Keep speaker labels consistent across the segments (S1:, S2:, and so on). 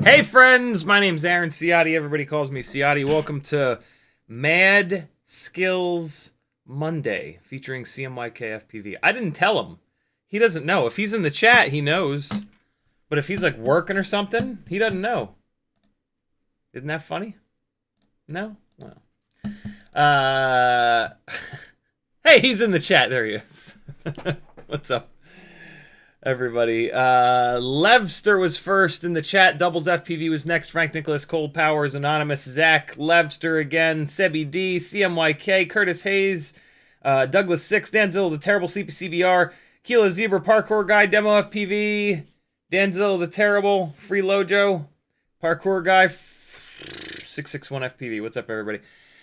S1: Hey friends, my name's Aaron Ciotti. Everybody calls me Ciotti. Welcome to Mad Skills Monday featuring CMYK FPV. I didn't tell him. He doesn't know. If he's in the chat, he knows. But if he's like working or something, he doesn't know. Isn't that funny? No? Well. Hey, he's in the chat. There he is. What's up, everybody? Levster was first in the chat. Doubles FPV was next. Frank Nicholas, Cold Powers, Anonymous, Zach, Levster again, Sebi D, CMYK, Curtis Hayes, Douglas 6, Danzilla the Terrible, CPCBR, Kilo Zebra, Parkour Guy, Demo FPV, Danzilla the Terrible, Free Lojo, Parkour Guy, 661 FPV. What's up, everybody?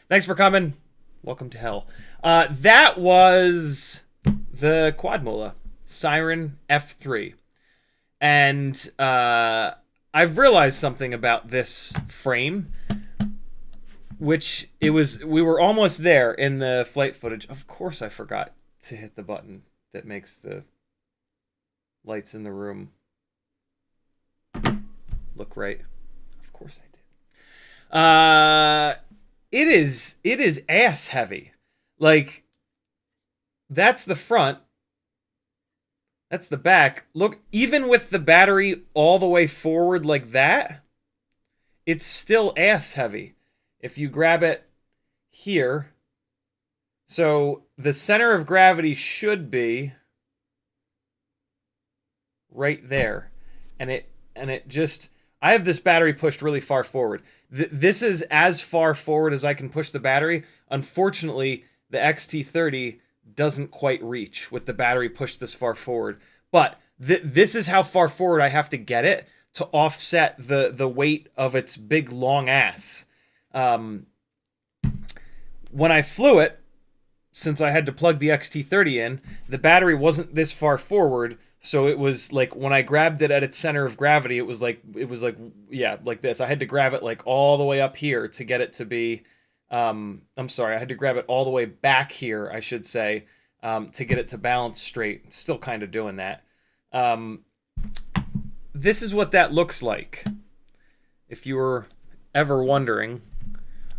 S1: Thanks for coming. Welcome to hell. That was the Quadmula Siren F3. And I've realized something about this frame, which we were almost there in the flight footage. Of course I forgot to hit the button that makes the lights in the room look right. Of course I did. It is ass heavy. Like, that's the front. That's the back. Look, even with the battery all the way forward like that, it's still ass heavy. If you grab it here, so the center of gravity should be right there. And it just, I have this battery pushed really far forward. This is as far forward as I can push the battery. Unfortunately, the XT30 doesn't quite reach with the battery pushed this far forward. But this is how far forward I have to get it to offset the weight of its big long ass. When I flew it, since I had to plug the XT30 in, the battery wasn't this far forward. So it was like when I grabbed it at its center of gravity, it was like yeah, like this. I had to grab it like all the way up here to get it to be. I'm sorry, I had to grab it all the way back here, I should say, to get it to balance straight. Still kind of doing that. This is what that looks like. If you were ever wondering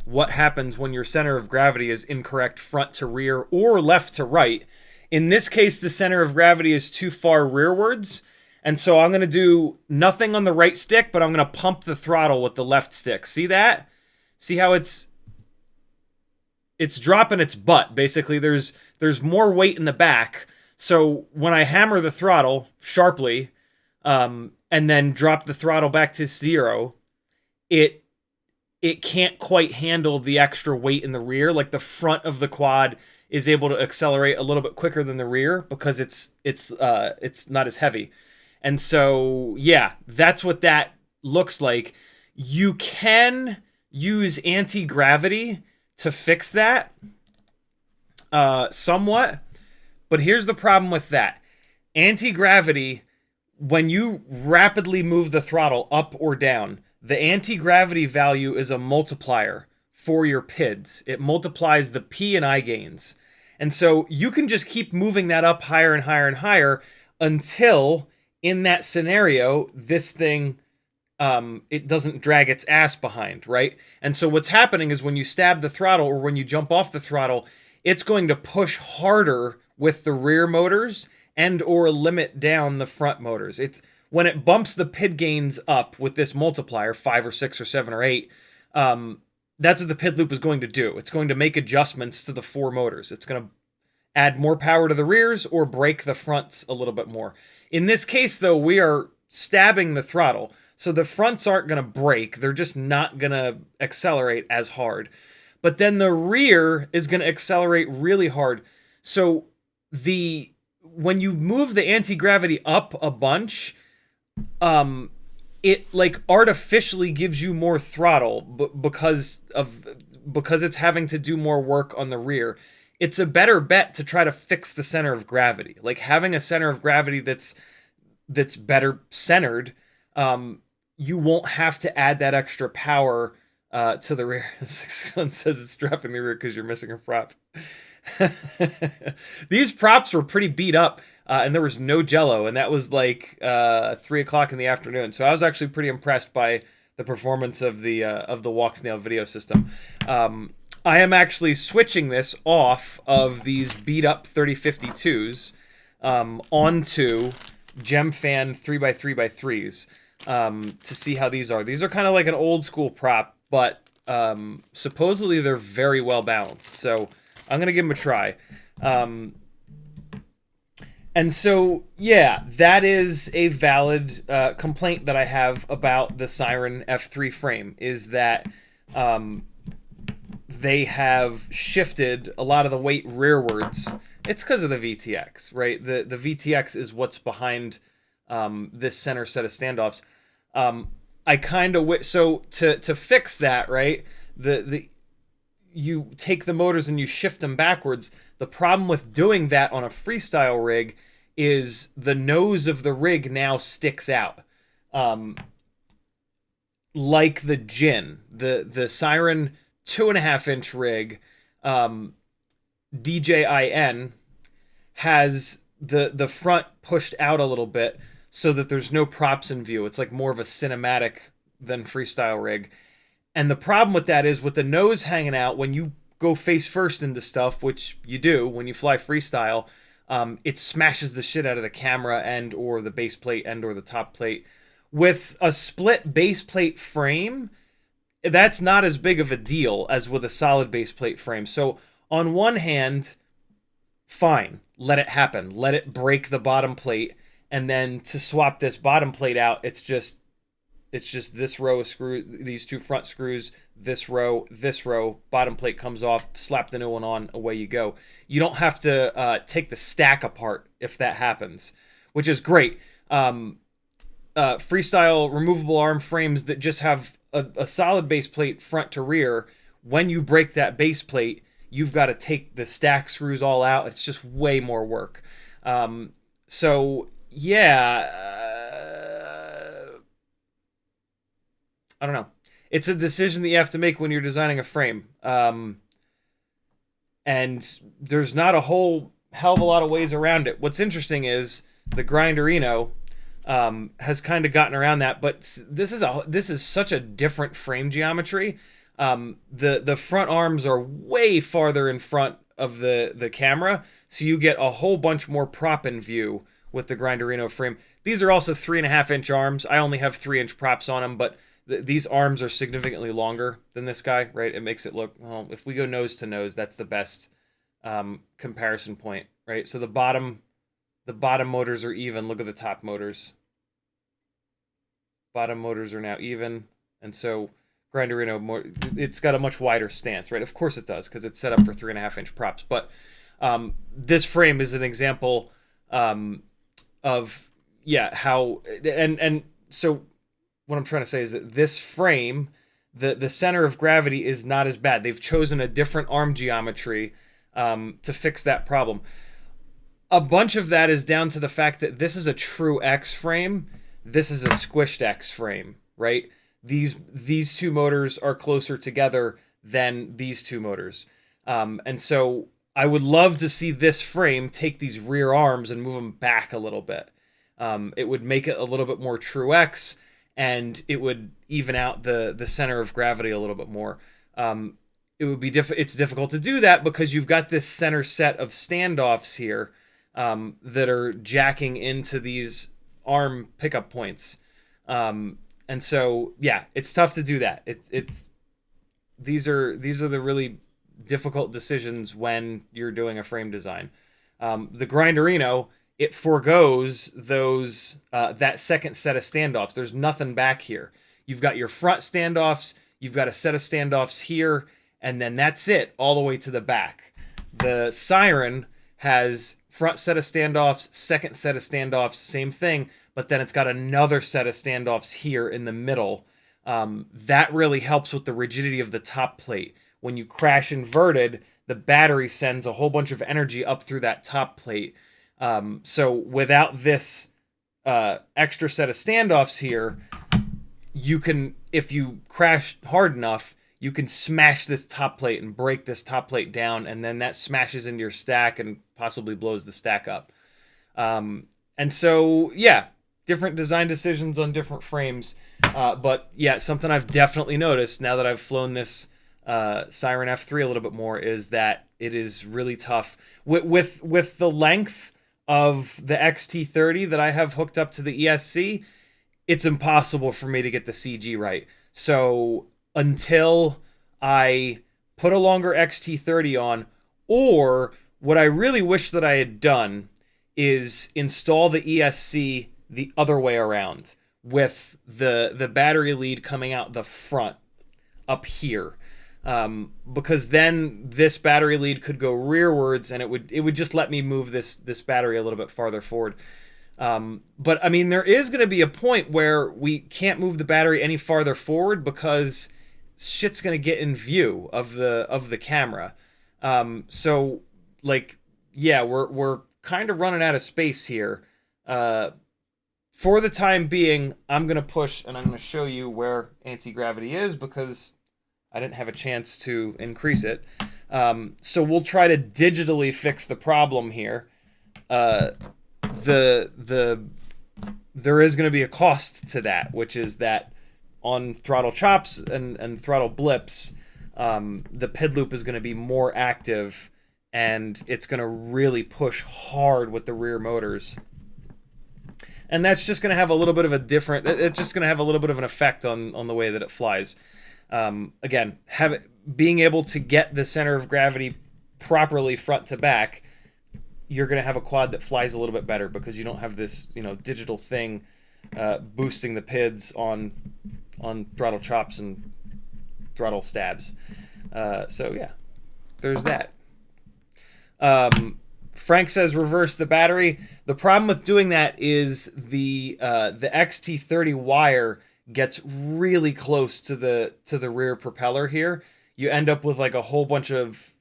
S1: what happens when your center of gravity is incorrect front to rear or left to right, In this case, the center of gravity is too far rearwards. And so I'm going to do nothing on the right stick, but I'm going to pump the throttle with the left stick. See that? See how it's dropping its butt. Basically, there's more weight in the back. So when I hammer the throttle sharply, and then drop the throttle back to 0, it can't quite handle the extra weight in the rear. Like the front of the quad is able to accelerate a little bit quicker than the rear because it's not as heavy. And so, yeah, that's what that looks like. You can use anti-gravity to fix that somewhat, but here's the problem with that. Anti-gravity, when you rapidly move the throttle up or down, the anti-gravity value is a multiplier for your PIDs. It multiplies the P and I gains. And so you can just keep moving that up higher and higher and higher until, in that scenario, this thing, it doesn't drag its ass behind, right? And so what's happening is when you stab the throttle or when you jump off the throttle, it's going to push harder with the rear motors and or limit down the front motors. It's when it bumps the PID gains up with this multiplier, 5 or 6 or 7 or 8, that's what the PID loop is going to do. It's going to make adjustments to the 4 motors. It's going to add more power to the rears or break the fronts a little bit more. In this case, though, we are stabbing the throttle, so the fronts aren't going to break. They're just not going to accelerate as hard. But then the rear is going to accelerate really hard. So when you move the anti-gravity up a bunch, it like artificially gives you more throttle because it's having to do more work on the rear. It's a better bet to try to fix the center of gravity. Like having a center of gravity that's better centered, you won't have to add that extra power to the rear. Someone says it's dropping the rear because you're missing a prop. These props were pretty beat up, and there was no jello, and that was like 3 o'clock in the afternoon. So I was actually pretty impressed by the performance of the Walksnail video system. I am actually switching this off of these beat up 3052s onto GemFan 3x3x3s to see how these are. These are kind of like an old school prop, but supposedly they're very well balanced. So I'm going to give them a try. And so, yeah, that is a valid complaint that I have about the Siren F3 frame, is that they have shifted a lot of the weight rearwards. It's because of the VTX, right? The VTX is what's behind this center set of standoffs. I kind of so to fix that, right? You take the motors and you shift them backwards. The problem with doing that on a freestyle rig is the nose of the rig now sticks out. Like the Jin, the Siren 2.5-inch rig, DJI N, has the front pushed out a little bit so that there's no props in view. It's like more of a cinematic than freestyle rig. And the problem with that is with the nose hanging out, when you go face first into stuff, which you do when you fly freestyle, it smashes the shit out of the camera and or the base plate and or the top plate. With a split base plate frame, that's not as big of a deal as with a solid base plate frame. So on one hand, fine, let it happen. Let it break the bottom plate. And then to swap this bottom plate out, it's just this row of screws, these 2 front screws, this row, bottom plate comes off, slap the new one on, away you go. You don't have to take the stack apart if that happens, which is great. Freestyle removable arm frames that just have a solid base plate front to rear, when you break that base plate, you've got to take the stack screws all out. It's just way more work. So, yeah, I don't know. It's a decision that you have to make when you're designing a frame. And there's not a whole hell of a lot of ways around it. What's interesting is the Grinderino has kind of gotten around that, but this is such a different frame geometry. The front arms are way farther in front of the camera, so you get a whole bunch more prop in view with the Grinderino frame. These are also 3.5-inch arms. I only have 3-inch props on them, but these arms are significantly longer than this guy, right? It makes it look, well, if we go nose to nose, that's the best comparison point, right? So the bottom motors are even. Look at the top motors. Bottom motors are now even, and so Grinderino, it's got a much wider stance, right? Of course it does, because it's set up for 3.5-inch props. But this frame is an example of, yeah, how, and so what I'm trying to say is that this frame, the center of gravity is not as bad. They've chosen a different arm geometry to fix that problem. A bunch of that is down to the fact that this is a true X frame. This is a squished X frame, right? These two motors are closer together than these two motors. And so I would love to see this frame take these rear arms and move them back a little bit. It would make it a little bit more true X, and it would even out the center of gravity a little bit more. It would be it's difficult to do that because you've got this center set of standoffs here that are jacking into these arm pickup points. And so, yeah, it's tough to do that. These are the really difficult decisions when you're doing a frame design. The Grinderino, it forgoes those that second set of standoffs. There's nothing back here. You've got your front standoffs, you've got a set of standoffs here, and then that's it all the way to the back. The Siren has front set of standoffs, second set of standoffs, same thing, but then it's got another set of standoffs here in the middle. That really helps with the rigidity of the top plate. When you crash inverted, the battery sends a whole bunch of energy up through that top plate. So without this extra set of standoffs here, you can, if you crash hard enough, you can smash this top plate and break this top plate down, and then that smashes into your stack and possibly blows the stack up. And so, yeah, different design decisions on different frames. But yeah, something I've definitely noticed now that I've flown this Siren F3 a little bit more is that it is really tough. With the length of the XT30 that I have hooked up to the ESC, it's impossible for me to get the CG right. So until I put a longer XT30 on, or what I really wish that I had done is install the ESC the other way around, with the battery lead coming out the front up here, because then this battery lead could go rearwards, and it would just let me move this battery a little bit farther forward. But I mean, there is going to be a point where we can't move the battery any farther forward because shit's going to get in view of the camera. So like, yeah, we're kind of running out of space here. For the time being, I'm going to push, and I'm going to show you where anti-gravity is because I didn't have a chance to increase it. So we'll try to digitally fix the problem here. There is going to be a cost to that, which is that on throttle chops and throttle blips, the PID loop is going to be more active, and it's going to really push hard with the rear motors. And that's just going to have a little bit of a different, it's just going to have a little bit of an effect on the way that it flies. Again, being able to get the center of gravity properly front to back, you're going to have a quad that flies a little bit better because you don't have this, digital thing boosting the PIDs on throttle chops and throttle stabs. So yeah, there's that. Frank says reverse the battery. The problem with doing that is the XT30 wire gets really close to the rear propeller here. You end up with like a whole bunch of,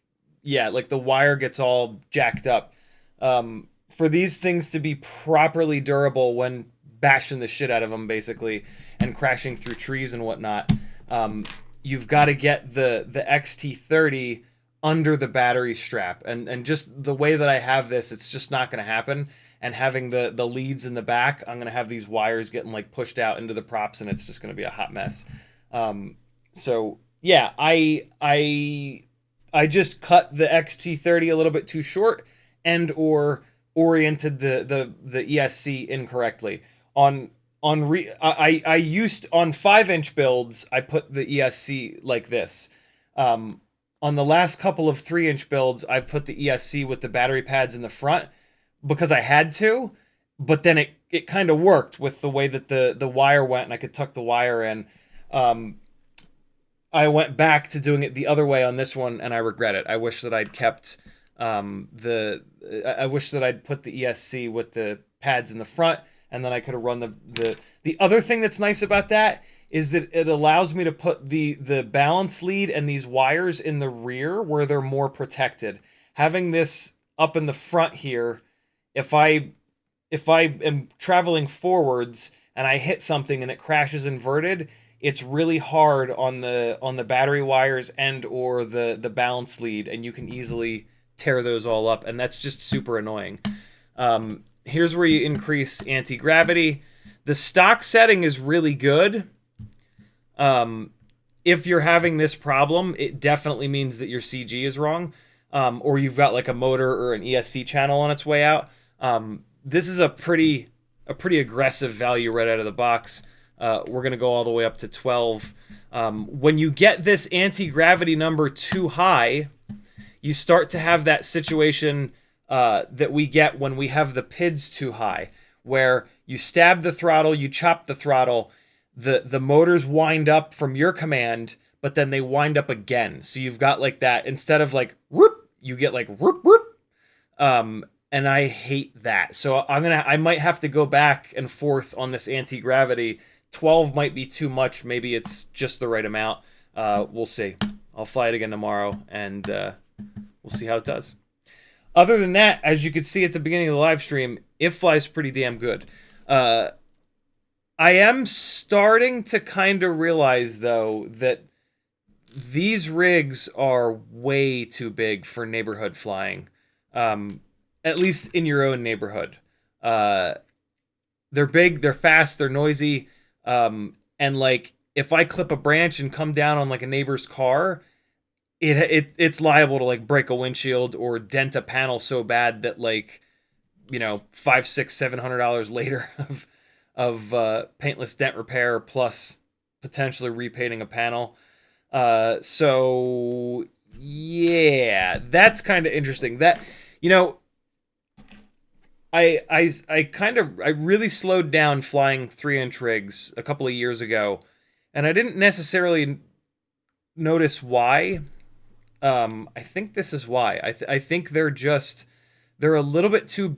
S1: like the wire gets all jacked up. For these things to be properly durable when bashing the shit out of them basically and crashing through trees and whatnot, you've got to get the XT30 under the battery strap, and just the way that I have this, it's just not going to happen. And having the leads in the back, I'm going to have these wires getting like pushed out into the props, and it's just going to be a hot mess. So yeah, I I just cut the XT30 a little bit too short and or oriented the ESC incorrectly. I used on 5-inch builds, I put the ESC like this. On the last couple of 3-inch builds, I've put the ESC with the battery pads in the front because I had to, but then it kind of worked with the way that the wire went, and I could tuck the wire in. I went back to doing it the other way on this one, and I regret it. I wish that I'd kept I wish that I'd put the ESC with the pads in the front, and then I could have run the other thing that's nice about that is that it allows me to put the balance lead and these wires in the rear where they're more protected. Having this up in the front here, if I am traveling forwards and I hit something and it crashes inverted, it's really hard on the battery wires and or the balance lead, and you can easily tear those all up, and that's just super annoying. Here's where you increase anti-gravity. The stock setting is really good. If you're having this problem, it definitely means that your CG is wrong, or you've got like a motor or an ESC channel on its way out. This is a pretty aggressive value right out of the box. We're going to go all the way up to 12. When you get this anti-gravity number too high, you start to have that situation that we get when we have the PIDs too high, where you stab the throttle, you chop the throttle, the motors wind up from your command, but then they wind up again. So you've got like that, instead of like whoop, you get like whoop whoop. And I hate that. So I might have to go back and forth on this anti-gravity. 12 might be too much. Maybe it's just the right amount. We'll see. I'll fly it again tomorrow, and we'll see how it does. Other than that, as you could see at the beginning of the live stream, it flies pretty damn good. I am starting to kind of realize, though, that these rigs are way too big for neighborhood flying. At least in your own neighborhood. They're big, they're fast, they're noisy. And like, if I clip a branch and come down on like a neighbor's car, it's liable to like break a windshield or dent a panel so bad that, like, you know, $500, $600, $700 later of paintless dent repair plus potentially repainting a panel. So yeah, that's kind of interesting. That, you know, I really slowed down flying 3-inch rigs a couple of years ago, and I didn't necessarily notice why. I think this is why. I think they're a little bit too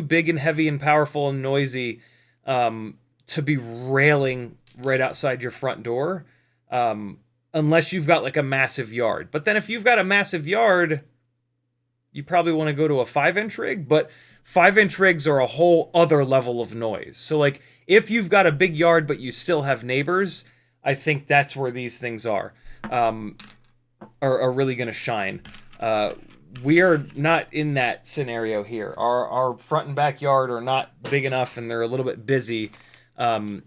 S1: big and heavy and powerful and noisy to be railing right outside your front door, unless you've got like a massive yard. But then if you've got a massive yard, you probably want to go to a 5-inch rig, but 5-inch rigs are a whole other level of noise. So like, if you've got a big yard but you still have neighbors, I think that's where these things are really going to shine. We are not in that scenario here. Our front and backyard are not big enough, and they're a little bit busy, and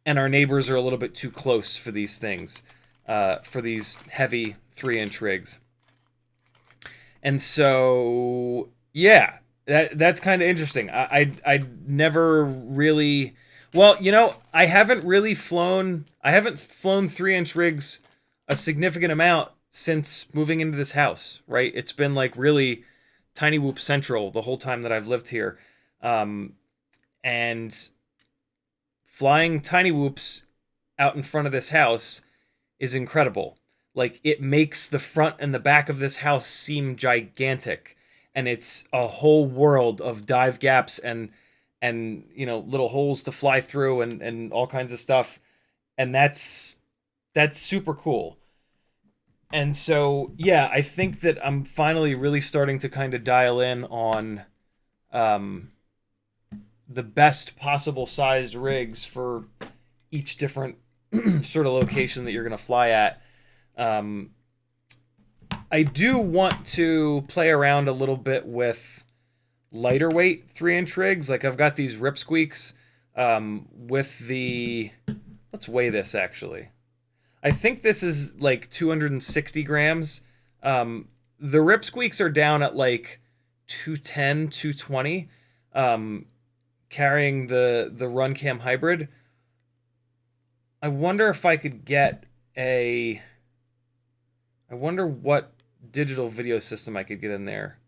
S1: our neighbors are a little bit too close for these things, for these heavy 3-inch rigs. And so, yeah, that's kind of interesting. I never really, well, you know, I haven't flown 3-inch rigs a significant amount since moving into this house, right? It's been like really Tiny Whoop Central the whole time that I've lived here. And flying Tiny Whoops out in front of this house is incredible. Like, it makes the front and the back of this house seem gigantic, and it's a whole world of dive gaps and you know, little holes to fly through and all kinds of stuff, and that's super cool. And so, yeah, I think that I'm finally really starting to kind of dial in on the best possible sized rigs for each different sort of location that you're going to fly at. I do want to play around a little bit with lighter weight 3-inch rigs. Like, I've got these Rip Squeaks with the, let's weigh this actually. I think this is like 260 grams. The rip squeaks are down at like 210, 220, carrying the Runcam hybrid. I wonder if I could get I wonder what digital video system I could get in there.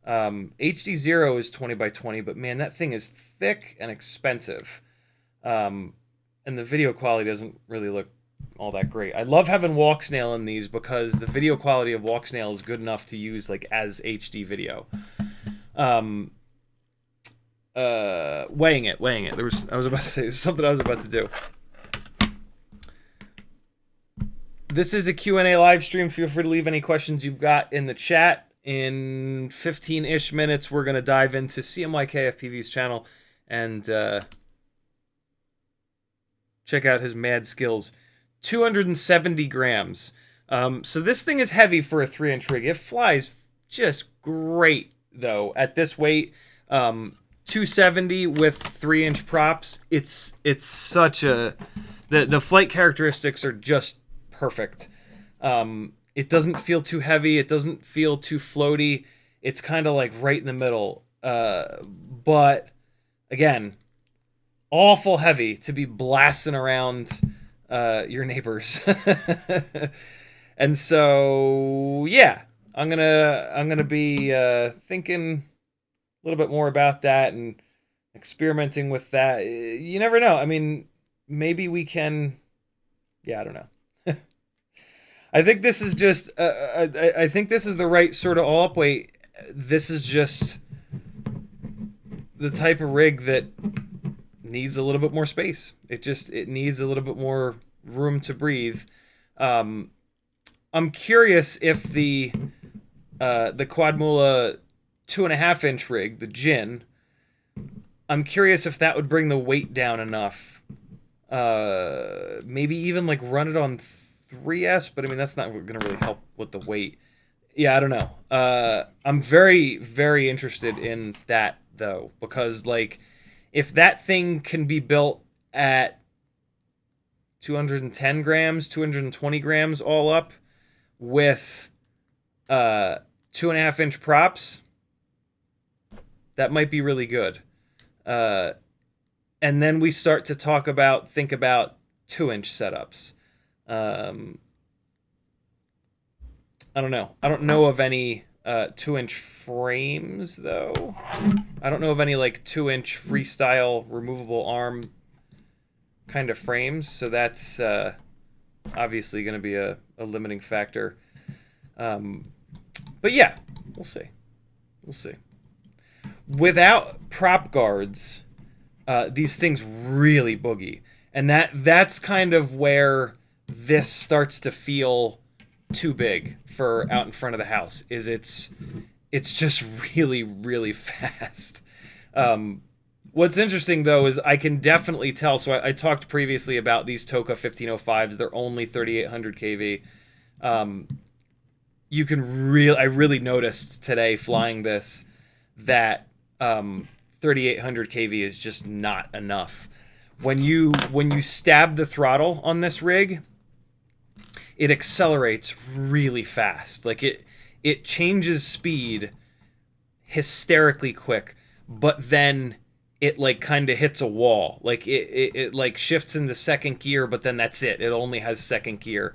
S1: HD0 is 20 by 20, but man, that thing is thick and expensive. And the video quality doesn't really look all that great. I love having walk snail in these because the video quality of walk snail is good enough to use like as HD video. Weighing it. I was about to say something I was about to do. This is a Q&A live stream. Feel free to leave any questions you've got in the chat. In 15-ish minutes, we're going to dive into CMYK FPV's channel and check out his mad skills. 270 grams. So this thing is heavy for a 3-inch rig. It flies just great, though, at this weight. 270 with 3-inch props. It's such a... The flight characteristics are just perfect. It doesn't feel too heavy. It doesn't feel too floaty. It's kind of like right in the middle. But again, awful heavy to be blasting around your neighbors. And so, yeah, I'm gonna be thinking a little bit more about that and experimenting with that. You never know. I mean, maybe we can. Yeah, I don't know. I think this is just, I think this is the right sort of all-up weight. This is just the type of rig that needs a little bit more space. It needs a little bit more room to breathe. I'm curious if the Quadmula 2.5-inch rig, the Gin, I'm curious if that would bring the weight down enough. Maybe even like run it on 3S, but I mean, that's not going to really help with the weight. Yeah, I don't know. I'm very, very interested in that, though, because, like, if that thing can be built at 210 grams, 220 grams all up with 2.5-inch props, that might be really good. And then we start to think about 2-inch setups. I don't know. I don't know of any 2-inch frames, though. I don't know of any like 2-inch freestyle removable arm kind of frames, so that's obviously going to be a limiting factor. But yeah, we'll see. We'll see. Without prop guards, these things really boogie, and that's kind of where this starts to feel too big for out in front of the house. It's just really, really fast. What's interesting, though, is I can definitely tell. So I talked previously about these Toka 1505s. They're only 3,800 kV. I really noticed today flying this that 3,800 kV is just not enough. When you stab the throttle on this rig, it accelerates really fast. Like it changes speed hysterically quick, but then it like kind of hits a wall. Like it like shifts into second gear, but then that's it. It only has second gear.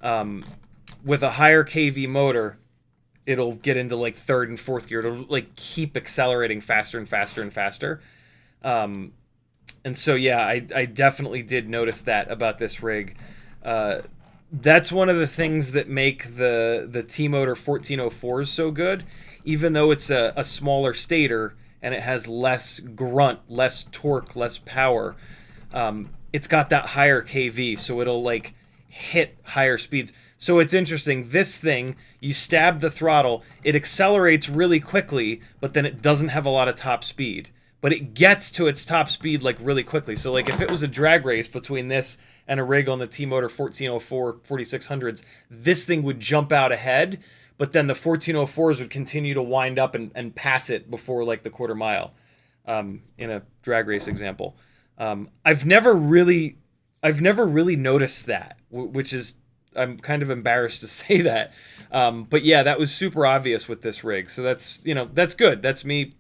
S1: With a higher kV motor, it'll get into like third and fourth gear. It'll like keep accelerating faster and faster and faster. And so yeah, I definitely did notice that about this rig. That's one of the things that make the T-Motor 1404s so good, even though it's a smaller stator and it has less grunt, less torque, less power. It's got that higher kV, so it'll like hit higher speeds. So it's interesting. This thing, you stab the throttle, it accelerates really quickly, but then it doesn't have a lot of top speed. But it gets to its top speed like really quickly. So like if it was a drag race between this and a rig on the T-Motor 1404 4600s, this thing would jump out ahead, but then the 1404s would continue to wind up and pass it before like the quarter mile, in a drag race example. I've never really noticed that, which is I'm kind of embarrassed to say that. But yeah, that was super obvious with this rig. So that's, you know, that's good. That's me.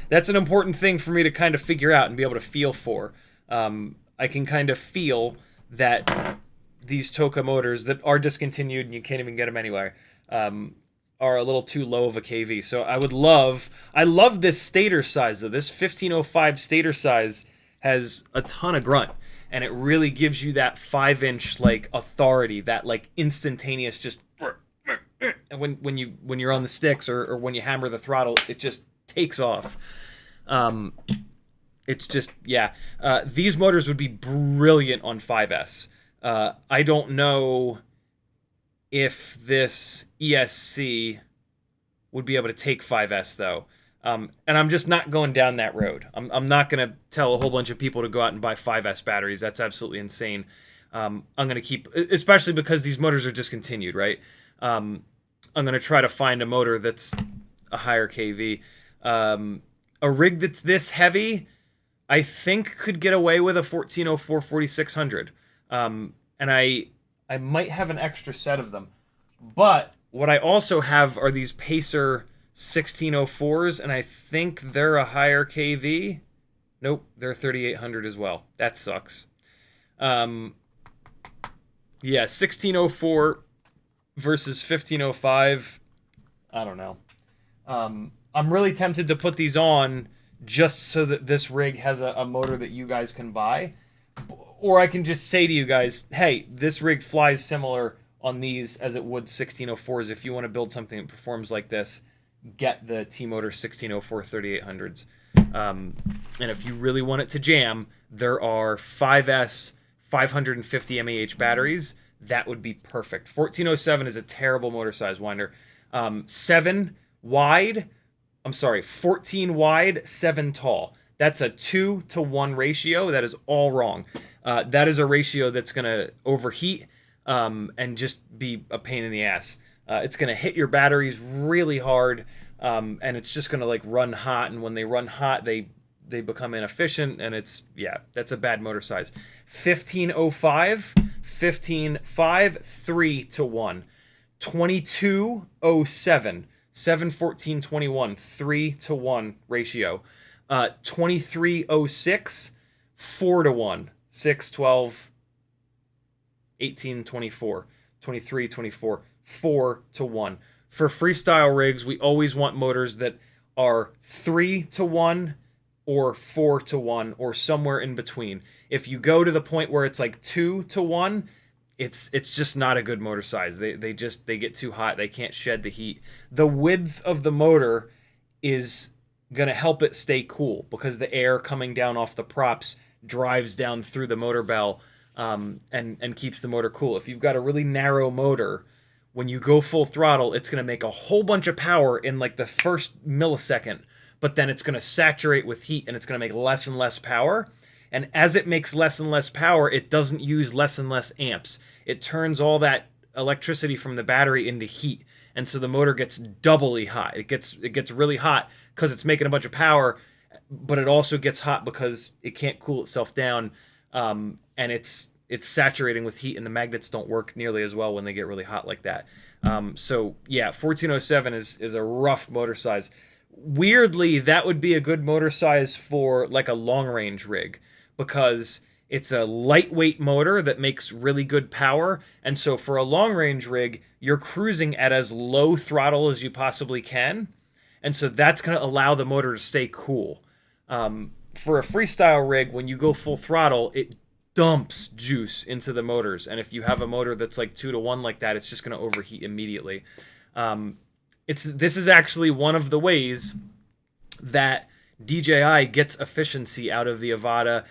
S1: That's an important thing for me to kind of figure out and be able to feel for. I can kind of feel that these Toka motors that are discontinued and you can't even get them anywhere are a little too low of a KV. So I love this stator size though. This 1505 stator size has a ton of grunt, and it really gives you that 5-inch like authority, that like instantaneous just. And when you're on the sticks or when you hammer the throttle, it just takes off. It's just, yeah. These motors would be brilliant on 5S. I don't know if this ESC would be able to take 5S though. And I'm just not going down that road. I'm not going to tell a whole bunch of people to go out and buy 5S batteries. That's absolutely insane. I'm going to keep, especially because these motors are discontinued, right? I'm going to try to find a motor that's a higher KV. A rig that's this heavy, I think could get away with a 1404 4600. And I might have an extra set of them. But what I also have are these Pacer 1604s, and I think they're a higher KV. Nope, they're 3800 as well. That sucks. Yeah, 1604 versus 1505. I don't know. I'm really tempted to put these on just so that this rig has a motor that you guys can buy. Or I can just say to you guys, hey, this rig flies similar on these as it would 1604s. If you want to build something that performs like this, get the T-Motor 1604 3800s. And if you really want it to jam, there are 5S 550 mAh batteries. That would be perfect. 1407 is a terrible motor size, Winder. 14 wide, 7 tall. That's a 2-to-1 ratio. That is all wrong. That is a ratio that's going to overheat and just be a pain in the ass. It's going to hit your batteries really hard, and it's just going to like run hot. And when they run hot, they become inefficient, and it's, yeah, that's a bad motor size. 1505, 15.5, 3-to-1. 2207, 71421, 3-to-1 ratio. 2306, 4-to-1, 6, 12, 18, 24, 23, 24, 4-to-1. For freestyle rigs, we always want motors that are 3-to-1 or 4-to-1 or somewhere in between. If you go to the point where it's like 2-to-1, it's just not a good motor size. They get too hot. They can't shed the heat. The width of the motor is going to help it stay cool because the air coming down off the props drives down through the motor bell and keeps the motor cool. If you've got a really narrow motor, when you go full throttle, it's going to make a whole bunch of power in like the first millisecond, but then it's going to saturate with heat and it's going to make less and less power. And as it makes less and less power, it doesn't use less and less amps. It turns all that electricity from the battery into heat. And so the motor gets doubly hot. It gets really hot because it's making a bunch of power, but it also gets hot because it can't cool itself down. And it's saturating with heat, and the magnets don't work nearly as well when they get really hot like that. So yeah, 1407 is a rough motor size. Weirdly, that would be a good motor size for like a long range rig, because it's a lightweight motor that makes really good power. And so for a long range rig, you're cruising at as low throttle as you possibly can. And so that's going to allow the motor to stay cool. For a freestyle rig, when you go full throttle, it dumps juice into the motors. And if you have a motor that's like 2-to-1 like that, it's just going to overheat immediately. This is actually one of the ways that DJI gets efficiency out of the Avata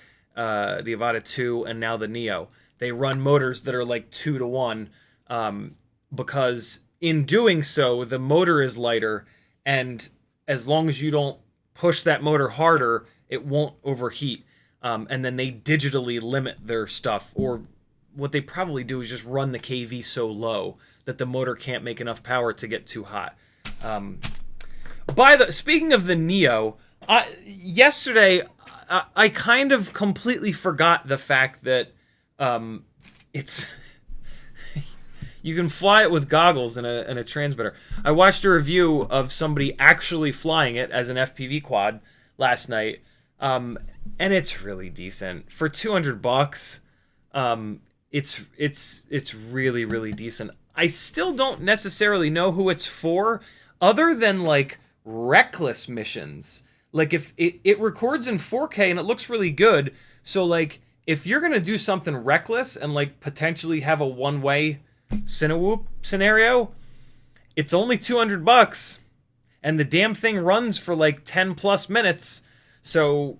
S1: 2, and now the Neo. They run motors that are like 2-to-1 because in doing so, the motor is lighter, and as long as you don't push that motor harder, it won't overheat. And then they digitally limit their stuff, or what they probably do is just run the KV so low that the motor can't make enough power to get too hot. Speaking of the Neo, yesterday I kind of completely forgot the fact that it's You can fly it with goggles and a transmitter. I watched a review of somebody actually flying it as an FPV quad last night, and it's really decent for $200. It's really, really decent. I still don't necessarily know who it's for, other than like reckless missions. Like if it records in 4K and it looks really good, so like if you're gonna do something reckless and like potentially have a one-way Cinewhoop scenario, it's only $200, and the damn thing runs for like 10 plus minutes. So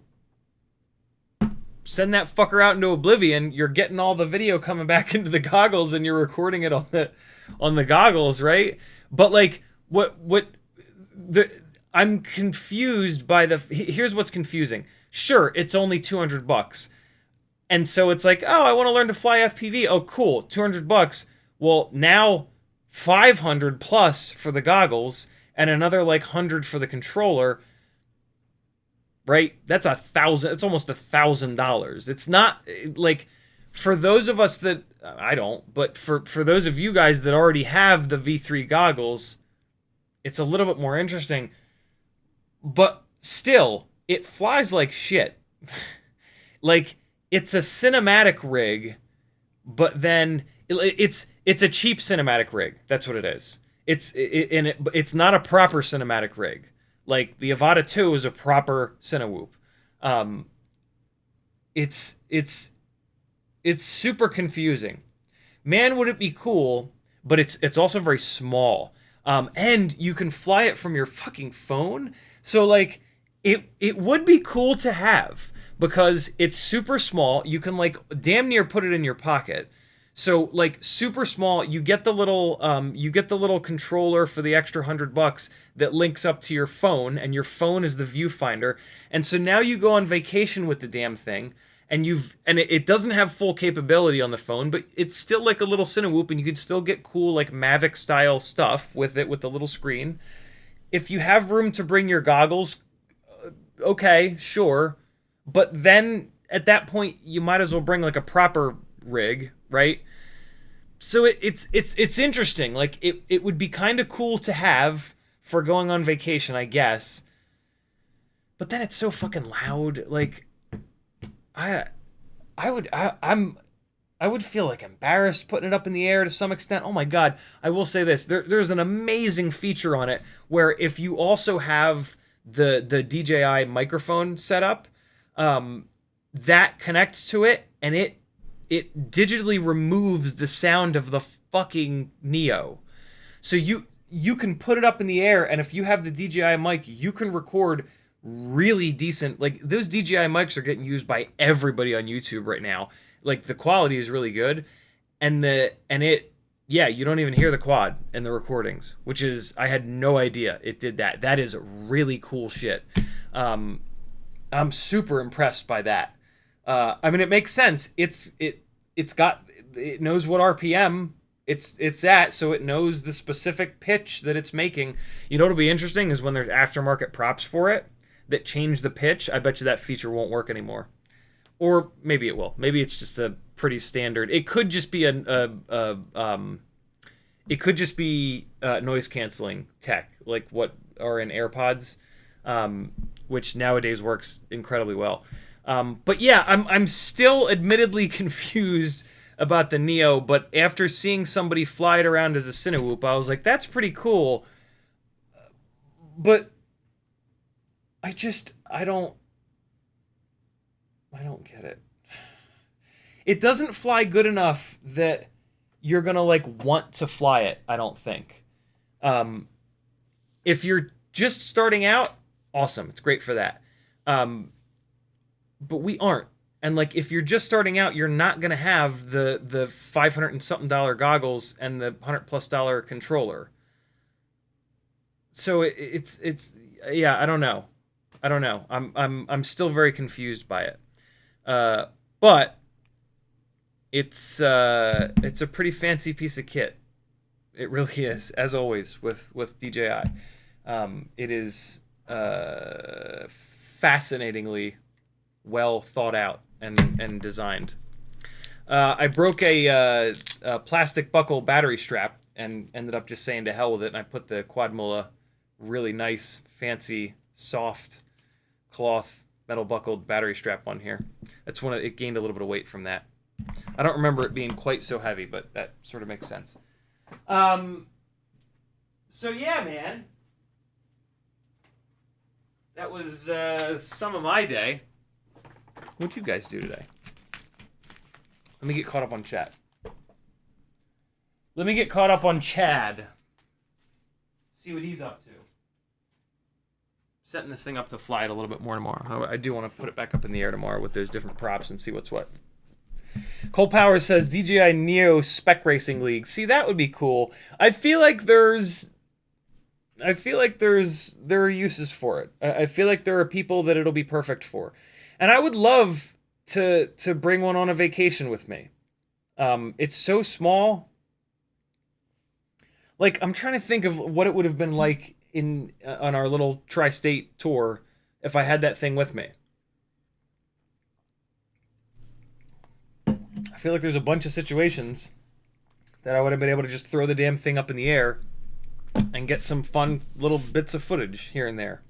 S1: send that fucker out into oblivion. You're getting all the video coming back into the goggles, and you're recording it on the goggles, right? But like I'm confused by here's what's confusing. Sure, it's only $200. And so it's like, oh, I want to learn to fly FPV. Oh, cool, $200. Well, now $500 plus for the goggles and another like $100 for the controller. Right? That's $1,000. It's almost $1,000. It's not like, for those of us that I don't, but for those of you guys that already have the V3 goggles, it's a little bit more interesting. But still, it flies like shit. Like, it's a cinematic rig, but then it's a cheap cinematic rig. That's what it is. It's not a proper cinematic rig. Like, the Avata 2 is a proper Cinewhoop. It's super confusing. Man, would it be cool, but it's also very small. And you can fly it from your fucking phone. So, like, it would be cool to have, because it's super small. You can, like, damn near put it in your pocket. So, like, super small. You get the little controller for the extra $100 that links up to your phone, and your phone is the viewfinder. And so now you go on vacation with the damn thing, and it doesn't have full capability on the phone, but it's still like a little Cinewhoop, and you can still get cool, like, Mavic style stuff with it, with the little screen. If you have room to bring your goggles, okay, sure. But then at that point, you might as well bring like a proper rig, right? So it's interesting. Like, it would be kind of cool to have for going on vacation, I guess. But then it's so fucking loud. Like, I would feel like embarrassed putting it up in the air to some extent. Oh my God. I will say this. There's an amazing feature on it where if you also have the DJI microphone set up, that connects to it, and it digitally removes the sound of the fucking Neo. So you can put it up in the air, and if you have the DJI mic, you can record really decent. Like, those DJI mics are getting used by everybody on YouTube right now. Like, the quality is really good, you don't even hear the quad in the recordings, which is, I had no idea it did that. That is really cool shit. I'm super impressed by that. I mean, it makes sense. It knows what RPM it's at, so it knows the specific pitch that it's making. You know what'll be interesting is when there's aftermarket props for it that change the pitch. I bet you that feature won't work anymore. Or maybe it will. Maybe it's just a pretty standard. It could just be noise canceling tech, like what are in AirPods, which nowadays works incredibly well. But yeah, I'm still admittedly confused about the Neo, but after seeing somebody fly it around as a Cinewhoop, I was like, that's pretty cool. But I don't get it. It doesn't fly good enough that you're gonna like want to fly it, I don't think. If you're just starting out, awesome, it's great for that. But we aren't. And like, if you're just starting out, you're not gonna have the $500 and something goggles and the $100+ controller. So it's yeah, I don't know. I'm still very confused by it. But it's a pretty fancy piece of kit. It really is, as always with DJI. It is fascinatingly well thought out and designed. I broke a plastic buckle battery strap and ended up just saying to hell with it, and I put the Quadmula really nice, fancy, soft cloth metal buckled battery strap on here. That's when it gained a little bit of weight from that. I don't remember it being quite so heavy, but that sort of makes sense. So yeah, man. That was some of my day. What'd you guys do today? Let me get caught up on chat. Let me get caught up on Chad. See what he's up to. Setting this thing up to fly it a little bit more tomorrow. I do want to put it back up in the air tomorrow with those different props and see what's what. Cole Powers says DJI Neo Spec Racing League. See, that would be cool. I feel like there are uses for it. I feel like there are people that it'll be perfect for. And I would love to bring one on a vacation with me. It's so small. Like, I'm trying to think of what it would have been like on our little tri-state tour if I had that thing with me. I feel like there's a bunch of situations that I would have been able to just throw the damn thing up in the air and get some fun little bits of footage here and there.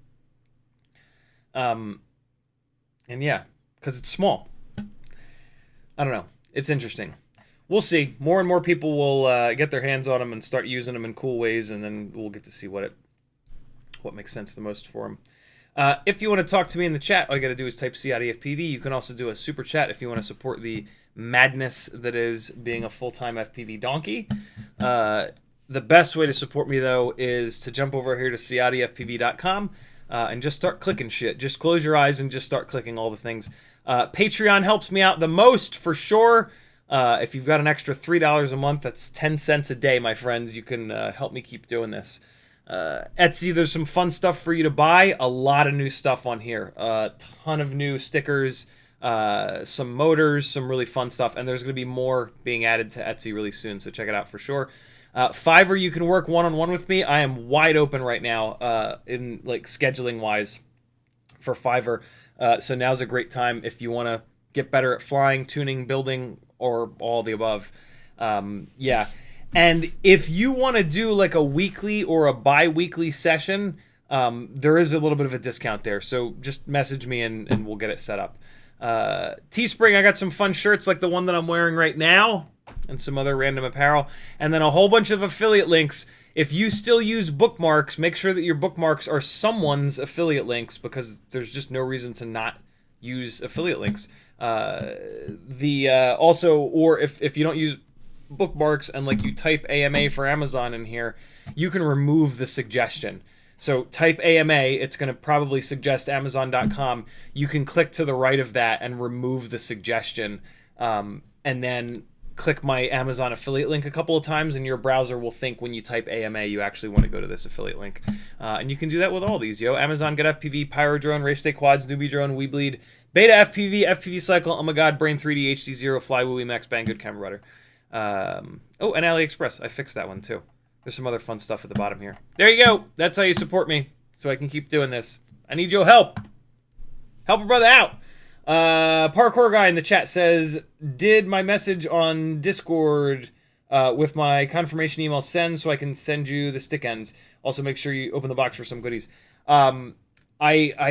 S1: And yeah, because it's small. I don't know. It's interesting. We'll see. More and more people will get their hands on them and start using them in cool ways, and then we'll get to see what makes sense the most for them. If you want to talk to me in the chat, all you got to do is type CiottiFPV. You can also do a super chat if you want to support the madness that is being a full-time FPV donkey. The best way to support me, though, is to jump over here to CiottiFPV.com and just start clicking shit. Just close your eyes and just start clicking all the things. Patreon helps me out the most, for sure. If you've got an extra $3 a month, that's 10 cents a day, my friends. You can help me keep doing this. Etsy, there's some fun stuff for you to buy. A lot of new stuff on here. A ton of new stickers, some motors, some really fun stuff. And there's going to be more being added to Etsy really soon, so check it out for sure. Fiverr, you can work one-on-one with me. I am wide open right now in like scheduling-wise for Fiverr. So now's a great time if you want to get better at flying, tuning, building, or all the above. Yeah. And if you want to do like a weekly or a bi-weekly session, there is a little bit of a discount there. So just message me and we'll get it set up. Teespring, I got some fun shirts like the one that I'm wearing right now and some other random apparel. And then a whole bunch of affiliate links. If you still use bookmarks, make sure that your bookmarks are someone's affiliate links, because there's just no reason to not use affiliate links. Also, or if you don't use bookmarks and like you type AMA for Amazon in here, you can remove the suggestion. So type AMA, it's going to probably suggest Amazon.com. You can click to the right of that and remove the suggestion, and then click my Amazon affiliate link a couple of times, and your browser will think when you type AMA you actually want to go to this affiliate link. And you can do that with all these, Amazon Get FPV, Pyro Drone, Race Day Quads, Newbie Drone, WeBleed, Beta FPV, FPV Cycle, Oh My God, Brain 3D, HD0, Fly, Wooey, Max, Bang, Good Camera Rudder. And AliExpress, I fixed that one too. There's some other fun stuff at the bottom here. There you go. That's how you support me, so I can keep doing this. I need your help. Help a brother out. Parkour guy in the chat says, did my message on Discord with my confirmation email send, so I can send you the stick ends. Also, make sure you open the box for some goodies. I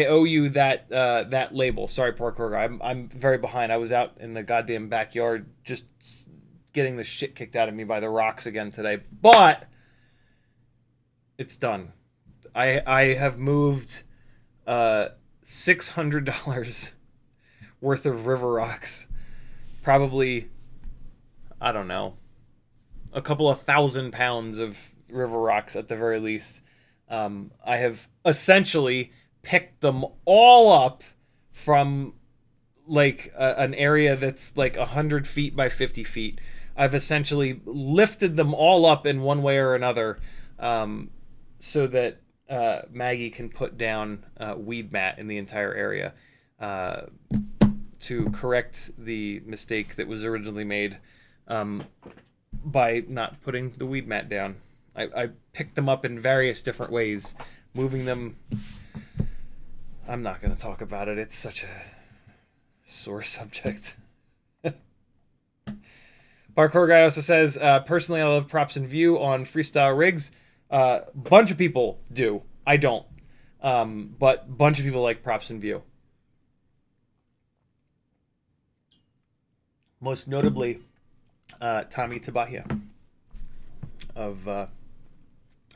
S1: owe you that label. Sorry, Parkour guy. I'm very behind. I was out in the goddamn backyard just getting the shit kicked out of me by the rocks again today. But it's done. I have moved $600 worth of river rocks. Probably, I don't know, a couple of 1,000 pounds of river rocks at the very least. I have essentially picked them all up from like an area that's like 100 feet by 50 feet. I've essentially lifted them all up in one way or another, so that Maggie can put down weed mat in the entire area to correct the mistake that was originally made by not putting the weed mat down. I picked them up in various different ways, moving them. I'm not going to talk about it. It's such a sore subject. Parkour Guy also says, personally, I love props in view on freestyle rigs. Bunch of people do. I don't. But bunch of people like props in view. Most notably, Tommy Tabahia of Oh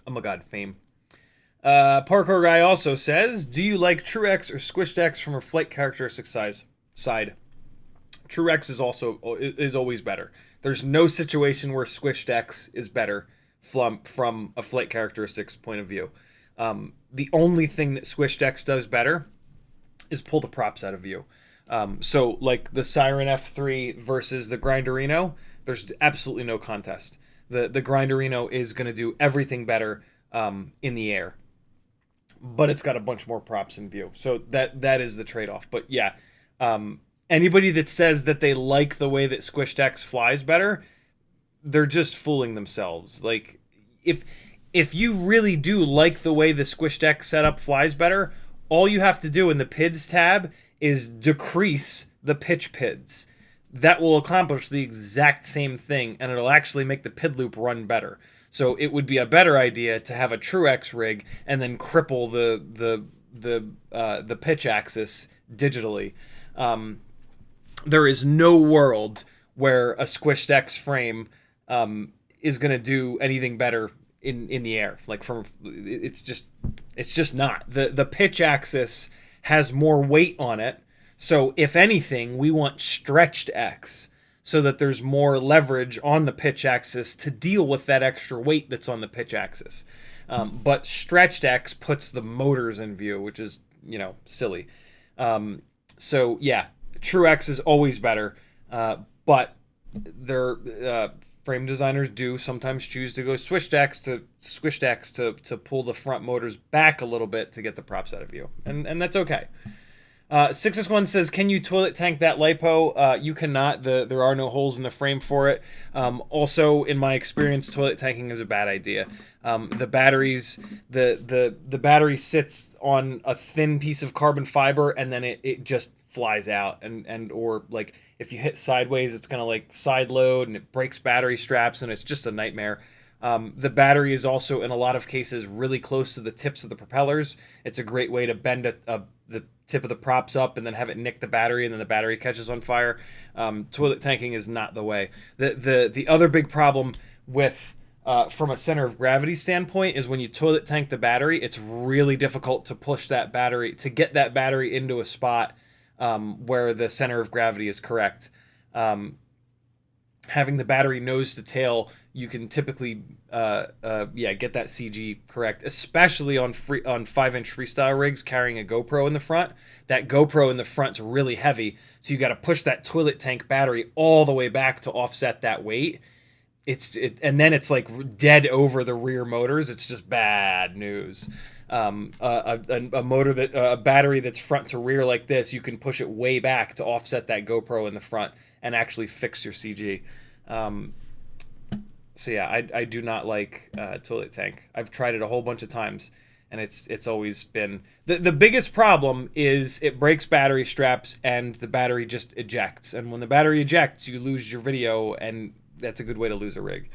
S1: My God fame. Parkour Guy also says, do you like True X or Squished X from a flight characteristic side? True X is always better. There's no situation where Squished X is better from a flight characteristics point of view. The only thing that Squished X does better is pull the props out of view. So like the Siren F3 versus the Grinderino, there's absolutely no contest. The Grinderino is going to do everything better in the air, but it's got a bunch more props in view. So that is the trade-off. But yeah, anybody that says that they like the way that Squished X flies better, they're just fooling themselves. Like, if you really do like the way the Squished X setup flies better, all you have to do in the PIDs tab is decrease the pitch PIDs. That will accomplish the exact same thing, and it'll actually make the PID loop run better. So it would be a better idea to have a True X rig and then cripple the pitch axis digitally. There is no world where a Squished X frame is going to do anything better in the air. Like it's just not. The pitch axis has more weight on it. So if anything, we want stretched X so that there's more leverage on the pitch axis to deal with that extra weight that's on the pitch axis. But stretched X puts the motors in view, which is, silly. So yeah, True X is always better, but frame designers do sometimes choose to go squished X to pull the front motors back a little bit to get the props out of view, and that's okay. 6S1 says, can you toilet tank that lipo? You cannot. There are no holes in the frame for it. Also, in my experience, toilet tanking is a bad idea. The batteries, the battery sits on a thin piece of carbon fiber, and then it just flies out, or like if you hit sideways, it's gonna like side load and it breaks battery straps, and it's just a nightmare. The battery is also in a lot of cases really close to the tips of the propellers. It's a great way to bend the tip of the props up and then have it nick the battery, and then the battery catches on fire. Toilet tanking is not the way. The other big problem with from a center of gravity standpoint is when you toilet tank the battery, it's really difficult to push that battery, to get that battery into a spot where the center of gravity is correct. Having the battery nose to tail, you can typically get that CG correct, especially on 5-inch freestyle rigs carrying a GoPro in the front. That GoPro in the front's really heavy, so you got to push that toilet tank battery all the way back to offset that weight. And then it's like dead over the rear motors. It's just bad news. A battery that's front to rear like this, you can push it way back to offset that GoPro in the front and actually fix your CG. So yeah, I do not like toilet tank. I've tried it a whole bunch of times, and it's always been the biggest problem is it breaks battery straps and the battery just ejects. And when the battery ejects, you lose your video, and that's a good way to lose a rig.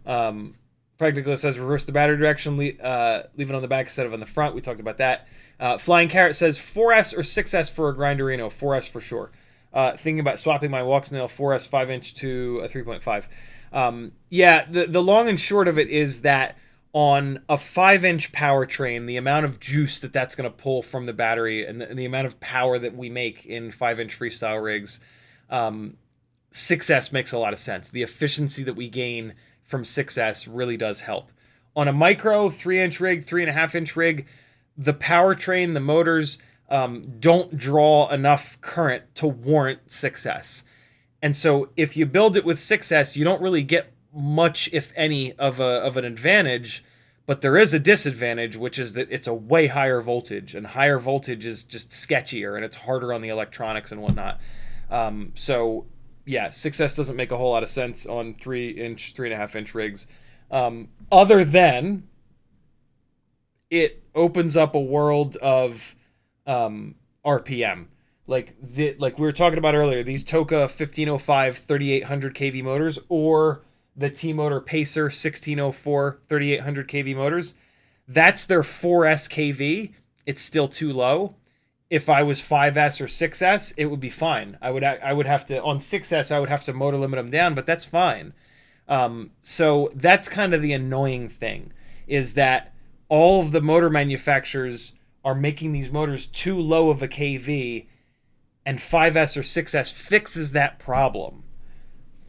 S1: Practically says reverse the battery direction, leave it on the back instead of on the front. We talked about that. Flying Carrot says 4S or 6S for a Grinderino. 4S for sure. Thinking about swapping my walk snail 4S 5-inch to a 3.5. Yeah, the long and short of it is that on a 5-inch powertrain, the amount of juice that's going to pull from the battery and the amount of power that we make in 5-inch freestyle rigs, 6S makes a lot of sense. The efficiency that we gain from 6S really does help. On a micro 3-inch rig, 3.5-inch rig, the powertrain, the motors don't draw enough current to warrant 6S. And so if you build it with 6S, you don't really get much, if any, of an advantage, but there is a disadvantage, which is that it's a way higher voltage, and higher voltage is just sketchier, and it's harder on the electronics and whatnot. So yeah, 6S doesn't make a whole lot of sense on 3-inch, 3.5-inch rigs, other than it opens up a world of RPM. like like we were talking about earlier, these Toka 1505 3800 kV motors, or the T-Motor Pacer 1604 3800 kV motors, that's their 4S kV. It's still too low. If I was 5S or 6S, it would be fine. I would have to, on 6S, I would have to motor limit them down, but that's fine. So that's kind of the annoying thing, is that all of the motor manufacturers are making these motors too low of a kV, and 5S or 6S fixes that problem.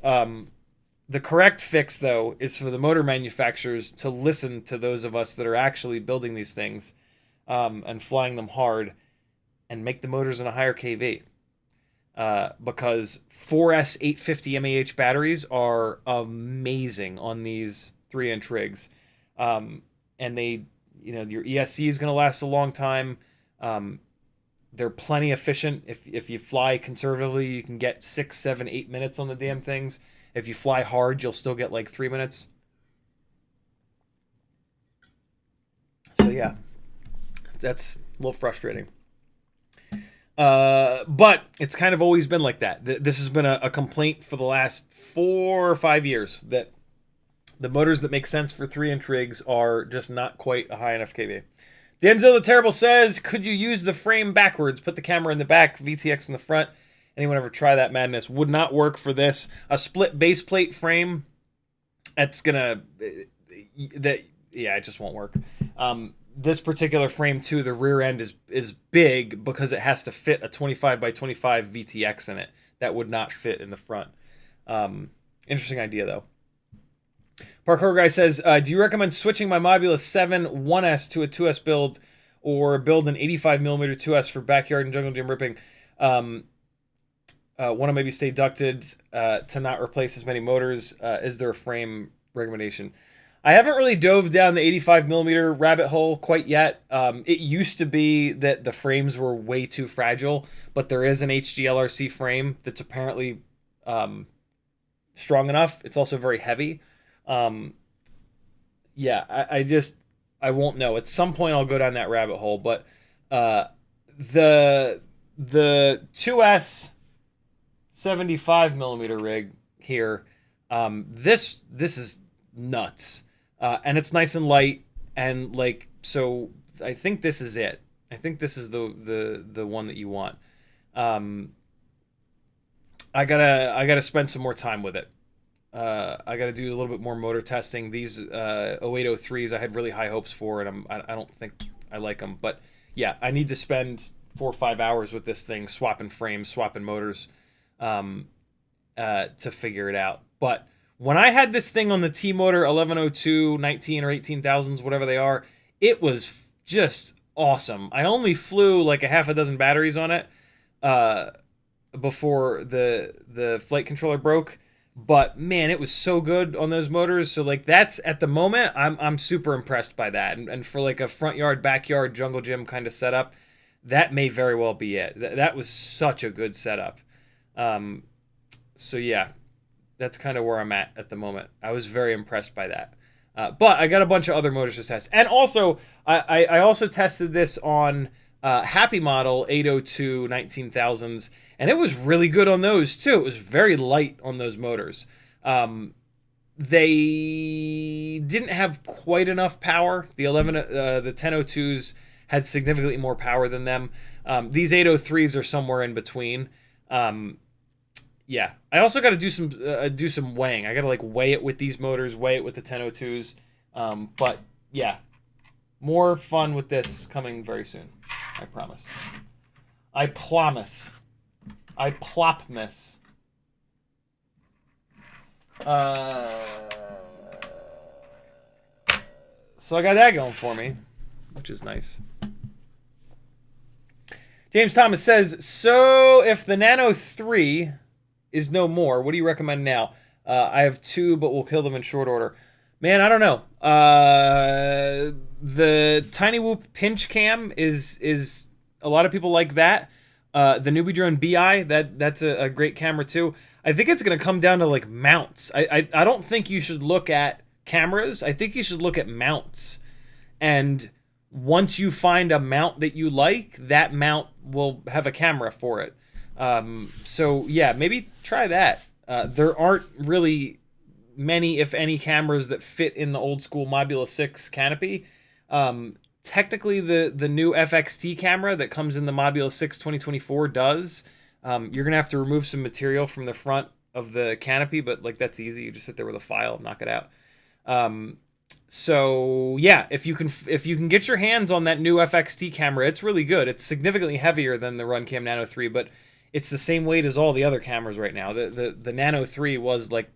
S1: The correct fix, though, is for the motor manufacturers to listen to those of us that are actually building these things and flying them hard, and make the motors in a higher kV. Because 4S 850 mAh batteries are amazing on these 3-inch rigs. And they, your ESC is going to last a long time. They're plenty efficient. If you fly conservatively, you can get 6, 7, 8 minutes on the damn things. If you fly hard, you'll still get like 3 minutes. So yeah, that's a little frustrating. But it's kind of always been like that. This has been a complaint for the last 4 or 5 years, that the motors that make sense for 3-inch rigs are just not quite a high enough kV. Denzel the Terrible says, could you use the frame backwards? Put the camera in the back, VTX in the front. Anyone ever try that madness? Would not work for this. A split base plate frame, that's gonna, it just won't work. This particular frame too, the rear end is big because it has to fit a 25 by 25 VTX in it. That would not fit in the front. Interesting idea though. Parkour Guy says, do you recommend switching my Mobula 7 1S to a 2S build, or build an 85mm 2S for backyard and jungle gym ripping? Want to maybe stay ducted to not replace as many motors? Is there a frame recommendation? I haven't really dove down the 85mm rabbit hole quite yet. It used to be that the frames were way too fragile, but there is an HGLRC frame that's apparently strong enough. It's also very heavy. Yeah, I won't know. At some point I'll go down that rabbit hole, but the 2S 75mm rig here, this is nuts. And it's nice and light, and like, so I think this is it. I think this is the one that you want. I gotta spend some more time with it. I gotta do a little bit more motor testing. These 0803s I had really high hopes for, and I don't think I like them. But yeah, I need to spend 4 or 5 hours with this thing, swapping frames, swapping motors, to figure it out. But when I had this thing on the T-Motor 1102, 19 or 18,000s, whatever they are, it was just awesome. I only flew like a half a dozen batteries on it before the flight controller broke. But man, it was so good on those motors. So like, that's, at the moment, I'm super impressed by that. And for like a front yard, backyard, jungle gym kind of setup, that may very well be it. That was such a good setup. So yeah, that's kind of where I'm at the moment. I was very impressed by that. But I got a bunch of other motors to test. And also, I also tested this on Happy Model 802 19,000s, and it was really good on those too. It was very light on those motors. They didn't have quite enough power. The 1002s had significantly more power than them. These 803s are somewhere in between. Yeah, I also got to do some weighing. I got to like weigh it with these motors, weigh it with the 1002s. But yeah, more fun with this coming very soon. I promise. I promise. I plopmas. So I got that going for me, which is nice. James Thomas says, so if the Nano 3 is no more, what do you recommend now? I have 2, but we'll kill them in short order. Man, I don't know. The Tiny Whoop Pinch Cam is a lot of people like that. The Newbie Drone BI, that's a great camera too. I think it's going to come down to like mounts. I don't think you should look at cameras. I think you should look at mounts. And once you find a mount that you like, that mount will have a camera for it. So yeah, maybe try that. There aren't really many, if any, cameras that fit in the old school Mobula 6 canopy. Technically, the new FXT camera that comes in the Mobula 6 2024 does. You're gonna have to remove some material from the front of the canopy, but like that's easy. You just sit there with a file and knock it out. So yeah, if you can get your hands on that new FXT camera, it's really good. It's significantly heavier than the Runcam Nano 3, but it's the same weight as all the other cameras right now. The Nano 3 was like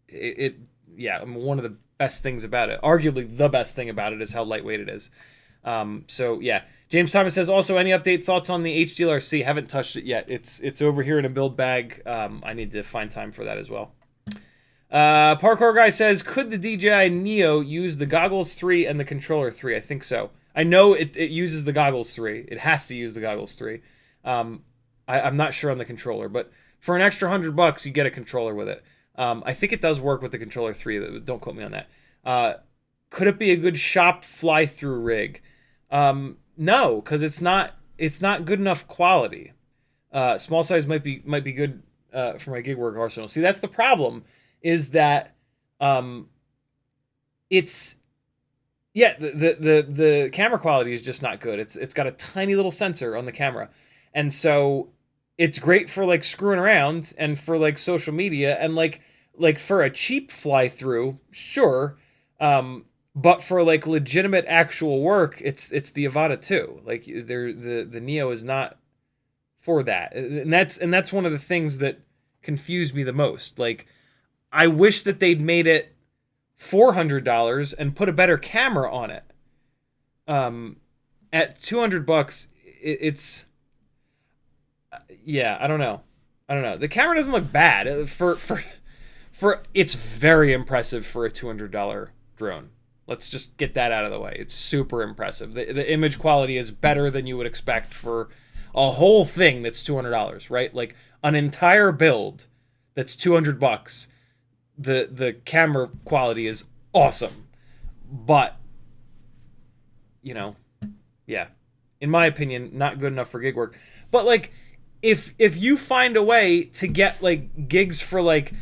S1: yeah, one of the best things about it. Arguably the best thing about it is how lightweight it is. So yeah. James Thomas says, also, any update thoughts on the HDLRC? Haven't touched it yet. It's over here in a build bag. I need to find time for that as well. Parkour Guy says, could the DJI Neo use the Goggles 3 and the Controller 3? I think so. I know it uses the Goggles 3. It has to use the Goggles 3. I'm not sure on the controller, but for an extra $100, you get a controller with it. I think it does work with the Controller 3. Don't quote me on that. Could it be a good shop fly-through rig? No, because it's not good enough quality. Small size might be good for my gig work arsenal. See, that's the problem. Is that it's the camera quality is just not good. It's got a tiny little sensor on the camera, and so it's great for like screwing around and for like social media and like for a cheap fly through, sure. But for like legitimate actual work, it's the Avata 2. Like the Neo is not for that, and that's one of the things that confused me the most. Like, I wish that they'd made it $400 and put a better camera on it. At $200, it's yeah, I don't know. The camera doesn't look bad for it's very impressive for a $200 drone. Let's just get that out of the way. It's super impressive. The image quality is better than you would expect for a whole thing that's $200, right? Like an entire build that's $200. The camera quality is awesome. But you know, yeah. In my opinion, not good enough for gig work. But like if you find a way to get like gigs for like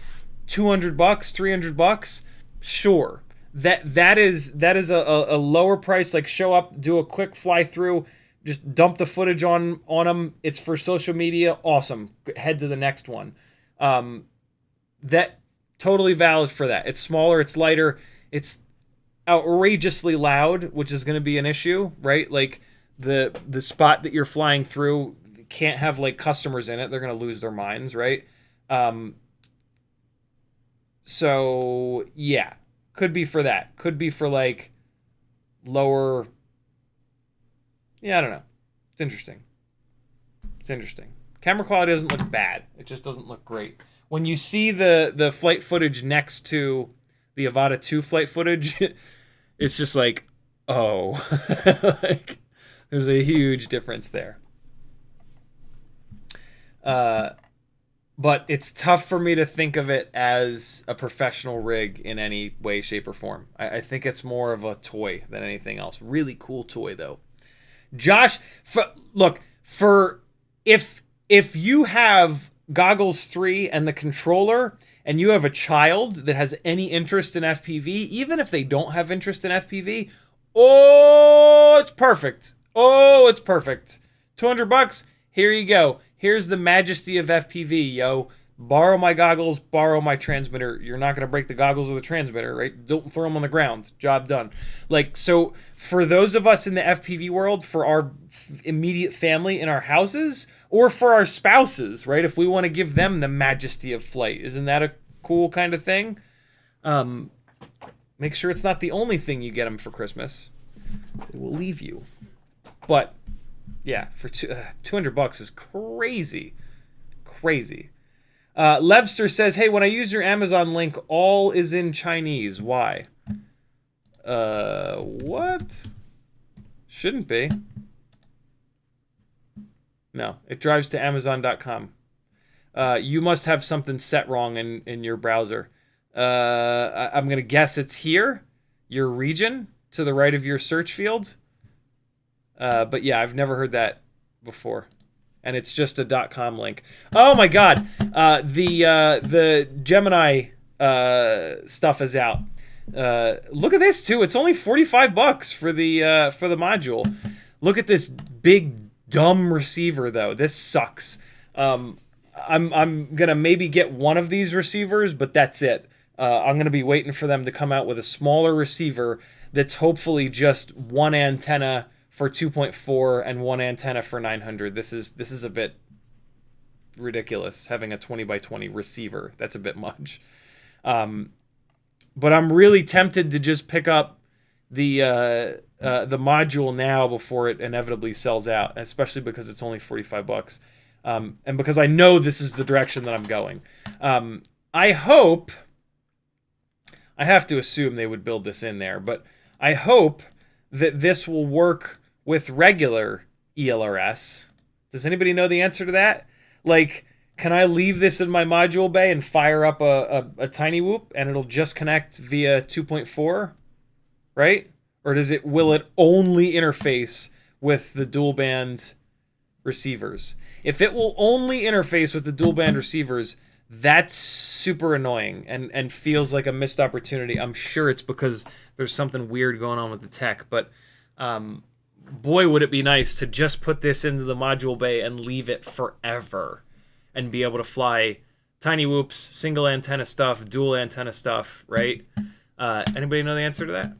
S1: $200, $300, sure. That is a lower price. Like, show up, do a quick fly through, just dump the footage on them. It's for social media. Awesome. Head to the next one. That totally valid for that. It's smaller. It's lighter. It's outrageously loud, which is going to be an issue, right? Like the spot that you're flying through can't have like customers in it. They're going to lose their minds, right? So yeah. Could be for that. Could be for like lower. Yeah, I don't know. It's interesting. Camera quality doesn't look bad. It just doesn't look great. When you see the flight footage next to the Avata 2 flight footage, it's just like, oh, like there's a huge difference there. But it's tough for me to think of it as a professional rig in any way, shape, or form. I think it's more of a toy than anything else. Really cool toy, though. Josh, if you have Goggles 3 and the controller, and you have a child that has any interest in FPV, even if they don't have interest in FPV, oh, it's perfect. Oh, it's perfect. $200, here you go. Here's the majesty of FPV, yo. Borrow my goggles, borrow my transmitter. You're not going to break the goggles or the transmitter, right? Don't throw them on the ground. Job done. Like, so for those of us in the FPV world, for our immediate family in our houses, or for our spouses, right? If we want to give them the majesty of flight, isn't that a cool kind of thing? Make sure it's not the only thing you get them for Christmas. They will leave you. But yeah, for $200 is crazy. Levster says, hey, when I use your Amazon link, all is in Chinese. Why? What? Shouldn't be. No, it drives to Amazon.com. You must have something set wrong in your browser. I'm going to guess it's here, your region, to the right of your search field. But yeah, I've never heard that before, and it's just a .com link. Oh my God, the Gemini stuff is out. Look at this too. It's only $45 for the module. Look at this big dumb receiver though. This sucks. I'm gonna maybe get one of these receivers, but that's it. I'm gonna be waiting for them to come out with a smaller receiver that's hopefully just one antenna for 2.4 and one antenna for 900. This is a bit ridiculous, having a 20 by 20 receiver. That's a bit much. But I'm really tempted to just pick up the module now before it inevitably sells out, especially because it's only $45. And because I know this is the direction that I'm going. I hope, I have to assume they would build this in there, but I hope that this will work with regular ELRS. Does anybody know the answer to that? Like, can I leave this in my module bay and fire up a tiny whoop and it'll just connect via 2.4, right? Or will it only interface with the dual band receivers? If it will only interface with the dual band receivers, that's super annoying and feels like a missed opportunity. I'm sure it's because there's something weird going on with the tech, but boy, would it be nice to just put this into the module bay and leave it forever and be able to fly tiny whoops, single antenna stuff, dual antenna stuff, right? Anybody know the answer to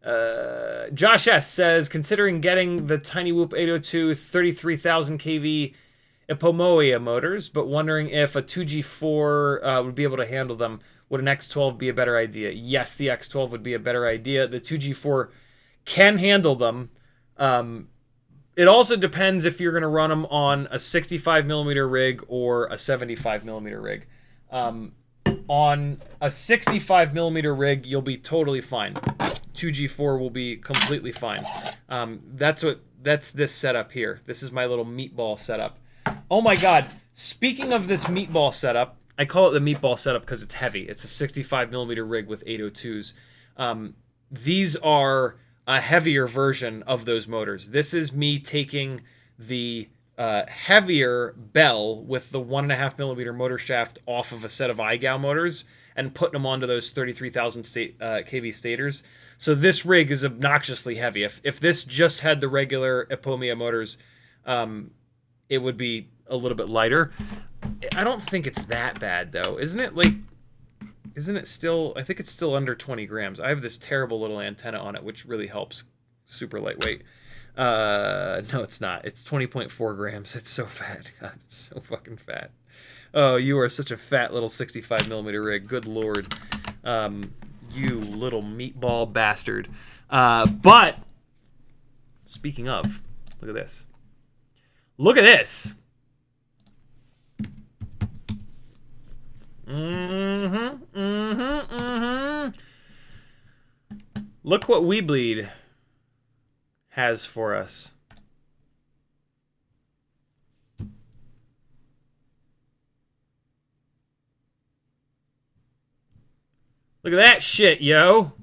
S1: that? Josh S. says, considering getting the Tiny Whoop 802 33,000 kV Ipomoea motors, but wondering if a 2G4 would be able to handle them. Would an X12 be a better idea? Yes, the X12 would be a better idea. The 2G4 can handle them. It also depends if you're going to run them on a 65mm rig or a 75mm rig. On a 65mm rig, you'll be totally fine. 2G4 will be completely fine. That's this setup here. This is my little Meatball setup. Oh my God! Speaking of this Meatball setup, I call it the Meatball setup because it's heavy. It's a 65mm rig with 802s. These are a heavier version of those motors. This is me taking the heavier bell with the 1.5mm motor shaft off of a set of igow motors and putting them onto those 33,000 kV stators. So this rig is obnoxiously heavy. If this just had the regular Ipomoea motors, it would be a little bit lighter. I don't think it's that bad though, isn't it? Like, isn't it still? I think it's still under 20 grams. I have this terrible little antenna on it, which really helps. Super lightweight. No, it's not. It's 20.4 grams. It's so fat. God, it's so fucking fat. Oh, you are such a fat little 65mm rig. Good Lord. You little meatball bastard. But, speaking of, look at this. Look at this. Look what WeBleed has for us. Look at that shit, yo.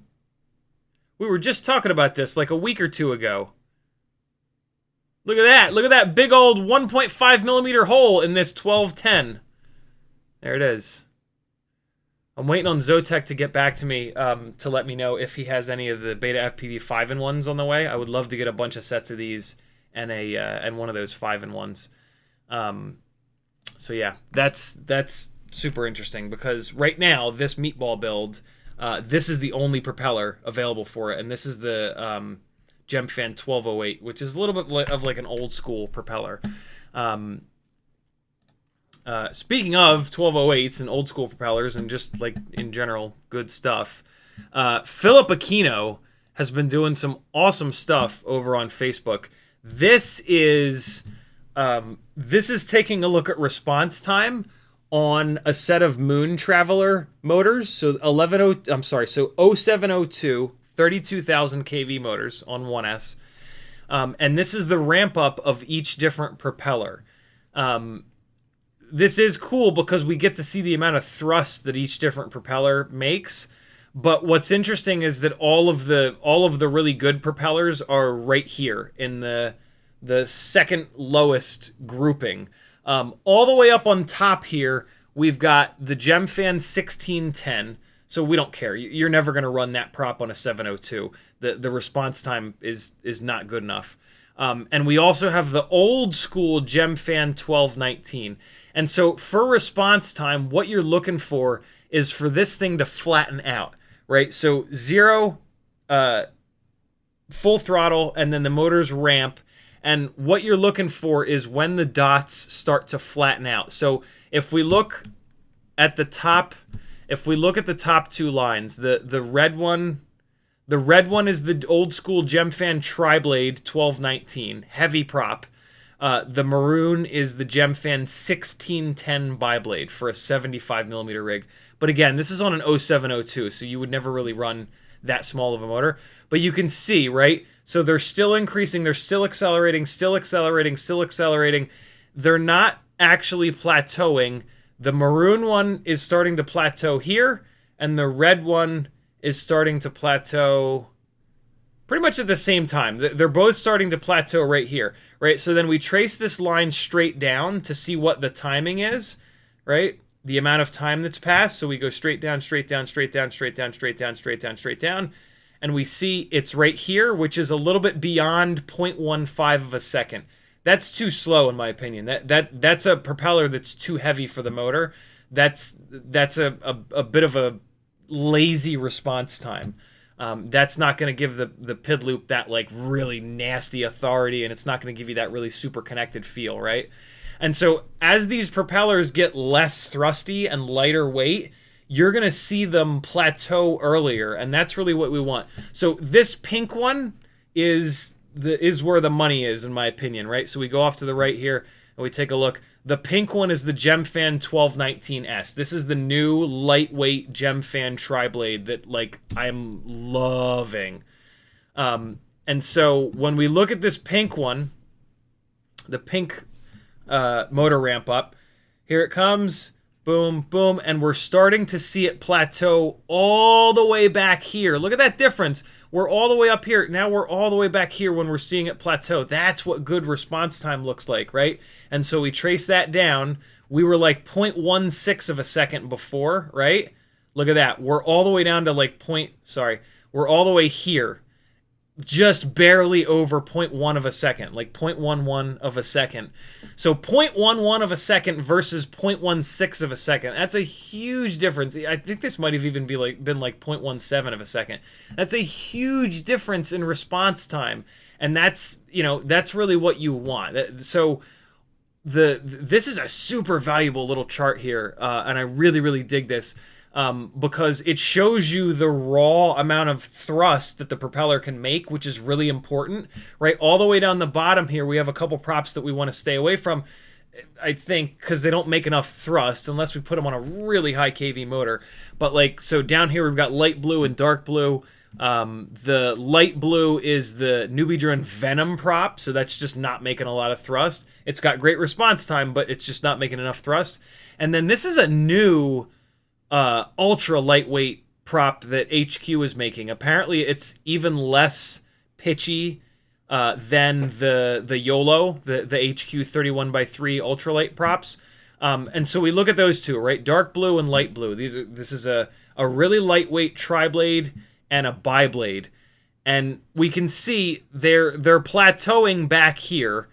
S1: We were just talking about this like a week or two ago. Look at that. Look at that big old 1.5mm hole in this 1210. There it is. I'm waiting on Zotek to get back to me to let me know if he has any of the Betaflight 5-in-1s on the way. I would love to get a bunch of sets of these and one of those 5-in-1s. So yeah, that's super interesting because right now this Meatball build, this is the only propeller available for it, and this is the GemFan 1208, which is a little bit of like an old school propeller. Speaking of 1208s and old school propellers and just like in general good stuff, Philip Aquino has been doing some awesome stuff over on Facebook. This is taking a look at response time on a set of Moon Traveler motors. So 0702 32,000 kV motors on 1S. And this is the ramp up of each different propeller. This is cool because we get to see the amount of thrust that each different propeller makes. But what's interesting is that all of the really good propellers are right here in the the second lowest grouping. All the way up on top here, we've got the GemFan 1610. So we don't care. You're never going to run that prop on a 702. The response time is not good enough. And we also have the old school GemFan 1219. And so for response time, what you're looking for is for this thing to flatten out, right? So 0, full throttle, and then the motor's ramp. And what you're looking for is when the dots start to flatten out. So if we look at the top, the top two lines, the red one is the old school GemFan Tri-Blade 1219, heavy prop. The maroon is the GemFan 1610 biblade for a 75mm rig. But again, this is on an 0702, so you would never really run that small of a motor. But you can see, right? So they're still increasing, they're still accelerating, still accelerating, still accelerating. They're not actually plateauing. The maroon one is starting to plateau here, and the red one is starting to plateau pretty much at the same time. They're both starting to plateau right here, right? So then we trace this line straight down to see what the timing is, right? The amount of time that's passed. So we go straight down, straight down, straight down, straight down, straight down, straight down, straight down. And we see it's right here, which is a little bit beyond 0.15 of a second. That's too slow, in my opinion. That's a propeller that's too heavy for the motor. That's a bit of a lazy response time. That's not going to give the PID loop that like really nasty authority, and it's not going to give you that really super connected feel, right? And so as these propellers get less thrusty and lighter weight, you're going to see them plateau earlier, and that's really what we want. So this pink one is where the money is, in my opinion, right? So we go off to the right here, and we take a look. The pink one is the GemFan 1219S. This is the new lightweight GemFan Tri-Blade that, like, I'm loving. And so when we look at this pink one, the pink motor ramp up, here it comes. Boom, boom, and we're starting to see it plateau all the way back here. Look at that difference. We're all the way up here. Now we're all the way back here when we're seeing it plateau. That's what good response time looks like, right? And so we trace that down. We were like 0.16 of a second before, right? Look at that. We're all the way down to like we're all the way here. Just barely over 0.1 of a second, like 0.11 of a second. So 0.11 of a second versus 0.16 of a second. That's a huge difference. I think this might have even been like 0.17 of a second. That's a huge difference in response time. And that's really what you want. So this is a super valuable little chart here, and I really, really dig this. Because it shows you the raw amount of thrust that the propeller can make, which is really important, right? All the way down the bottom here, we have a couple props that we want to stay away from, I think, because they don't make enough thrust unless we put them on a really high kV motor. But like, so down here, we've got light blue and dark blue. The light blue is the Newbie Drone Venom prop, so that's just not making a lot of thrust. It's got great response time, but it's just not making enough thrust. And then this is a new ultra lightweight prop that HQ is making. Apparently it's even less pitchy than the YOLO, the HQ 31x3 ultralight props. And so we look at those two, right? Dark blue and light blue. This is a really lightweight tri-blade and a bi-blade. And we can see they're plateauing back here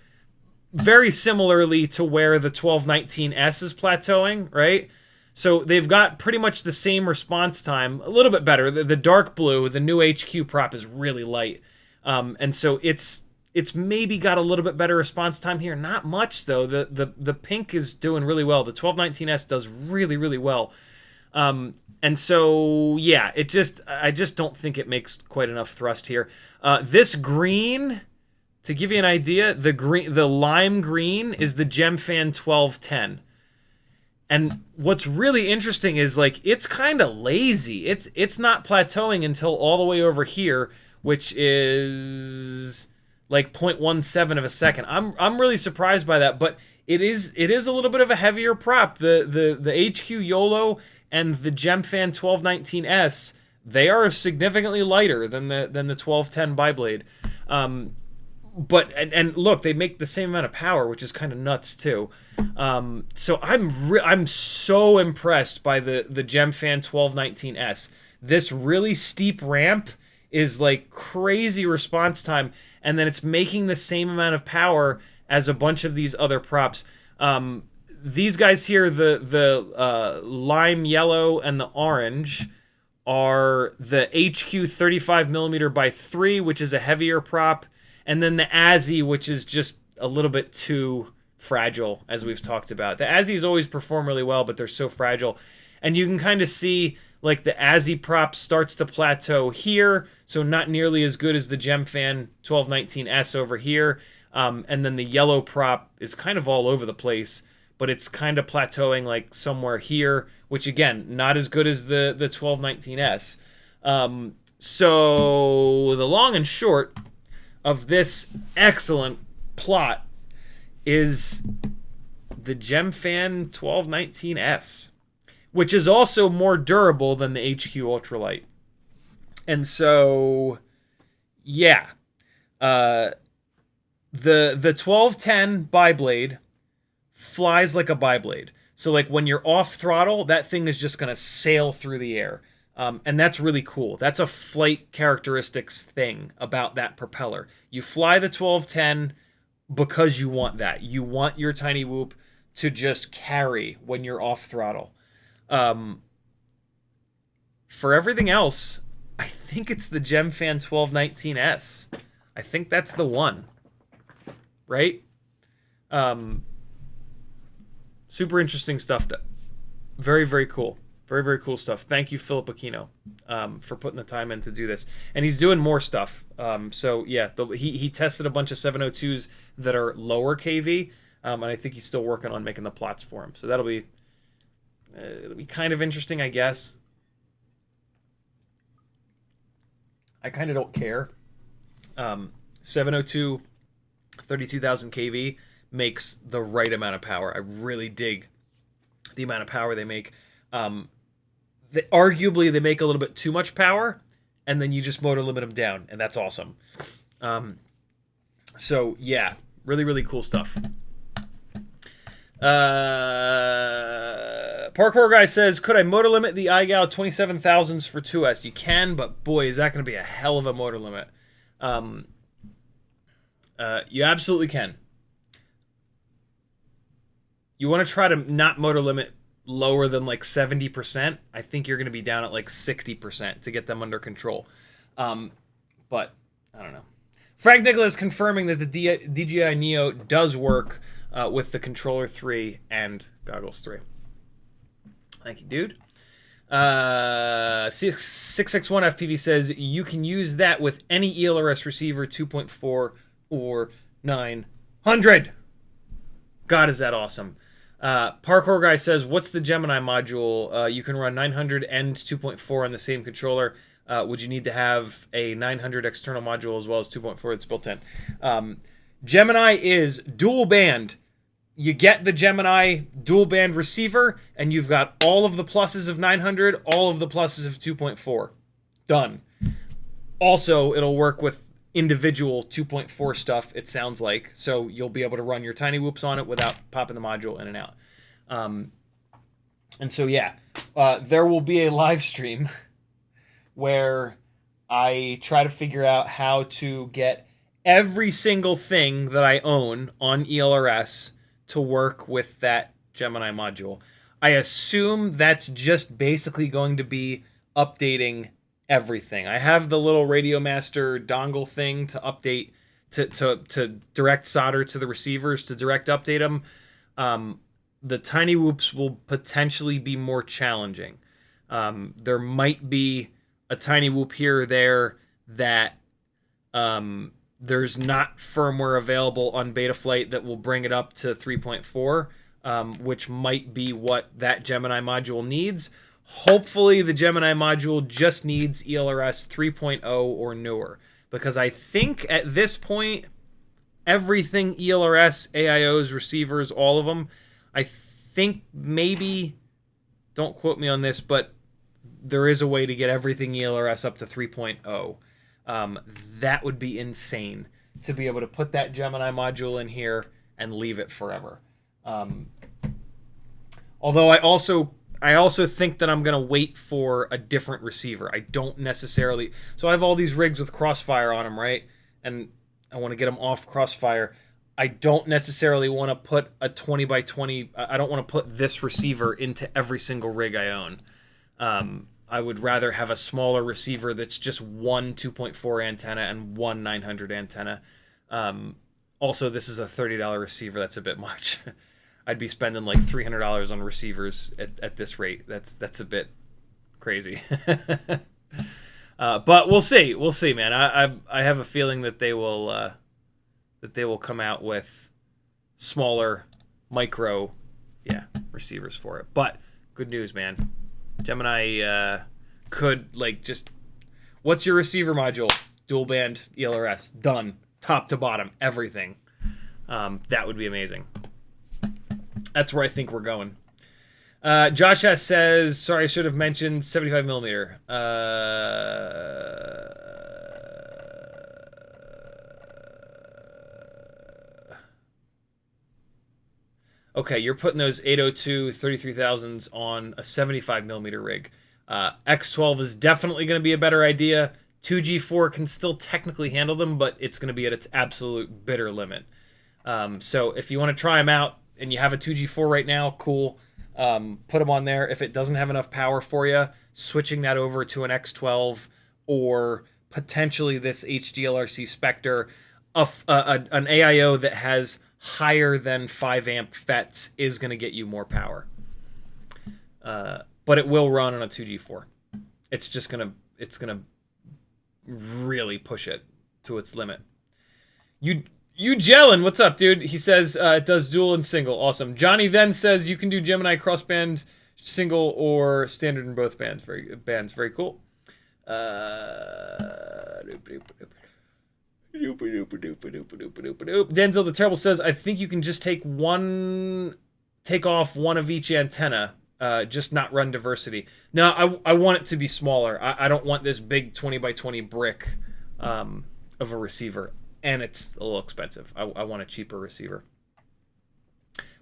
S1: very similarly to where the 1219S is plateauing, right? So they've got pretty much the same response time, a little bit better. The dark blue, the new HQ prop, is really light. And so it's maybe got a little bit better response time here. Not much, though. The pink is doing really well. The 1219S does really, really well. And so, yeah, I just don't think it makes quite enough thrust here. This green, to give you an idea, the lime green is the GemFan 1210. And what's really interesting is, like, it's kind of lazy. It's not plateauing until all the way over here, which is like 0.17 of a second. I'm really surprised by that, but it is a little bit of a heavier prop. The HQ YOLO and the GemFan 1219S, they are significantly lighter than the 1210 biblade. But and look, they make the same amount of power, which is kind of nuts too. So I'm so impressed by the GemFan 1219S. This really steep ramp is like crazy response time, and then it's making the same amount of power as a bunch of these other props. These guys here, the lime yellow and the orange, are the HQ 35mm by 3, which is a heavier prop, and then the ASI, which is just a little bit too fragile, as we've talked about. The ASIs always perform really well, but they're so fragile. And you can kind of see, like, the ASI prop starts to plateau here, so not nearly as good as the GemFan 1219S over here. And then the yellow prop is kind of all over the place, but it's kind of plateauing like somewhere here, which again, not as good as the 1219S. So the long and short of this excellent plot is the GemFan 1219S, which is also more durable than the HQ Ultralight. And so, yeah, the 1210 biblade flies like a biblade. So like when you're off throttle, that thing is just going to sail through the air. And that's really cool. That's a flight characteristics thing about that propeller. You fly the 1210 because you want that. You want your tiny whoop to just carry when you're off throttle. For everything else, I think it's the GemFan 1219S. I think that's the one. Right? Super interesting stuff, though. Very, very cool. Very, very cool stuff. Thank you, Philip Aquino, for putting the time in to do this. And he's doing more stuff. So, yeah, he tested a bunch of 702s that are lower KV, and I think he's still working on making the plots for him. So that'll be it'll be kind of interesting, I guess. I kind of don't care. 702, 32,000 kV makes the right amount of power. I really dig the amount of power they make. Arguably, they make a little bit too much power, and then you just motor limit them down, and that's awesome. So, yeah, really, really cool stuff. Parkour Guy says, could I motor limit the igow 27,000s for 2S? You can, but boy, is that going to be a hell of a motor limit. You absolutely can. You want to try to not motor limit lower than like 70%. I think you're going to be down at like 60% to get them under control. But I don't know. Frank Nicholas confirming that the DJI Neo does work with the Controller 3 and Goggles 3. Thank you, dude. 661 FPV says you can use that with any ELRS receiver 2.4 or 900. God, is that awesome. Parkour Guy says, what's the Gemini module? You can run 900 and 2.4 on the same controller. Would you need to have a 900 external module as well as 2.4 that's built in? Gemini is dual band. You get the Gemini dual band receiver, and you've got all of the pluses of 900, all of the pluses of 2.4. Done. Also, it'll work with individual 2.4 stuff, it sounds like, so you'll be able to run your tiny whoops on it without popping the module in and out. And so, yeah, there will be a live stream where I try to figure out how to get every single thing that I own on ELRS to work with that Gemini module. I assume that's just basically going to be updating everything. I have the little RadioMaster dongle thing to update, to direct solder to the receivers, to direct update them. The tiny whoops will potentially be more challenging. There might be a tiny whoop here or there that there's not firmware available on Betaflight that will bring it up to 3.4, which might be what that Gemini module needs. Hopefully the Gemini module just needs ELRS 3.0 or newer, because I think at this point, everything ELRS, AIOs, receivers, all of them, I think maybe, don't quote me on this, but there is a way to get everything ELRS up to 3.0. That would be insane. to be able to put that Gemini module in here and leave it forever. Although I also think that I'm going to wait for a different receiver. I don't necessarily... So I have all these rigs with crossfire on them, right? And I want to get them off crossfire. I don't necessarily want to put a 20 by 20... I don't want to put this receiver into every single rig I own. I would rather have a smaller receiver that's just one 2.4 antenna and one 900 antenna. Also, this is a $30 receiver. That's a bit much. I'd be spending like $300 on receivers at this rate. That's a bit crazy. But we'll see. We'll see, man. I have a feeling that they will come out with smaller micro receivers for it. But good news, man. Gemini could like just... What's your receiver module? Dual band ELRS. Done. Top to bottom. Everything. That would be amazing. That's where I think we're going. Josh S. says, sorry, I should have mentioned 75 millimeter. Okay, you're putting those 802 33,000s on a 75 millimeter rig. X12 is definitely going to be a better idea. 2G4 can still technically handle them, but it's going to be at its absolute bitter limit. So if you want to try them out, and you have a 2G4 right now, cool. Put them on there. If it doesn't have enough power for you, switching that over to an X12 or potentially this HDLRC Spectre, an AIO that has higher than 5 amp FETs is going to get you more power. But it will run on a 2G4. It's just going to really push it to its limit. You Jellin, what's up, dude? He says it does dual and single. Awesome. Johnny then says you can do Gemini crossband, single or standard in both bands. Very cool. Denzel the Terrible says I think you can just take off one of each antenna, just not run diversity. No, I want it to be smaller. I don't want this big 20 by 20 brick of a receiver. And it's a little expensive. I want a cheaper receiver.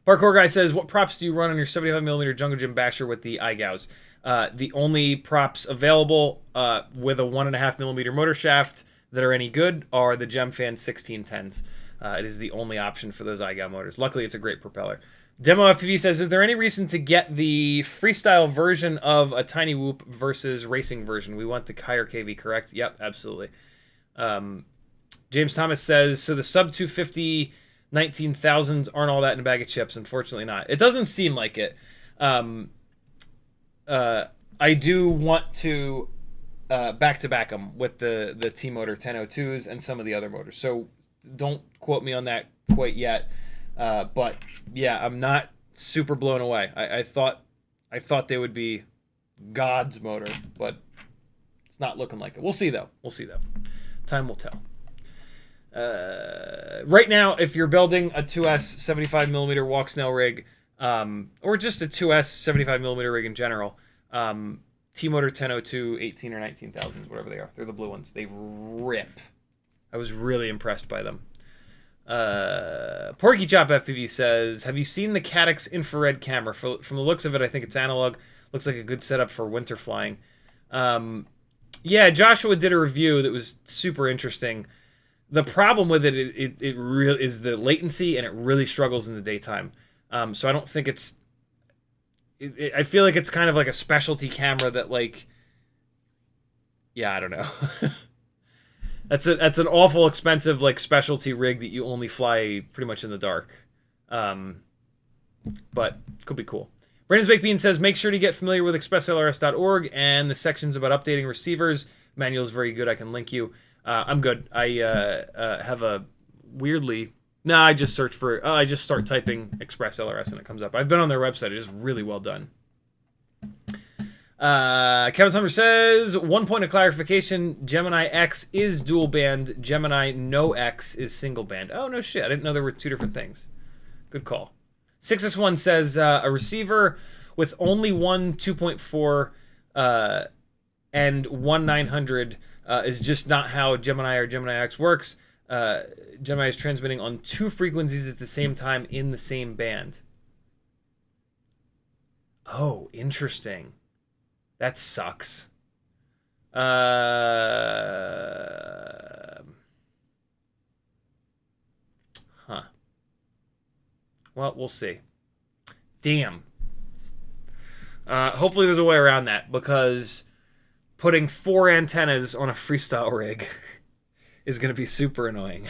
S1: Parkour Guy says, what props do you run on your 75mm Jungle Gym Basher with the igows? The only props available with a 1.5mm motor shaft that are any good are the GemFan 1610s. It is the only option for those igow motors. Luckily, it's a great propeller. Demo FPV says, is there any reason to get the freestyle version of a Tiny Whoop versus racing version? We want the higher KV, correct? Yep, absolutely. James Thomas says, so the sub 250 19,000s aren't all that in a bag of chips. Unfortunately not. It doesn't seem like it. I do want to back-to-back them with the T-Motor 1002s and some of the other motors. So don't quote me on that quite yet. But yeah, I'm not super blown away. I thought they would be God's motor, but it's not looking like it. We'll see though. Time will tell. Right now, if you're building a 2S 75mm walk snail rig, or just a 2S 75mm rig in general, T-Motor 1002, 18 or 19,000s, whatever they are. They're the blue ones. They rip. I was really impressed by them. Porky Chop FPV says, have you seen the Caddx infrared camera? From the looks of it, I think it's analog. Looks like a good setup for winter flying. Yeah, Joshua did a review that was super interesting. The problem with it really is the latency, and it really struggles in the daytime. So I don't think it's... I feel like it's kind of like a specialty camera that, like... Yeah, I don't know. That's an awful expensive, like, specialty rig that you only fly pretty much in the dark. But could be cool. Brandon's Baked Bean says, make sure to get familiar with expresslrs.org and the sections about updating receivers. Manual is very good. I can link you. I'm good. I have a weirdly... No, I just search for... I just start typing Express LRS and it comes up. I've been on their website. It is really well done. Kevin Summer says, 1 point of clarification. Gemini X is dual band. Gemini No X is single band. Oh, no shit. I didn't know there were two different things. Good call. 661 says, a receiver with only one 2.4 and one 900 is just not how Gemini or Gemini X works. Gemini is transmitting on 2 frequencies at the same time in the same band. Oh, interesting. That sucks. Well, we'll see. Damn. Hopefully there's a way around that, because putting 4 antennas on a freestyle rig is going to be super annoying.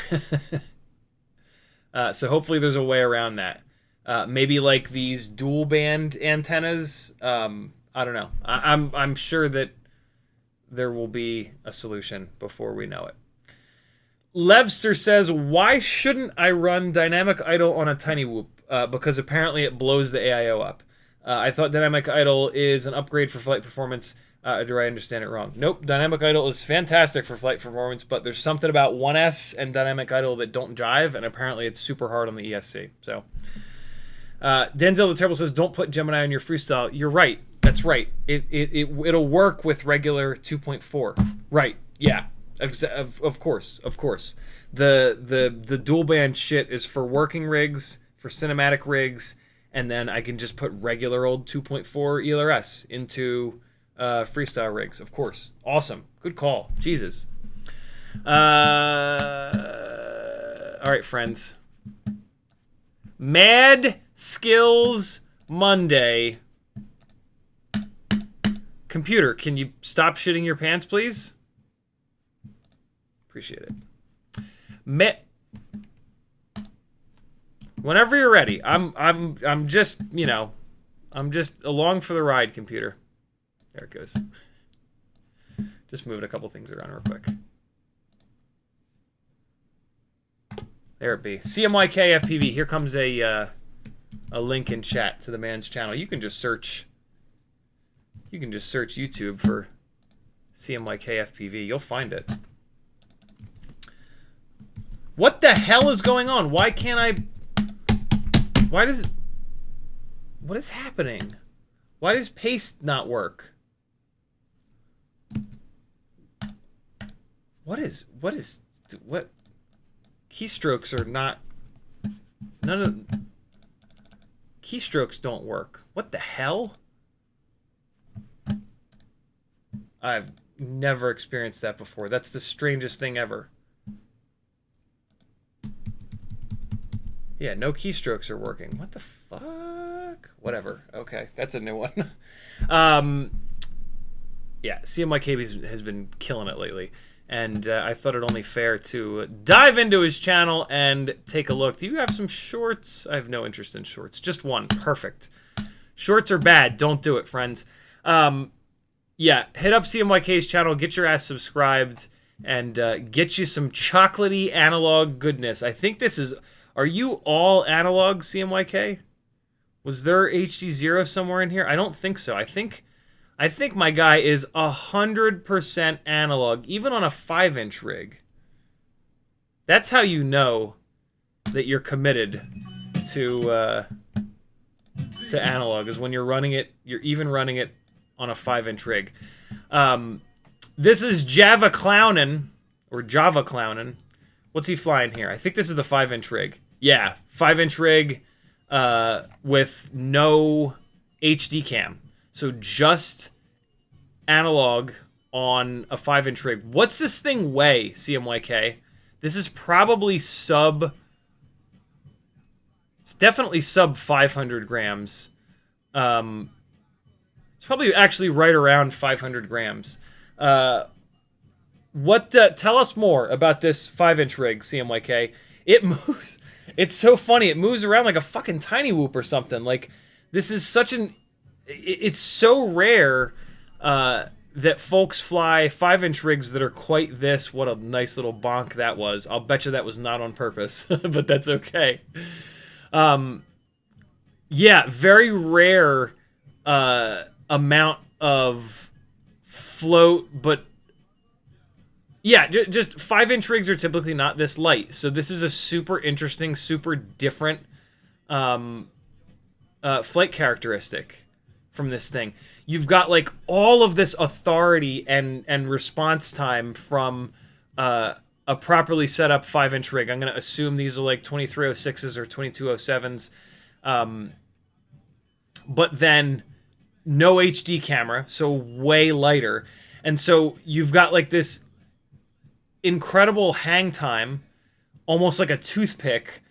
S1: So hopefully there's a way around that. Maybe like these dual band antennas. I don't know. I'm sure that there will be a solution before we know it. Levster says, why shouldn't I run dynamic idle on a tiny whoop? Because apparently it blows the AIO up. I thought dynamic idle is an upgrade for flight performance. Do I understand it wrong? Nope, dynamic idle is fantastic for flight performance, but there's something about 1S and dynamic idle that don't jive, and apparently it's super hard on the ESC. So, Denzel the Terrible says, don't put Gemini on your freestyle. You're right. That's right. It'll work with regular 2.4. Right. Yeah. Of course. The dual band shit is for working rigs, for cinematic rigs, and then I can just put regular old 2.4 ELRS into freestyle rigs. Of course. Awesome. Good call. Jesus. All right, friends. Mad Skills Monday. Computer, can you stop shitting your pants, please? Appreciate it. Whenever you're ready. I'm just, you know, I'm just along for the ride, computer. There it goes. Just moving a couple things around real quick. There it be. CMYK FPV. Here comes a link in chat to the man's channel. You can just search YouTube for CMYK FPV. You'll find it. What the hell is going on? Why can't I... Why does... What is happening? Why does paste not work? What? Keystrokes are not... None of... Keystrokes don't work. What the hell? I've never experienced that before. That's the strangest thing ever. Yeah, no keystrokes are working. What the fuck? Whatever. Okay, that's a new one. Yeah, CMYK has been killing it lately. And I thought it only fair to dive into his channel and take a look. Do you have some shorts? I have no interest in shorts. Just one. Perfect. Shorts are bad. Don't do it, friends. Yeah, hit up CMYK's channel. Get your ass subscribed. And get you some chocolatey analog goodness. I think this is... Are you all analog, CMYK? Was there HD0 somewhere in here? I don't think so. I think my guy is 100% analog, even on a 5-inch rig. That's how you know that you're committed to analog, is when you're running it. You're even running it on a 5-inch rig. This is Java Clownin', or Java Clownin'. What's he flying here? I think this is the 5-inch rig. Yeah, 5-inch rig with no HD cam. So just analog on a 5-inch rig. What's this thing weigh, CMYK? This is probably sub... It's definitely sub 500 grams. It's probably actually right around 500 grams. Tell us more about this 5-inch rig, CMYK. It moves... It's so funny. It moves around like a fucking tiny whoop or something. Like, this is such an... It's so rare that folks fly 5-inch rigs that are quite this. What a nice little bonk that was. I'll bet you that was not on purpose, but that's okay. Yeah, very rare amount of float, but... Yeah, just 5-inch rigs are typically not this light. So this is a super interesting, super different flight characteristic from this thing. You've got like all of this authority and response time from a properly set up 5-inch rig. I'm going to assume these are like 2306s or 2207s. But then no HD camera, so way lighter. And so you've got like this incredible hang time, almost like a toothpick.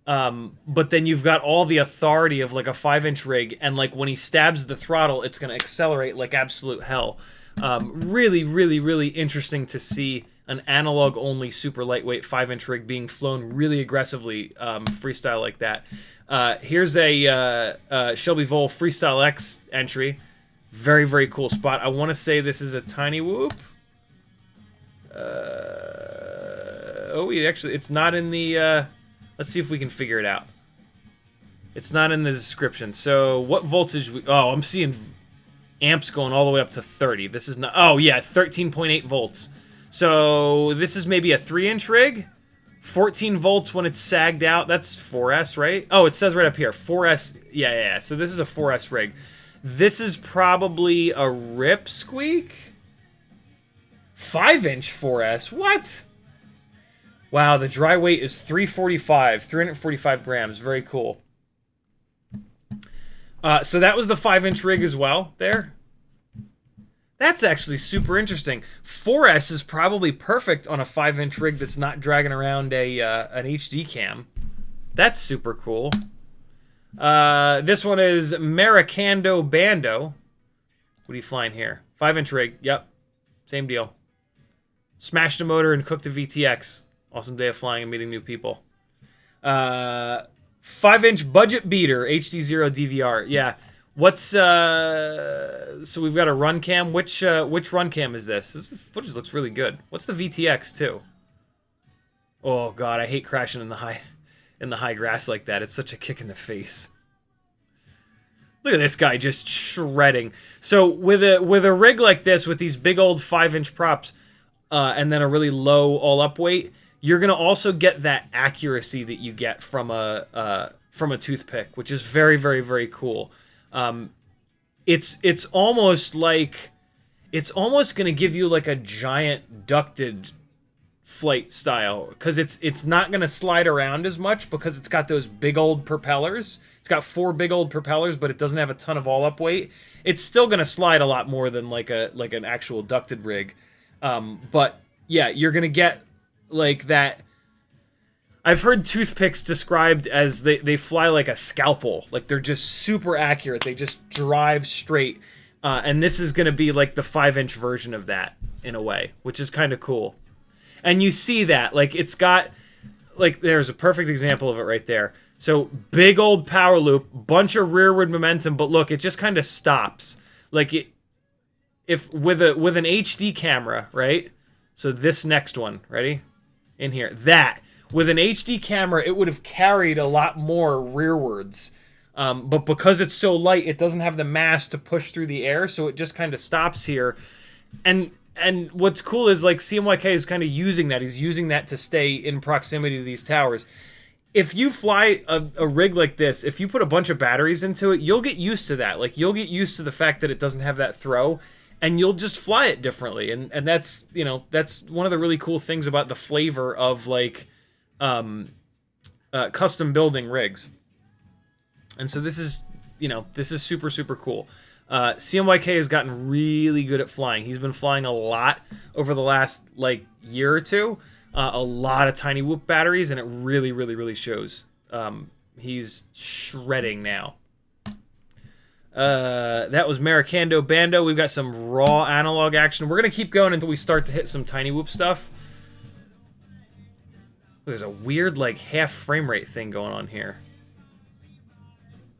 S1: But then you've got all the authority of like a 5-inch rig. And like when he stabs the throttle, it's going to accelerate like absolute hell. Really, really, really interesting to see an analog-only super lightweight 5-inch rig being flown really aggressively freestyle like that. Here's a Shelby Vol Freestyle X entry. Very, very cool spot. I want to say this is a tiny whoop. It's not in the... let's see if we can figure it out. It's not in the description. So what voltage... I'm seeing amps going all the way up to 30. This is not... Oh, yeah, 13.8 volts. So this is maybe a 3-inch rig. 14 volts when it's sagged out. That's 4S, right? Oh, it says right up here. 4S. Yeah. So this is a 4S rig. This is probably a rip squeak. 5-inch 4S. What? Wow, the dry weight is 345 grams. Very cool. So that was the 5-inch rig as well there. That's actually super interesting. 4S is probably perfect on a 5-inch rig that's not dragging around an HD cam. That's super cool. This one is Maracando Bando. What are you flying here? 5-inch rig. Yep. Same deal. Smashed a motor and cooked a VTX. Awesome day of flying and meeting new people. 5-inch budget beater. HD0 DVR. Yeah. What's so we've got a run cam. Which run cam is this? This footage looks really good. What's the VTX too? Oh god, I hate crashing in the high grass like that. It's such a kick in the face. Look at this guy just shredding. So with a rig like this, with these big old 5-inch props, and then a really low all up weight, you're gonna also get that accuracy that you get from a toothpick, which is very, very, very cool. It's almost going to give you like a giant ducted flight style, because it's not going to slide around as much because it's got those big old propellers. It's got 4 big old propellers, but it doesn't have a ton of all up weight. It's still going to slide a lot more than like an actual ducted rig. But yeah, you're going to get like that. I've heard toothpicks described as they fly like a scalpel. Like they're just super accurate. They just drive straight. And this is going to be like the 5-inch version of that in a way, which is kind of cool. And you see that. Like it's got, like there's a perfect example of it right there. So big old power loop, bunch of rearward momentum, but look, it just kind of stops. Like if with an HD camera, right? So this next one, ready? In here. That. With an HD camera, it would have carried a lot more rearwards. But because it's so light, it doesn't have the mass to push through the air, so it just kind of stops here. And what's cool is, like, CMYK is kind of using that. He's using that to stay in proximity to these towers. If you fly a rig like this, if you put a bunch of batteries into it, you'll get used to that. Like, you'll get used to the fact that it doesn't have that throw, and you'll just fly it differently. And that's, you know, that's one of the really cool things about the flavor of, like, custom building rigs. And so this is, you know, this is super, super cool. CMYK has gotten really good at flying. He's been flying a lot over the last, like, year or two. A lot of tiny whoop batteries, and it really, really, really shows. He's shredding now. That was Maracando Bando. We've got some raw analog action. We're going to keep going until we start to hit some tiny whoop stuff. There's a weird, like, half frame rate thing going on here.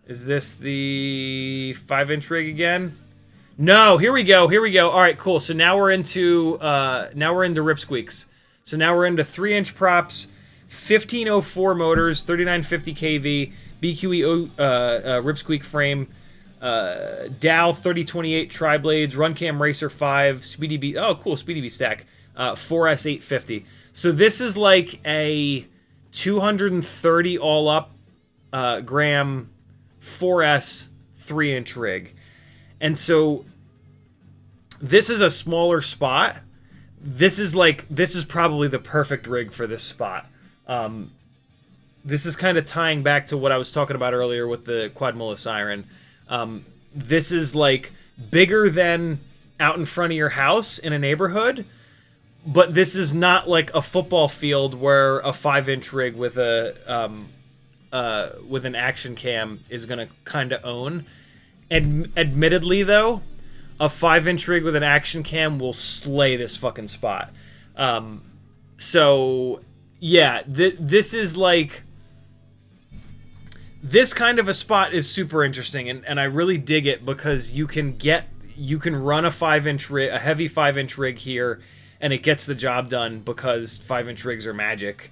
S1: Is this the 5-inch rig again? No, here we go, here we go. All right, cool. So now we're into rip squeaks. So now we're into 3-inch props, 1504 motors, 3950 kV, BQE rip squeak frame, Dow 3028 tri-blades, Runcam Racer 5, Speedy B. Oh, cool, Speedy B stack, 4S 850. So this is like a 230 all up gram 4S 3-inch rig. And so this is a smaller spot this is probably the perfect rig for this spot. This is kind of tying back to what I was talking about earlier with the Quadmula Siren. This is like bigger than out in front of your house in a neighborhood, but this is not like a football field where a 5-inch rig with a with an action cam is gonna kind of own. And admittedly, though, a 5-inch rig with an action cam will slay this fucking spot. So yeah, this is like, this kind of a spot is super interesting, and I really dig it because you can run a 5-inch rig, a heavy 5-inch rig here, and it gets the job done because 5-inch rigs are magic.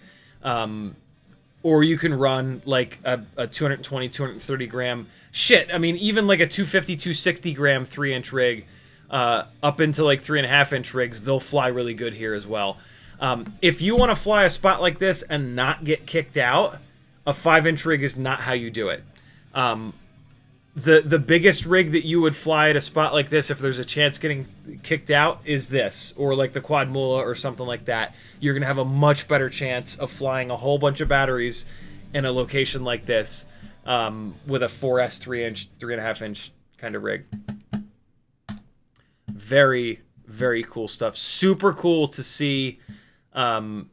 S1: Or you can run like a 220, 230 gram, shit, I mean, even like a 250, 260 gram 3-inch rig, up into like 3.5-inch rigs, they'll fly really good here as well. If you want to fly a spot like this and not get kicked out, a 5-inch rig is not how you do it. The biggest rig that you would fly at a spot like this, if there's a chance getting kicked out, is this, or like the Quadmula or something like that. You're gonna have a much better chance of flying a whole bunch of batteries in a location like this, with a 4S 3-inch, 3.5-inch kind of rig. Very, very cool stuff. Super cool to see a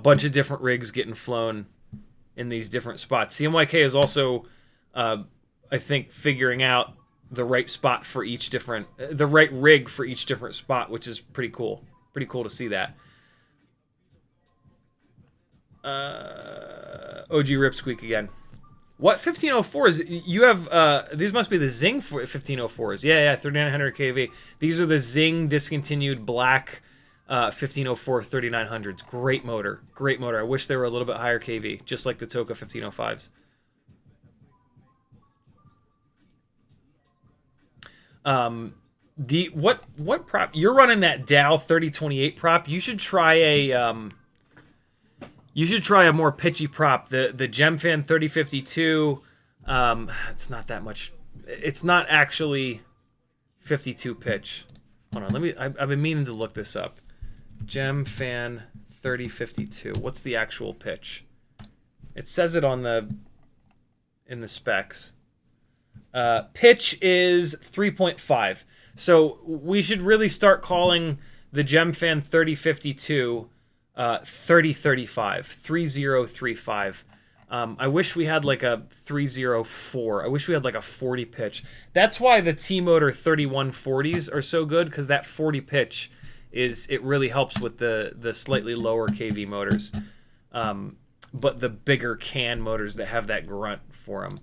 S1: bunch of different rigs getting flown in these different spots. CMYK is also, I think, figuring out the right spot for each different, the right rig for each different spot, which is pretty cool. Pretty cool to see that. OG Ripsqueak again. What 1504s? You have, these must be the Zing 1504s. Yeah, 3900 kV. These are the Zing discontinued black 1504 3900s. Great motor. Great motor. I wish they were a little bit higher kV, just like the Toka 1505s. What prop? You're running that Dow 3028 prop. You should try a more pitchy prop. The GemFan 3052. It's not that much. It's not actually 52 pitch. Hold on, I've been meaning to look this up. GemFan 3052. What's the actual pitch? It says it on in the specs. Pitch is 3.5. So we should really start calling the GemFan 3052 3035, 3035. I wish we had like a 304. I wish we had like a 40 pitch. That's why the T-Motor 3140s are so good, because that 40 pitch it really helps with the slightly lower kV motors. But the bigger can motors that have that grunt for them.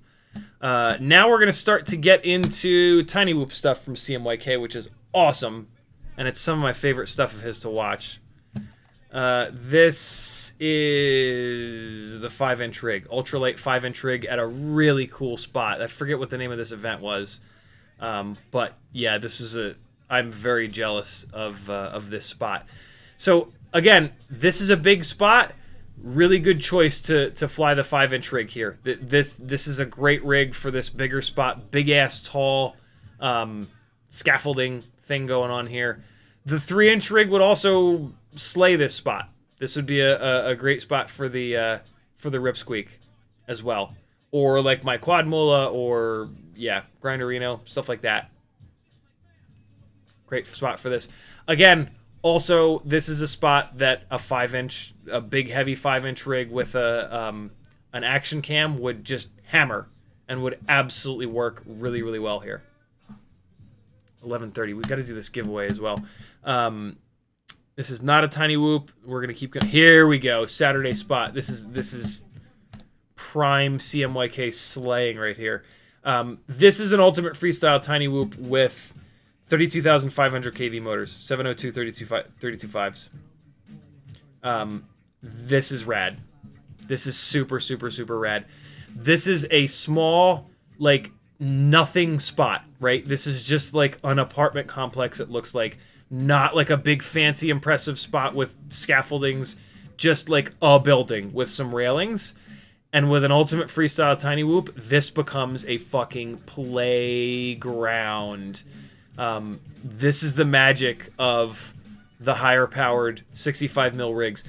S1: Now we're going to start to get into Tiny Whoop stuff from CMYK, which is awesome. And it's some of my favorite stuff of his to watch. This is the 5-inch rig. Ultralight 5-inch rig at a really cool spot. I forget what the name of this event was. But yeah, I'm very jealous of this spot. So again, this is a big spot. Really good choice to fly the 5-inch rig here. This is a great rig for this bigger spot. Big ass tall scaffolding thing going on here. The 3-inch rig would also slay this spot. This would be a great spot for the Ripsqueak as well, or like my Quadmula, or yeah, Grinderino, stuff like that. Great spot for this. Again, also, this is a spot that a big heavy 5-inch rig with an action cam would just hammer and would absolutely work really, really well here. 11:30. We've got to do this giveaway as well. This is not a Tiny Whoop. We're gonna keep going. Here we go. Saturday spot. This is prime CMYK slaying right here. This is an ultimate freestyle Tiny Whoop with 32,500 kV motors, 702 32.5s. This is rad. This is super, super, super rad. This is a small, like, nothing spot, right? This is just like an apartment complex, it looks like. Not like a big, fancy, impressive spot with scaffoldings. Just like a building with some railings. And with an ultimate freestyle Tiny Whoop, this becomes a fucking playground. This is the magic of the higher powered 65 mil rigs.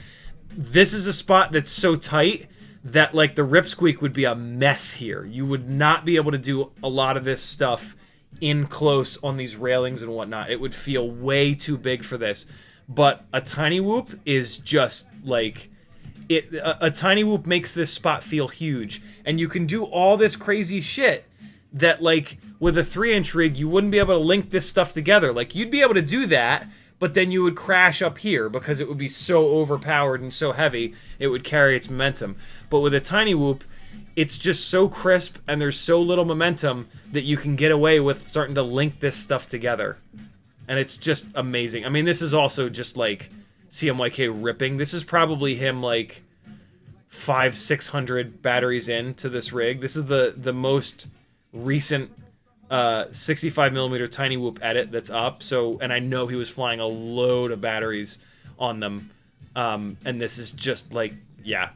S1: This is a spot that's so tight that like the ripsqueak would be a mess here. You would not be able to do a lot of this stuff in close on these railings and whatnot. It would feel way too big for this. But a tiny whoop is just like a tiny whoop makes this spot feel huge, and you can do all this crazy shit that like with a 3-inch rig you wouldn't be able to link this stuff together. Like you'd be able to do that, but then you would crash up here because it would be so overpowered and so heavy it would carry its momentum. But with a tiny whoop, it's just so crisp and there's so little momentum that you can get away with starting to link this stuff together. And it's just amazing. I mean, this is also just like CMYK ripping. This is probably him like 500-600 batteries into this rig. This is the most recent 65mm tiny whoop edit that's up. So, and I know he was flying a load of batteries on them. And this is just like, yeah,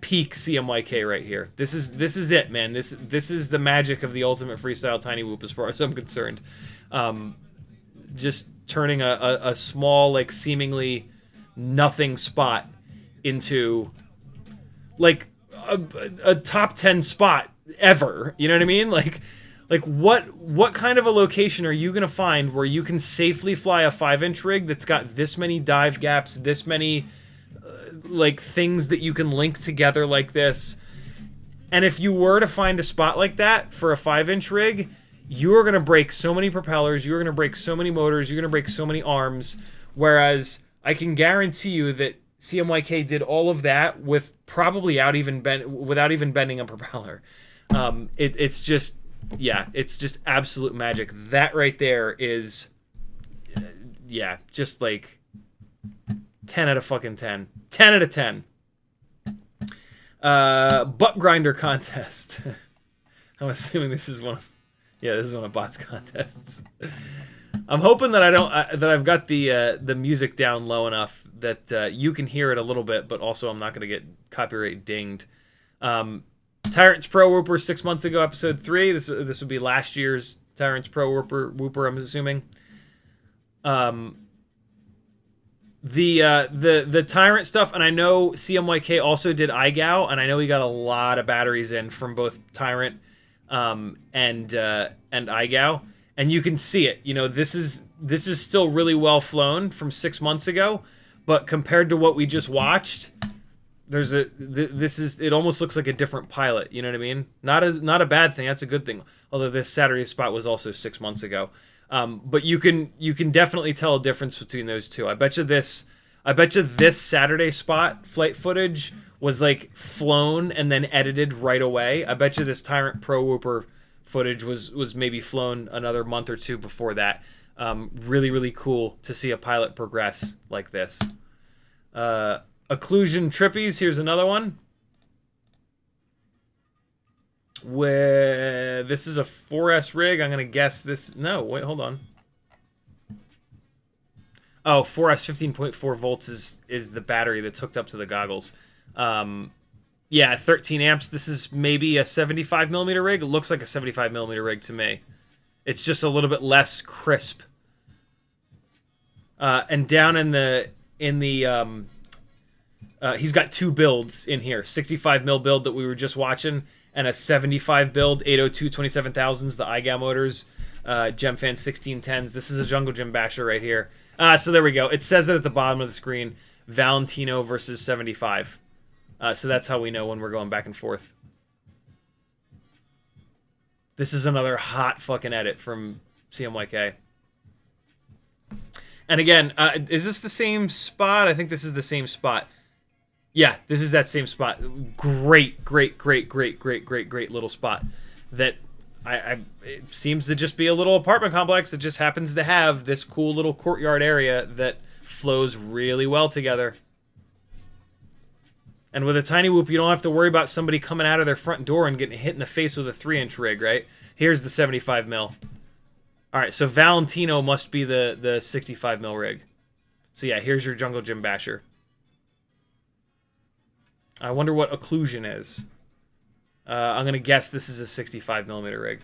S1: peak CMYK right here. This is it, man. This is the magic of the ultimate freestyle tiny whoop as far as I'm concerned. Just turning a small, like seemingly nothing spot into like a top 10 spot ever. You know what I mean? Like what kind of a location are you gonna find where you can safely fly a 5-inch rig that's got this many dive gaps, this many like things that you can link together like this? And if you were to find a spot like that for a 5-inch rig, you are going to break so many propellers, you're going to break so many motors, you're going to break so many arms, whereas I can guarantee you that CMYK did all of that with probably without even bending a propeller. It's just, yeah, it's just absolute magic. That right there is, yeah, just like 10 out of fucking 10. 10 out of 10. Butt grinder contest. I'm assuming this is one of... Yeah, this is one of Bot's contests. I'm hoping that I've got the music down low enough that you can hear it a little bit, but also I'm not going to get copyright dinged. Tyrant's Pro Whooper 6 months ago, episode 3. This would be last year's Tyrant's Pro Whooper, I'm assuming. The Tyrant stuff, and I know CMYK also did igow, and I know he got a lot of batteries in from both Tyrant and igow, and you can see it. You know, this is still really well flown from 6 months ago, but compared to what we just watched, it almost looks like a different pilot. You know what I mean? Not a bad thing. That's a good thing. Although this Saturday spot was also 6 months ago, but you can definitely tell a difference between those two. I bet you this Saturday spot flight footage was like flown and then edited right away. I bet you this Tyrant Pro Whooper footage was maybe flown another month or two before that. Really, really cool to see a pilot progress like this. Occlusion Trippies, here's another one. This is a 4S rig. I'm going to guess this. No, wait, hold on. Oh, 4S 15.4 volts is the battery that's hooked up to the goggles. Yeah, 13 amps. This is maybe a 75mm rig. It looks like a 75mm rig to me. It's just a little bit less crisp. And down in the he's got two builds in here. 65mm build that we were just watching, and a 75 build 802 27,000s, the igow motors, GemFan 1610s. This is a Jungle Gym basher right here. So there we go. It says it at the bottom of the screen. Valentino versus 75. So that's how we know when we're going back and forth. This is another hot fucking edit from CMYK. And again, is this the same spot? I think this is the same spot. Yeah, this is that same spot. Great little spot. That it seems to just be a little apartment complex that just happens to have this cool little courtyard area that flows really well together. And with a tiny whoop, you don't have to worry about somebody coming out of their front door and getting hit in the face with a 3-inch rig, right? Here's the 75mm. All right, so Valentino must be the 65mm rig. So yeah, here's your Jungle Gym basher. I wonder what occlusion is. I'm going to guess this is a 65mm rig.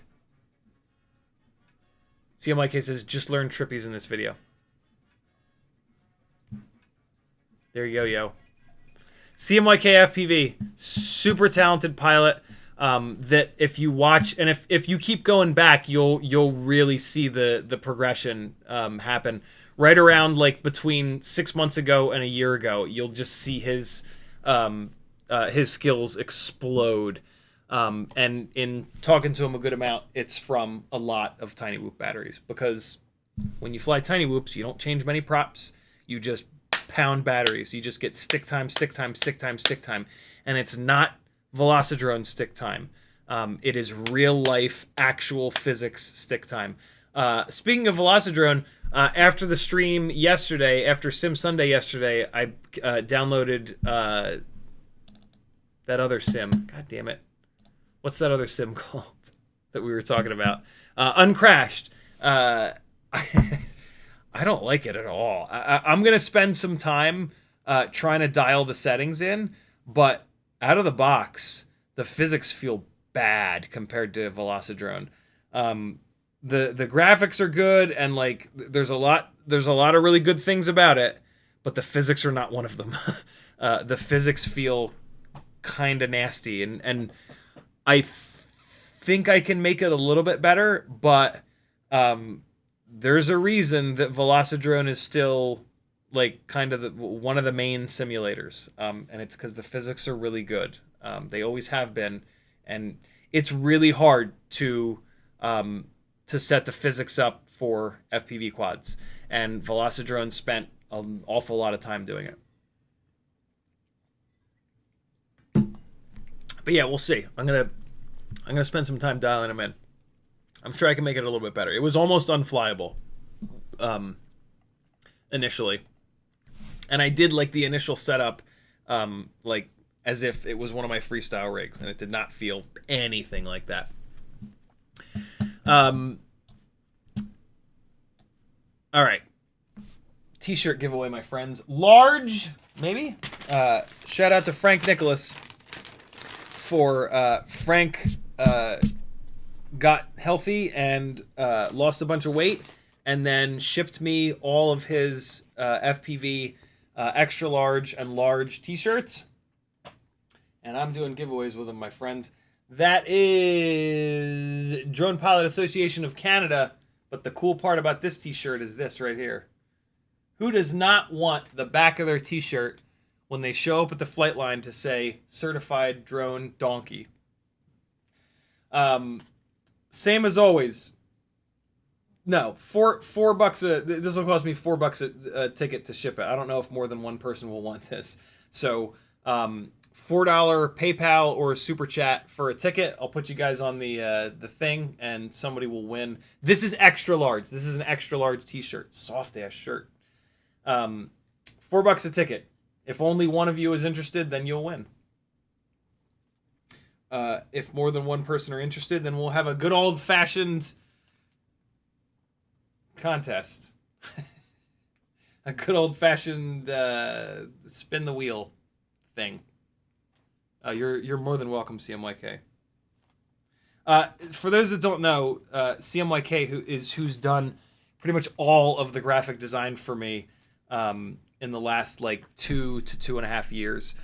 S1: CMYK says, just learn trippies in this video. There you go, yo. CMYK FPV, super talented pilot. That if you watch and if you keep going back, you'll really see the progression happen. Right around like between 6 months ago and a year ago, you'll just see his skills explode. And in talking to him a good amount, it's from a lot of tiny whoop batteries, because when you fly tiny whoops, you don't change many props. You just pound batteries. You just get stick time, stick time, stick time, stick time. And it's not Velocidrone stick time. It is real life, actual physics stick time. Speaking of Velocidrone, after the stream yesterday, after Sim Sunday yesterday, I downloaded that other sim. God damn it. What's that other sim called that we were talking about? Uncrashed. I don't like it at all. I'm going to spend some time trying to dial the settings in, but out of the box, the physics feel bad compared to Velocidrone. The graphics are good, and like there's a lot of really good things about it, but the physics are not one of them. The physics feel kind of nasty, and I think I can make it a little bit better, but there's a reason that Velocidrone is still like kind of one of the main simulators, and it's because the physics are really good. They always have been, and it's really hard to set the physics up for FPV quads, and Velocidrone spent an awful lot of time doing it. But yeah, we'll see. I'm gonna spend some time dialing them in. I'm sure I can make it a little bit better. It was almost unflyable initially, and I did like the initial setup like as if it was one of my freestyle rigs, and it did not feel anything like that. All right, t-shirt giveaway, my friends. Large, maybe. Shout out to Frank Nicholas for Frank got healthy and lost a bunch of weight, and then shipped me all of his FPV extra large and large t-shirts, and I'm doing giveaways with them, my friends. That is Drone Pilot Association of Canada, but the cool part about this t-shirt is this right here. Who does not want the back of their t-shirt when they show up at the flight line to say Certified Drone Donkey? Same as always. No, $4 this will cost me $4 a ticket to ship it. I don't know if more than one person will want this. So, $4 PayPal or Super Chat for a ticket. I'll put you guys on the thing, and somebody will win. This is extra large. This is an extra large t-shirt. Soft ass shirt. $4 a ticket. If only one of you is interested, then you'll win. If more than one person are interested, then we'll have a good old-fashioned contest. A good old-fashioned spin the wheel thing. You're more than welcome, CMYK. For those that don't know, CMYK who's done pretty much all of the graphic design for me in the last like 2 to 2.5 years.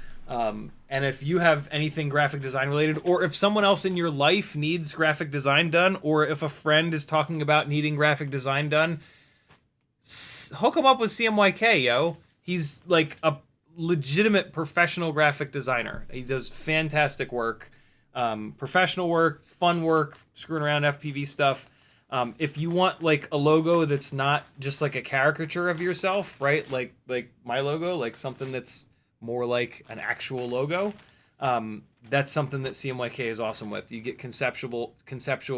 S1: And if you have anything graphic design related, or if someone else in your life needs graphic design done, or if a friend is talking about needing graphic design done, hook him up with CMYK, yo. He's like a legitimate professional graphic designer. He does fantastic work, professional work, fun work, screwing around FPV stuff. If you want like a logo that's not just like a caricature of yourself, right? Like my logo, like something that's more like an actual logo. That's something that CMYK is awesome with. You get conceptual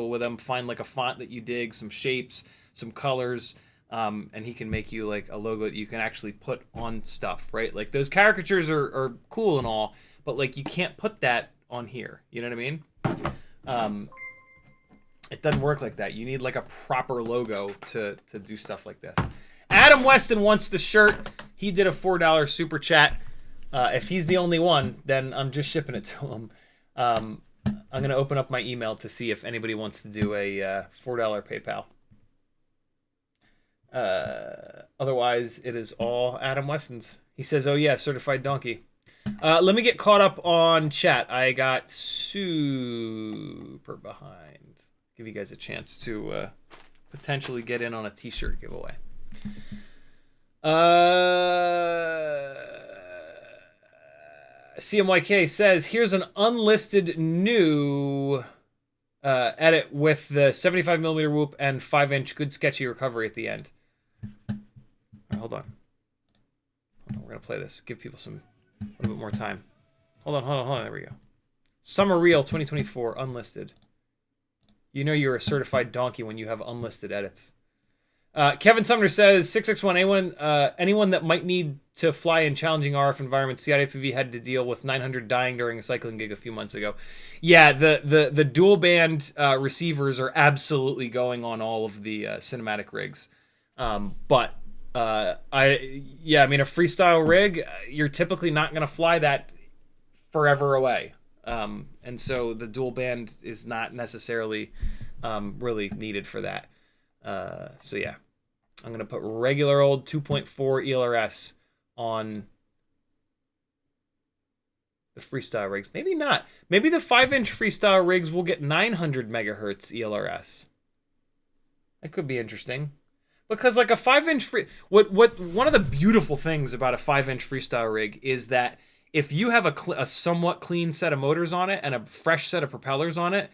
S1: with them. Find like a font that you dig, some shapes, some colors, and he can make you like a logo that you can actually put on stuff, right? Like those caricatures are cool and all, but like you can't put that on here. You know what I mean? It doesn't work like that. You need like a proper logo to do stuff like this. Adam Weston wants the shirt. He did a $4 super chat. If he's the only one, then I'm just shipping it to him. I'm going to open up my email to see if anybody wants to do a $4 PayPal. Otherwise, it is all Adam Weston's. He says, "Oh yeah, certified donkey." Let me get caught up on chat. I got super behind. Give you guys a chance to potentially get in on a t-shirt giveaway. CMYK says, here's an unlisted new edit with the 75mm whoop and 5-inch good sketchy recovery at the end. Right, hold on. We're going to play this. Give people a little bit more time. Hold on. There we go. Summer Reel 2024, unlisted. You know you're a certified donkey when you have unlisted edits. Kevin Sumner says, 661, anyone that might need to fly in challenging RF environments, CiottiFPV had to deal with 900 dying during a cycling gig a few months ago. Yeah, the dual band receivers are absolutely going on all of the cinematic rigs. I mean, a freestyle rig, you're typically not going to fly that forever away. And so the dual band is not necessarily really needed for that. So yeah, I'm going to put regular old 2.4 ELRS on the freestyle rigs. Maybe not. Maybe the 5-inch freestyle rigs will get 900 megahertz ELRS. That could be interesting. Because like a 5-inch one of the beautiful things about a 5-inch freestyle rig is that if you have a somewhat clean set of motors on it and a fresh set of propellers on it,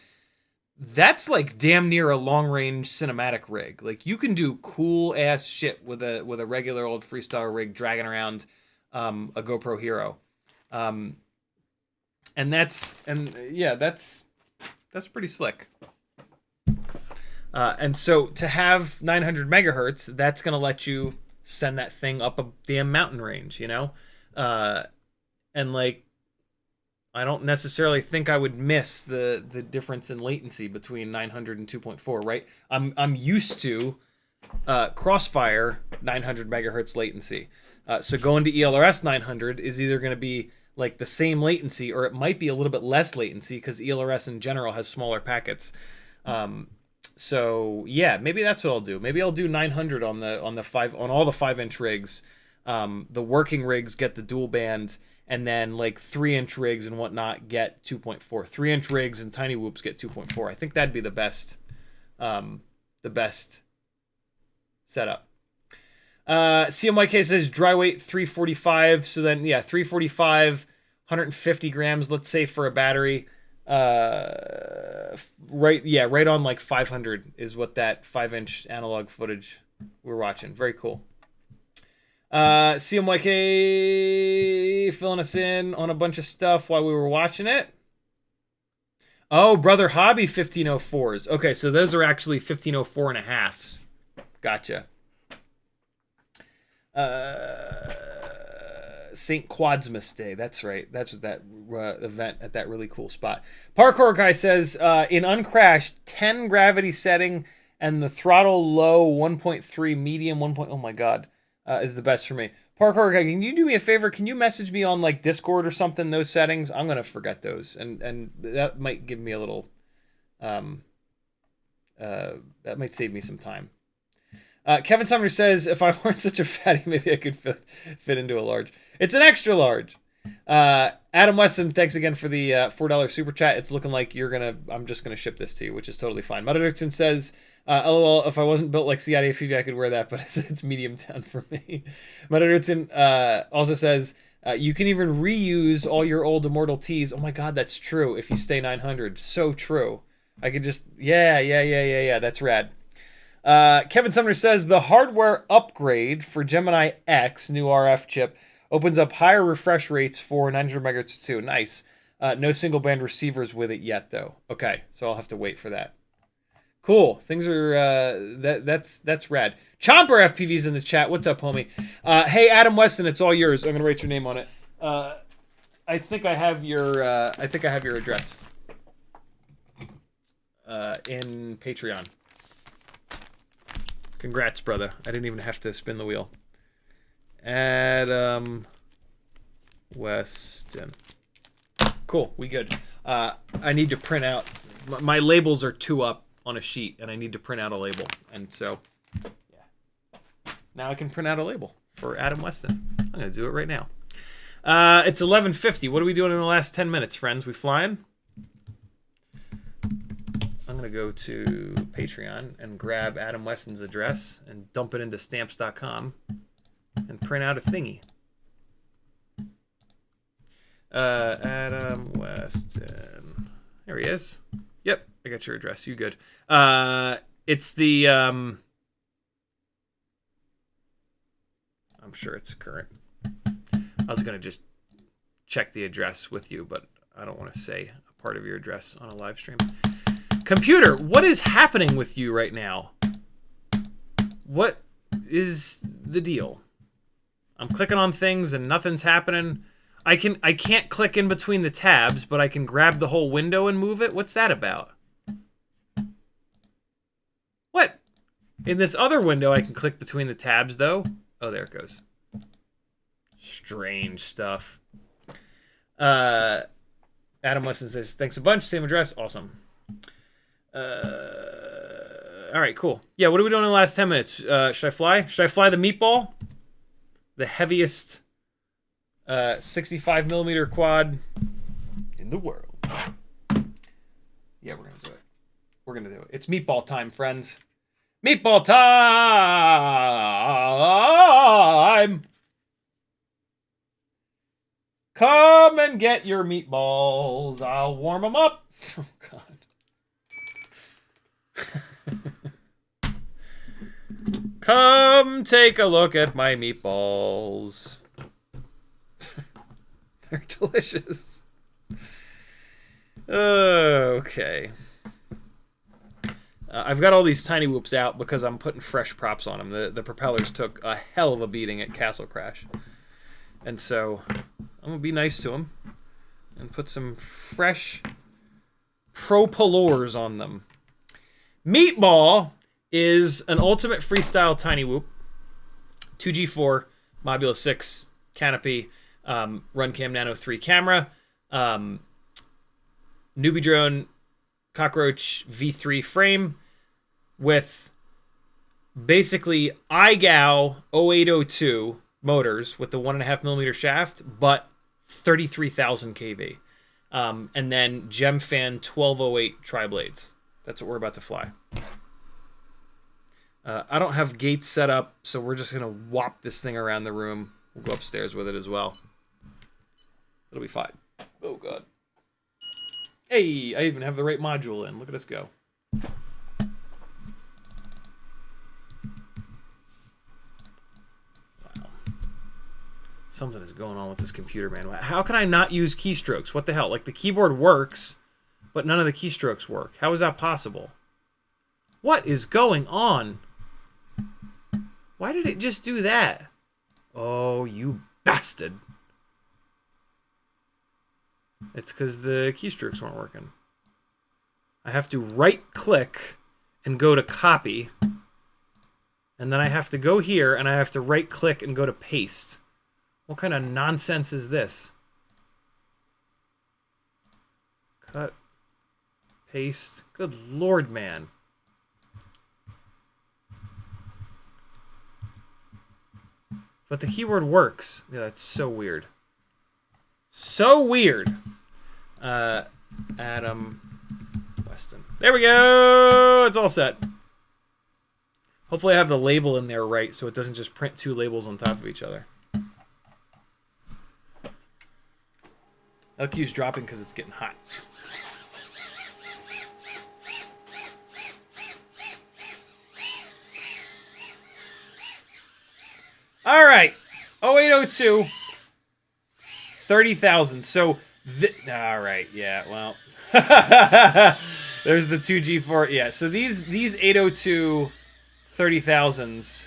S1: that's like damn near a long-range cinematic rig. Like you can do cool ass shit with a regular old freestyle rig dragging around a GoPro Hero, and that's pretty slick. And so to have 900 megahertz, that's gonna let you send that thing up a damn mountain range, you know, and like. I don't necessarily think I would miss the difference in latency between 900 and 2.4, right? I'm used to Crossfire 900 megahertz latency. So going to ELRS 900 is either going to be like the same latency, or it might be a little bit less latency because ELRS in general has smaller packets. So yeah, maybe that's what I'll do. Maybe I'll do 900 on all the 5-inch rigs. The working rigs get the dual band. And then like 3-inch rigs and whatnot get 2.4. 3-inch rigs and tiny whoops get 2.4. I think that'd be the best setup. CMYK says dry weight 345. So then yeah, 345, 150 grams, let's say for a battery. Right on like 500 is what that 5-inch analog footage we're watching. Very cool. CMYK filling us in on a bunch of stuff while we were watching it. Oh, Brother Hobby 1504s. Okay, so those are actually 1504 and a halves. Gotcha. St. Quadmas Day. That's right. That's what that event at that really cool spot. Parkour Guy says, in Uncrashed, 10 gravity setting and the throttle low 1.3 medium 1. Oh my god. Is the best for me. Parkour Guy, can you do me a favor? Can you message me on like Discord or something, those settings? I'm going to forget those. And that might give me a little, that might save me some time. Kevin Sumner says, if I weren't such a fatty, maybe I could fit into a large. It's an extra large. Adam Weston, thanks again for the $4 super chat. It's looking like I'm just going to ship this to you, which is totally fine. Mudder Dixon says, LOL, if I wasn't built like CiottiFPV, I could wear that, but it's medium down for me. Mudder Dixon also says, you can even reuse all your old Immortal tees. Oh my god, that's true if you stay 900. So true. I could just, yeah, that's rad. Kevin Sumner says, the hardware upgrade for Gemini X, new RF chip, opens up higher refresh rates for 900 megahertz too. Nice. No single band receivers with it yet, though. Okay, so I'll have to wait for that. Cool. Things are that's rad. Chomper FPV's in the chat. What's up, homie? Hey, Adam Weston, it's all yours. I'm gonna write your name on it. I think I have your address in Patreon. Congrats, brother. I didn't even have to spin the wheel. Adam Weston. Cool. We good. I need to print out. My labels are 2 up on a sheet, and I need to print out a label. And so, yeah. Now I can print out a label for Adam Weston. I'm going to do it right now. It's 11:50. What are we doing in the last 10 minutes, friends? We flying? I'm going to go to Patreon and grab Adam Weston's address and dump it into stamps.com and print out a thingy. Adam Weston. There he is. Yep, I got your address. You good. It's the... I'm sure it's current. I was going to just check the address with you, but I don't want to say a part of your address on a live stream. Computer, what is happening with you right now? What is the deal? I'm clicking on things and nothing's happening. I can't click in between the tabs, but I can grab the whole window and move it. What's that about? What? In this other window, I can click between the tabs, though. Oh, there it goes. Strange stuff. Adam Weston says, thanks a bunch. Same address. Awesome. All right, cool. Yeah, what are we doing in the last 10 minutes? Should I fly? Should I fly the Meatball? The heaviest 65 millimeter quad in the world. Yeah, we're going to do it. We're going to do it. It's Meatball time, friends. Meatball time! Come and get your meatballs. I'll warm them up. Oh, God. Come take a look at my meatballs. They're delicious. Okay. I've got all these tiny whoops out because I'm putting fresh props on them. The propellers took a hell of a beating at Castle Crash. And so I'm going to be nice to them and put some fresh propellers on them. Meatball is an ultimate freestyle tiny whoop. 2G4, Mobula 6 canopy, Runcam Nano 3 camera, Newbie Drone Cockroach V3 frame with basically igow 0802 motors with the 1.5 millimeter shaft, but 33,000 kV. And then GemFan 1208 tri-blades. That's what we're about to fly. I don't have gates set up, so we're just going to whop this thing around the room. We'll go upstairs with it as well. It'll be fine. Oh, God. Hey, I even have the right module in. Look at us go. Wow. Something is going on with this computer, man. How can I not use keystrokes? What the hell? Like, the keyboard works, but none of the keystrokes work. How is that possible? What is going on? Why did it just do that? Oh, you bastard. It's because the keystrokes weren't working. I have to right-click and go to copy. And then I have to go here and I have to right-click and go to paste. What kind of nonsense is this? Cut. Paste. Good Lord, man. But the keyboard works. Yeah, that's so weird. So weird. Adam Weston. There we go. It's all set. Hopefully I have the label in there right so it doesn't just print two labels on top of each other. LQ's dropping because it's getting hot. All right. 0802. 30,000. So, all right. Yeah, well. There's the 2G4. Yeah, so these 802 30,000s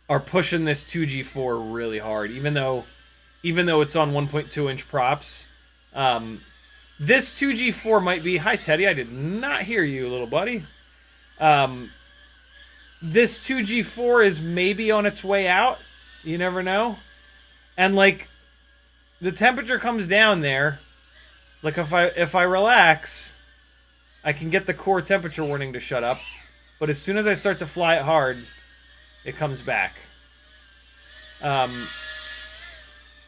S1: are pushing this 2G4 really hard, even though it's on 1.2 inch props. This 2G4 might be... Hi, Teddy. I did not hear you, little buddy. This 2G4 is maybe on its way out. You never know. And, like, the temperature comes down there. Like, if I relax, I can get the core temperature warning to shut up. But as soon as I start to fly it hard, it comes back.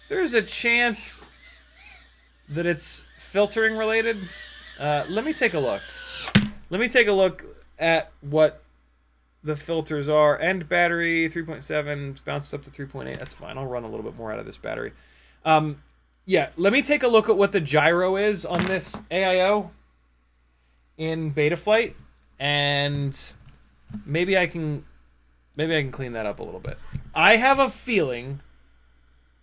S1: There's a chance that it's filtering related. Let me take a look. Let me take a look at what the filters are. End battery 3.7. It's bounced up to 3.8. That's fine. I'll run a little bit more out of this battery. Yeah, let me take a look at what the gyro is on this AIO in Betaflight, and maybe I can clean that up a little bit. I have a feeling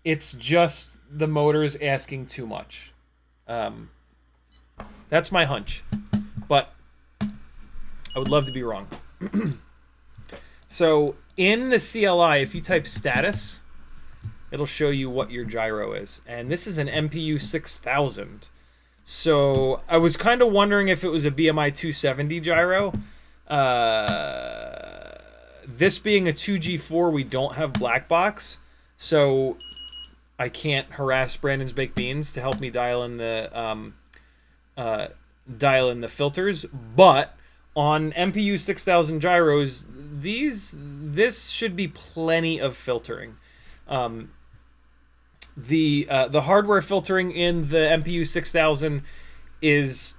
S1: it's just the motors asking too much. That's my hunch, but I would love to be wrong. So in the CLI, if you type status, it'll show you what your gyro is. And this is an MPU 6000. So I was kind of wondering if it was a BMI 270 gyro. This being a 2G4, we don't have black box. So I can't harass Brandon's Baked Beans to help me dial in the filters. But on MPU 6000 gyros, this should be plenty of filtering. The hardware filtering in the MPU 6000 is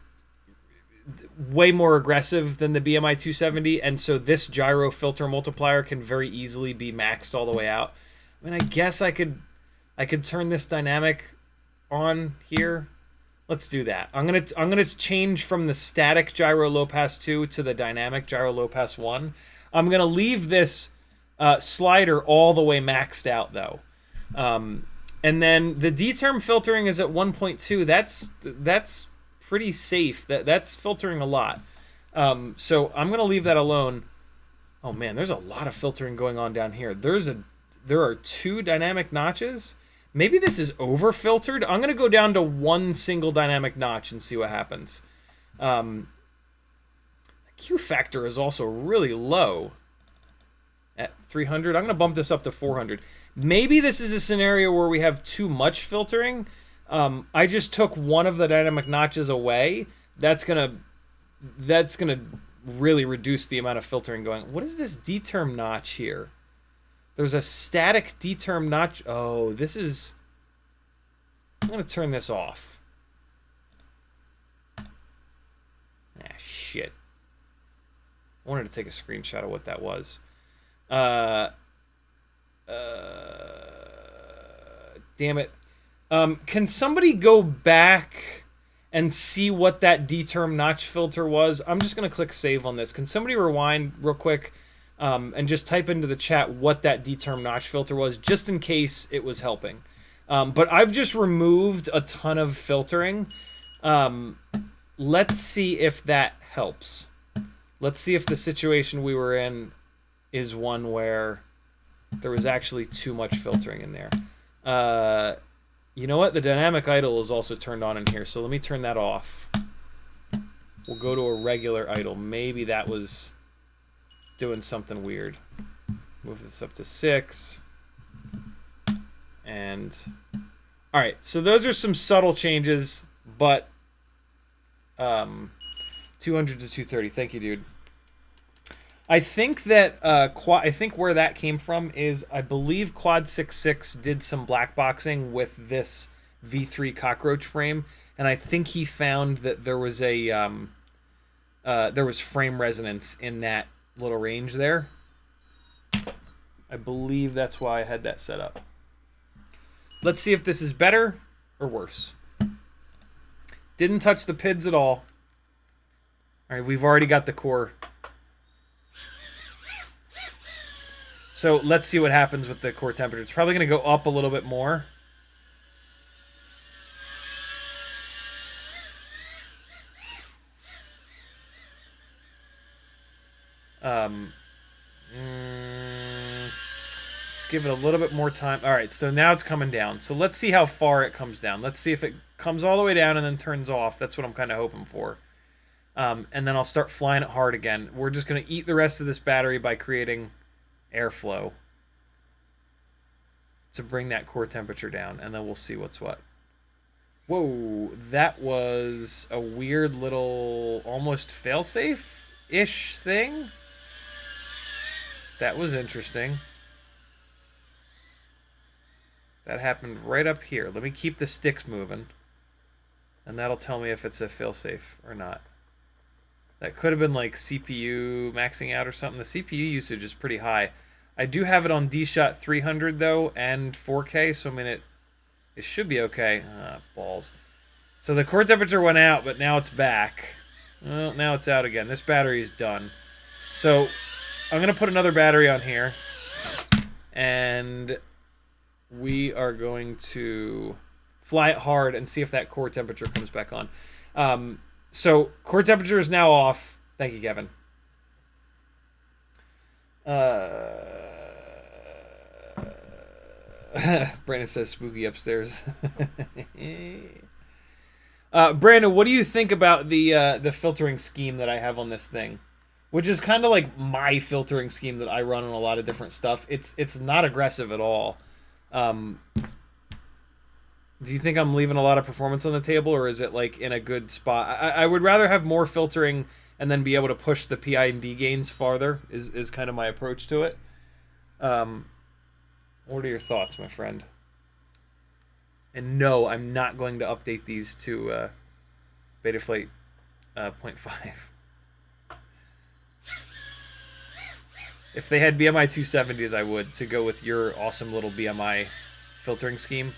S1: way more aggressive than the BMI 270, and so this gyro filter multiplier can very easily be maxed all the way out. I mean, I guess I could turn this dynamic on here. Let's do that. I'm gonna change from the static gyro low pass 2 to the dynamic gyro low pass 1. I'm gonna leave this slider all the way maxed out though. And then the D-term filtering is at 1.2. That's pretty safe. That's filtering a lot. So I'm gonna leave that alone. Oh man, there's a lot of filtering going on down here. There are 2 dynamic notches. Maybe this is over filtered. I'm gonna go down to 1 single dynamic notch and see what happens. The Q factor is also really low at 300. I'm gonna bump this up to 400. Maybe this is a scenario where we have too much filtering. I just took one of the dynamic notches away. That's gonna really reduce the amount of filtering going. What is this D-term notch here? There's a static D-term notch. Oh, this is... I'm gonna turn this off. Ah, shit. I wanted to take a screenshot of what that was. Damn it. Can somebody go back and see what that D-term notch filter was? I'm just going to click save on this. Can somebody rewind real quick and just type into the chat what that D-term notch filter was, just in case it was helping. But I've just removed a ton of filtering. Let's see if that helps. Let's see if the situation we were in is one where there was actually too much filtering in there. You know what? The dynamic idle is also turned on in here, so let me turn that off. We'll go to a regular idle. Maybe that was doing something weird. Move this up to 6. And... Alright, so those are some subtle changes, but... 200 to 230. Thank you, dude. I think that I think where that came from is I believe Quad66 did some black boxing with this V3 cockroach frame, and I think he found that there was a there was frame resonance in that little range there. I believe that's why I had that set up. Let's see if this is better or worse. Didn't touch the PIDs at all. All right, we've already got the core. So let's see what happens with the core temperature. It's probably going to go up a little bit more. Let's give it a little bit more time. All right, so now it's coming down. So let's see how far it comes down. Let's see if it comes all the way down and then turns off. That's what I'm kind of hoping for. And then I'll start flying it hard again. We're just going to eat the rest of this battery by creating airflow to bring that core temperature down, and then we'll see what's what. Whoa, that was a weird little almost failsafe-ish thing. That was interesting. That happened right up here. Let me keep the sticks moving. And that'll tell me if it's a failsafe or not. That could have been like CPU maxing out or something. The CPU usage is pretty high. I do have it on D-Shot 300 though, and 4K, so I mean it should be okay. Balls. So the core temperature went out, but now it's back. Well, now it's out again. This battery is done. So I'm going to put another battery on here. And we are going to fly it hard and see if that core temperature comes back on. So core temperature is now off. Thank you, Kevin. Brandon says spooky upstairs. Brandon, what do you think about the filtering scheme that I have on this thing? Which is kind of like my filtering scheme that I run on a lot of different stuff. It's not aggressive at all. Do you think I'm leaving a lot of performance on the table, or is it like in a good spot? I would rather have more filtering and then be able to push the PID gains farther is kind of my approach to it. What are your thoughts, my friend? And no, I'm not going to update these to Betaflight 0.5. If they had BMI 270s, I would, to go with your awesome little BMI filtering scheme.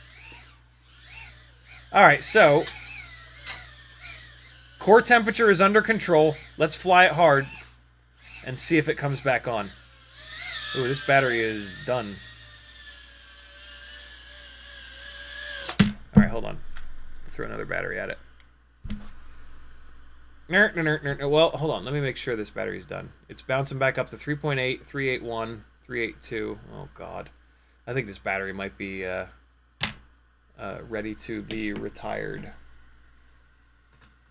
S1: Alright, so core temperature is under control. Let's fly it hard and see if it comes back on. Ooh, this battery is done. Alright, hold on. Let's throw another battery at it. Well, hold on. Let me make sure this battery's done. It's bouncing back up to 3.8, 381, 382. Oh, God. I think this battery might be ready to be retired.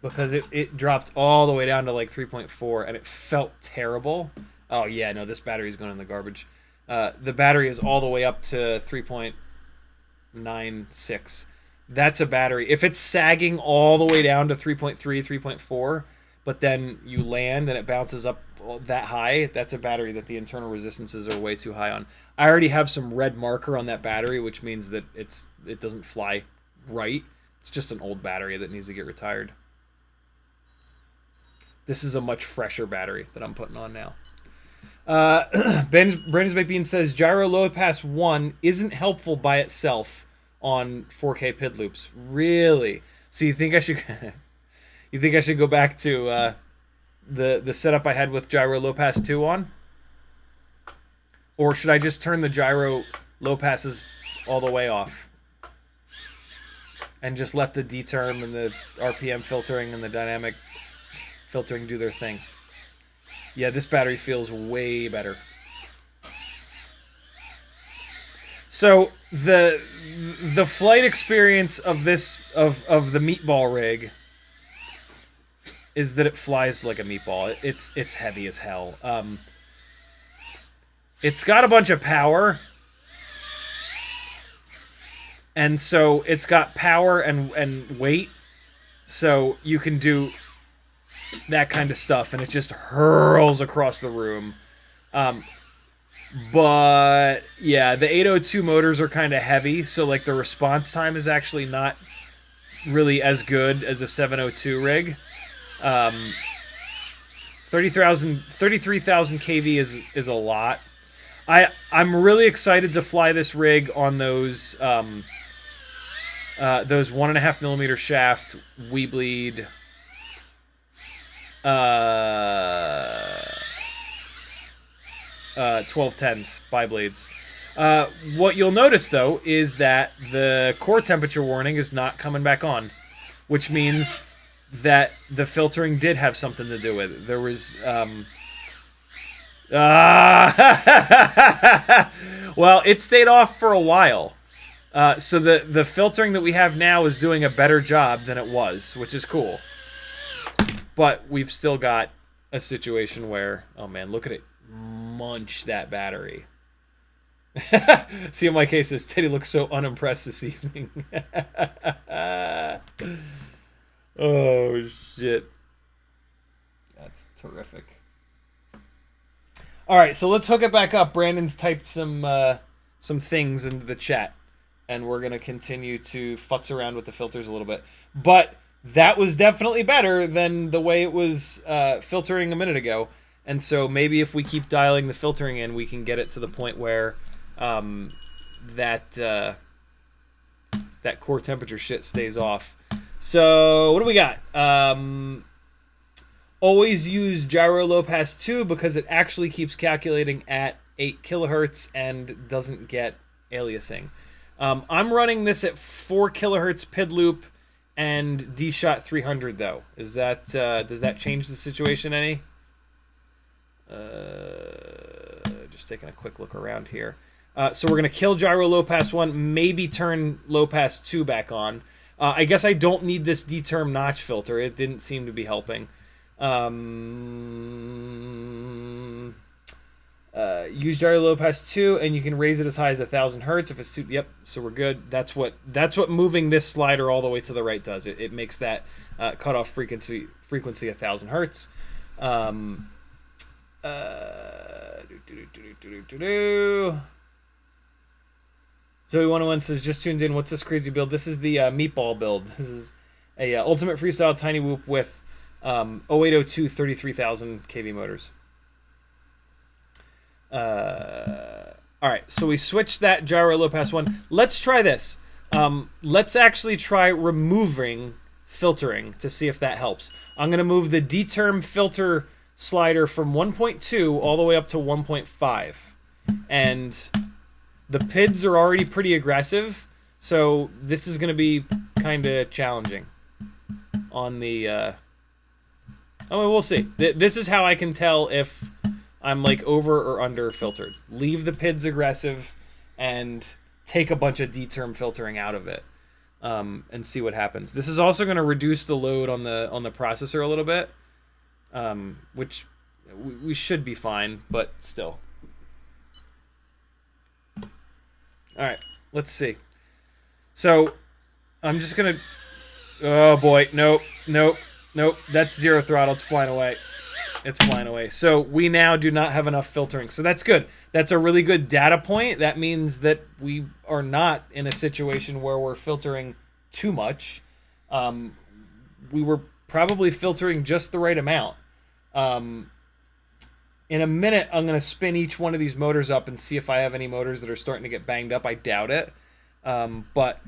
S1: Because it dropped all the way down to like 3.4, and it felt terrible. Oh, yeah, no, this battery's going in the garbage. The battery is all the way up to 3.96. That's a battery. If it's sagging all the way down to 3.3, 3.4, but then you land and it bounces up that high, that's a battery that the internal resistances are way too high on. I already have some red marker on that battery, which means that it doesn't fly right. It's just an old battery that needs to get retired. This is a much fresher battery that I'm putting on now. Brandon's McBean says Gyro low pass 1 isn't helpful by itself on 4K PID loops. Really? So you think I should you think I should go back to the setup I had with Gyro low pass 2 on? Or should I just turn the gyro low passes all the way off and just let the D-term and the RPM filtering and the dynamic filtering do their thing? Yeah, this battery feels way better. So the flight experience of this of the Meatball rig is that it flies like a meatball. It's heavy as hell. It's got a bunch of power, and so it's got power and weight, so you can do that kind of stuff, and it just hurls across the room. But yeah, the 802 motors are kind of heavy, so like the response time is actually not really as good as a 702 rig. 33,000 kV is a lot. I'm really excited to fly this rig on those 1.5mm shaft WeBleed 1210s bi-blades. What you'll notice though is that the core temperature warning is not coming back on, which means that the filtering did have something to do with it. There was well, it stayed off for a while. So the filtering that we have now is doing a better job than it was, which is cool. But we've still got a situation where, oh man, look at it munch that battery. CMYK says, Teddy looks so unimpressed this evening. Oh, shit. That's terrific. All right, so let's hook it back up. Brandon's typed some things into the chat. and we're going to continue to futz around with the filters a little bit. But that was definitely better than the way it was filtering a minute ago. And so maybe if we keep dialing the filtering in, we can get it to the point where that core temperature shit stays off. So what do we got? Always use Gyro lowpass 2 because it actually keeps calculating at 8 kilohertz and doesn't get aliasing. I'm running this at 4 kilohertz PID loop and D-Shot 300 though. Is that does that change the situation any? Just taking a quick look around here. So we're gonna kill Gyro lowpass 1, maybe turn lowpass 2 back on. I guess I don't need this D-term notch filter. It didn't seem to be helping. Use Gyro lowpass 2, and you can raise it as high as 1,000 hertz if it's too. Yep, so we're good. That's what moving this slider all the way to the right does. It makes that cutoff frequency 1,000 hertz. Zoe 101 says, just tuned in. What's this crazy build? This is the Meatball build. This is a Ultimate Freestyle Tiny Whoop with 0802 33,000 kV motors. All right, so we switched that Gyro lowpass 1. Let's try this. Let's actually try removing filtering to see if that helps. I'm going to move the D-term filter slider from 1.2 all the way up to 1.5. And the PIDs are already pretty aggressive, so this is going to be kind of challenging on the... I mean, we'll see. This is how I can tell if I'm like over or under filtered. Leave the PIDs aggressive and take a bunch of D-term filtering out of it, and see what happens. This is also going to reduce the load on the processor a little bit, which we should be fine, but still. All right, let's see. So I'm just gonna. Oh boy, nope. That's zero throttle. It's flying away. It's flying away. So we now do not have enough filtering. So that's good. That's a really good data point. That means that we are not in a situation where we're filtering too much. We were probably filtering just the right amount. In a minute, I'm going to spin each one of these motors up and see if I have any motors that are starting to get banged up. I doubt it. But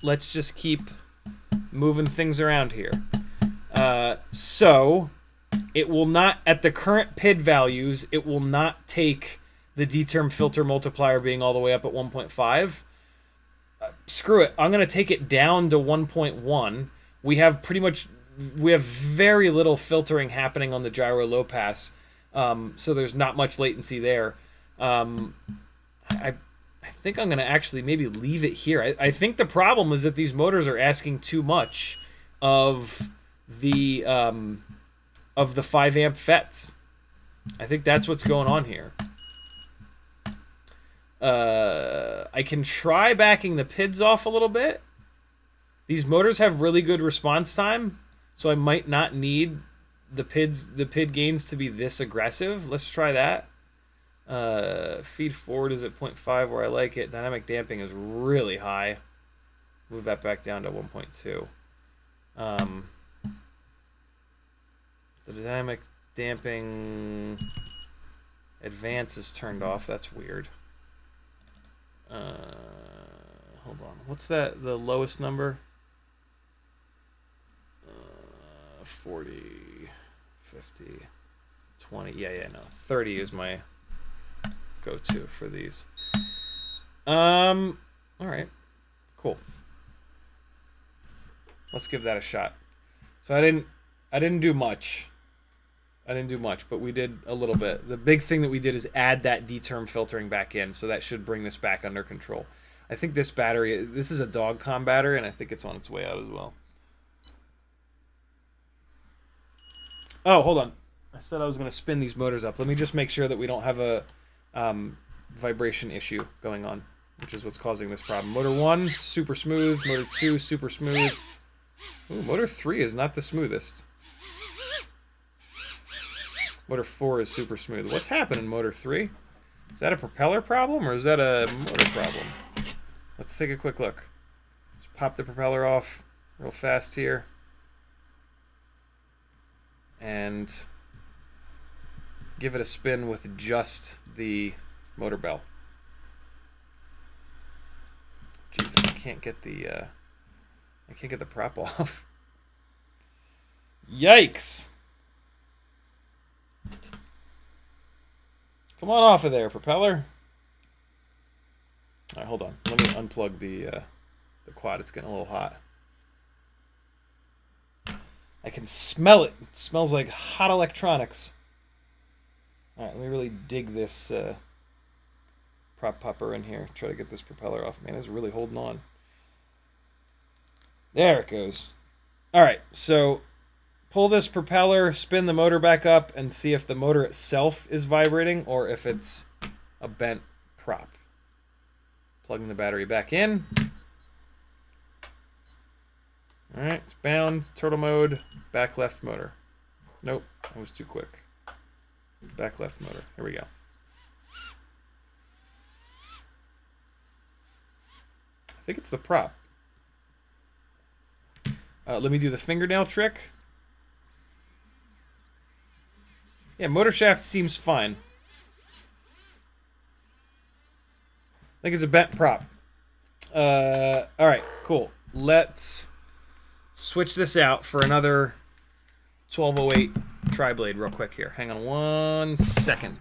S1: let's just keep moving things around here. So it will not, at the current PID values, it will not take the D-term filter multiplier being all the way up at 1.5. Screw it. I'm going to take it down to 1.1. We have very little filtering happening on the Gyro low pass. So there's not much latency there. I think I'm going to actually maybe leave it here. I think the problem is that these motors are asking too much of the 5 amp FETs. I think that's what's going on here. I can try backing the PIDs off a little bit. These motors have really good response time, so I might not need the PID gains to be this aggressive. Let's try that. Feed forward is at 0.5 where I like it. Dynamic damping is really high. Move that back down to 1.2. The dynamic damping advance is turned off. That's weird. Hold on. What's that? The lowest number? 40, 50, 20. Yeah, no. 30 is my go-to for these. All right. Cool. Let's give that a shot. So I didn't do much. But we did a little bit. The big thing that we did is add that D-term filtering back in, so that should bring this back under control. I think this battery, this is a Dogcom battery, and I think it's on its way out as well. Oh, hold on. I said I was going to spin these motors up. Let me just make sure that we don't have a vibration issue going on, which is what's causing this problem. Motor 1, super smooth. Motor 2, super smooth. Ooh, motor 3 is not the smoothest. Motor 4 is super smooth. What's happening, motor 3? Is that a propeller problem or is that a motor problem? let's take a quick look. Just pop the propeller off real fast here. And give it a spin with just the motor bell. Jesus, I can't get the prop off. Yikes! Come on off of there, propeller. All right, hold on. Let me unplug the quad. It's getting a little hot. I can smell it. It smells like hot electronics. All right, let me really dig this prop popper in here. Try to get this propeller off. Man, it's really holding on. There it goes. All right, so pull this propeller, spin the motor back up, and see if the motor itself is vibrating or if it's a bent prop. Plugging the battery back in. All right, it's bound. Turtle mode. Back left motor. Nope, that was too quick. Back left motor. Here we go. I think it's the prop. Let me do the fingernail trick. Yeah, motor shaft seems fine. I think it's a bent prop. All right, cool. Let's switch this out for another 1208 tri-blade real quick here. Hang on 1 second.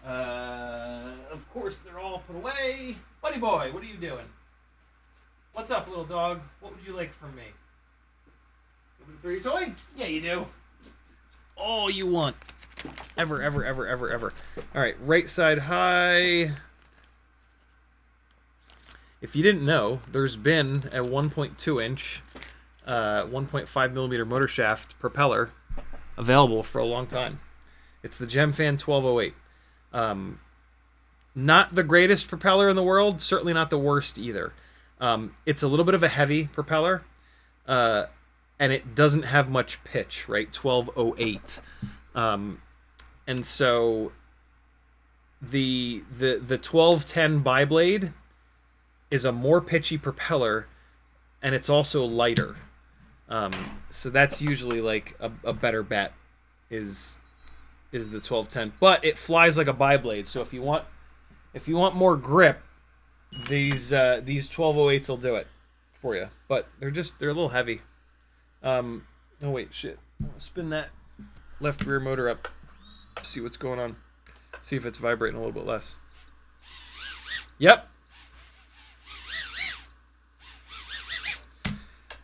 S1: Of course, they're all put away. Buddy boy, what are you doing? What's up, little dog? What would you like from me? You want me to throw your toy? Yeah, you do. It's all you want. Ever, ever, ever, ever, ever. All right, right side high. If you didn't know, there's been a 1.2 inch, 1.5 millimeter motor shaft propeller available for a long time. It's the GemFan 1208. Not the greatest propeller in the world, certainly not the worst either. It's a little bit of a heavy propeller, and it doesn't have much pitch, right? 1208. And so the 1210 bi-blade is a more pitchy propeller, and it's also lighter. So that's usually like a better bet is the 1210. But it flies like a bi-blade, so if you want more grip, these 1208s will do it for you. But they're a little heavy. Oh wait, shit. I'll spin that left rear motor up. See what's going on. See if it's vibrating a little bit less. Yep.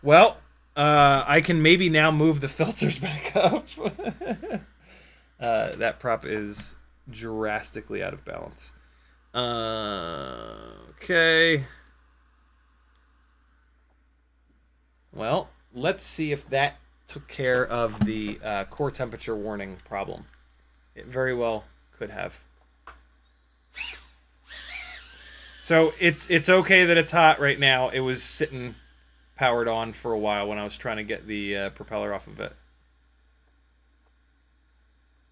S1: Well, I can maybe now move the filters back up. That prop is drastically out of balance. Okay. Well, let's see if that took care of the core temperature warning problem. It very well could have. So it's okay that it's hot right now. It was sitting powered on for a while when I was trying to get the propeller off of it.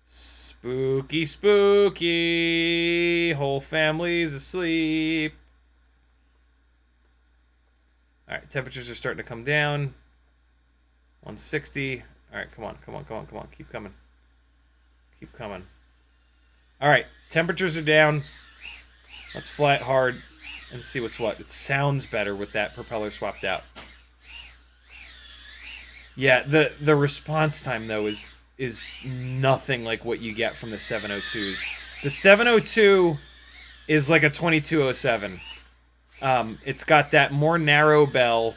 S1: Spooky, spooky. Whole family's asleep. All right, temperatures are starting to come down. 160. All right, come on. Keep coming. Keep coming. All right, temperatures are down. Let's fly it hard and see what's what. It sounds better with that propeller swapped out. Yeah, the response time though is nothing like what you get from the 702s. The 702 is like a 2207. It's got that more narrow bell,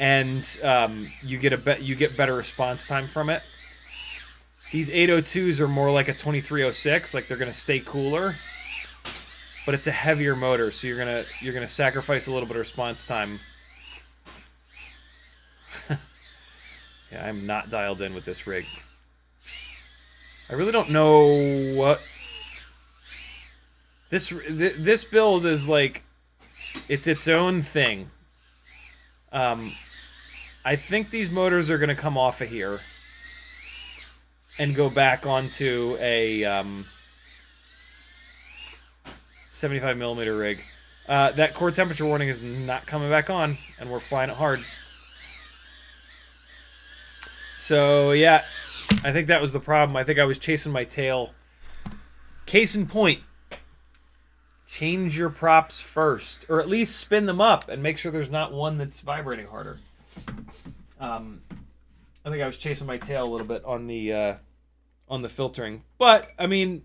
S1: and you get better response time from it. These 802s are more like a 2306, like they're gonna stay cooler, but it's a heavier motor, so you're gonna sacrifice a little bit of response time. Yeah, I'm not dialed in with this rig. I really don't know what this build is like. It's its own thing. I think these motors are going to come off of here and go back onto a 75 millimeter rig. That core temperature warning is not coming back on, and we're flying it hard. So yeah, I think that was the problem. I think I was chasing my tail. Case in point, change your props first, or at least spin them up and make sure there's not one that's vibrating harder. I think I was chasing my tail a little bit on the filtering, but I mean,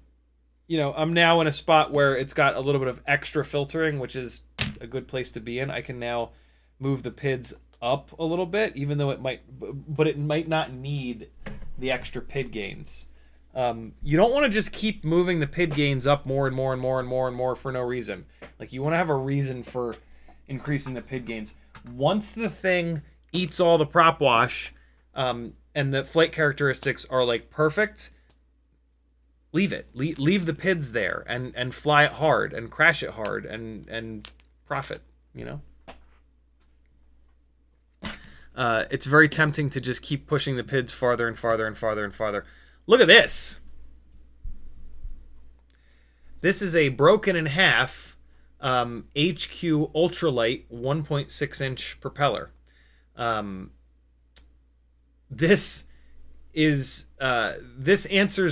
S1: you know, I'm now in a spot where it's got a little bit of extra filtering, which is a good place to be in. I can now move the PIDs up a little bit, even though it might not need the extra PID gains. You don't want to just keep moving the PID gains up more and more and more and more and more for no reason. Like, you want to have a reason for increasing the PID gains. Once the thing eats all the prop wash, and the flight characteristics are like perfect, leave it. Leave the PIDs there and fly it hard and crash it hard and profit, you know? It's very tempting to just keep pushing the PIDs farther and farther and farther and farther. Look at this. This is a broken in half HQ ultralight 1.6 inch propeller. This answers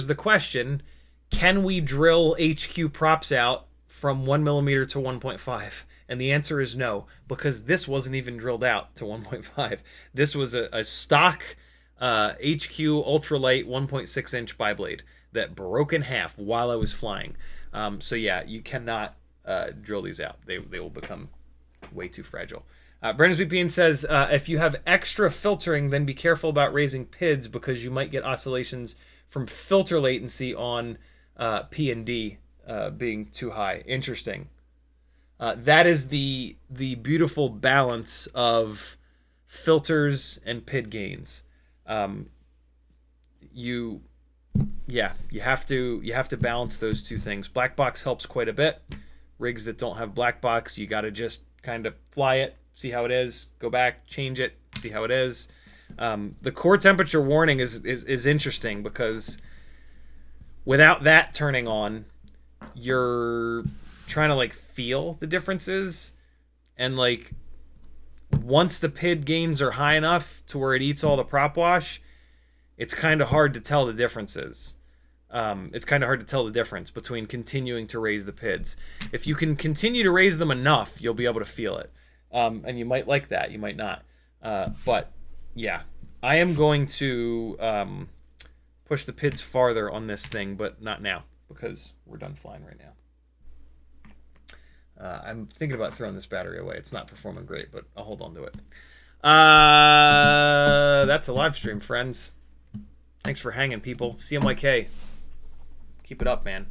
S1: the question: can we drill HQ props out from 1 millimeter to 1.5? And the answer is no, because this wasn't even drilled out to 1.5. This was a stock HQ ultralight 1.6 inch biblade that broke in half while I was flying. So yeah, you cannot drill these out. They will become way too fragile. Brandon's VPN says, if you have extra filtering, then be careful about raising PIDs because you might get oscillations from filter latency on P&D being too high. Interesting. That is the beautiful balance of filters and PID gains. You have to balance those two things. Black box helps quite a bit. Rigs that don't have black box, you got to just kind of fly it, see how it is, go back, change it, see how it is. The core temperature warning is interesting because without that turning on, you're trying to like feel the differences, and like once the PID gains are high enough to where it eats all the prop wash, it's kind of hard to tell the differences. It's kind of hard to tell the difference between continuing to raise the PIDs. If you can continue to raise them enough, you'll be able to feel it. And you might like that, you might not. But yeah, I am going to push the PIDs farther on this thing, but not now because we're done flying right now. I'm thinking about throwing this battery away. It's not performing great, but I'll hold on to it. That's a live stream, friends. Thanks for hanging, people. CMYK. Keep it up, man.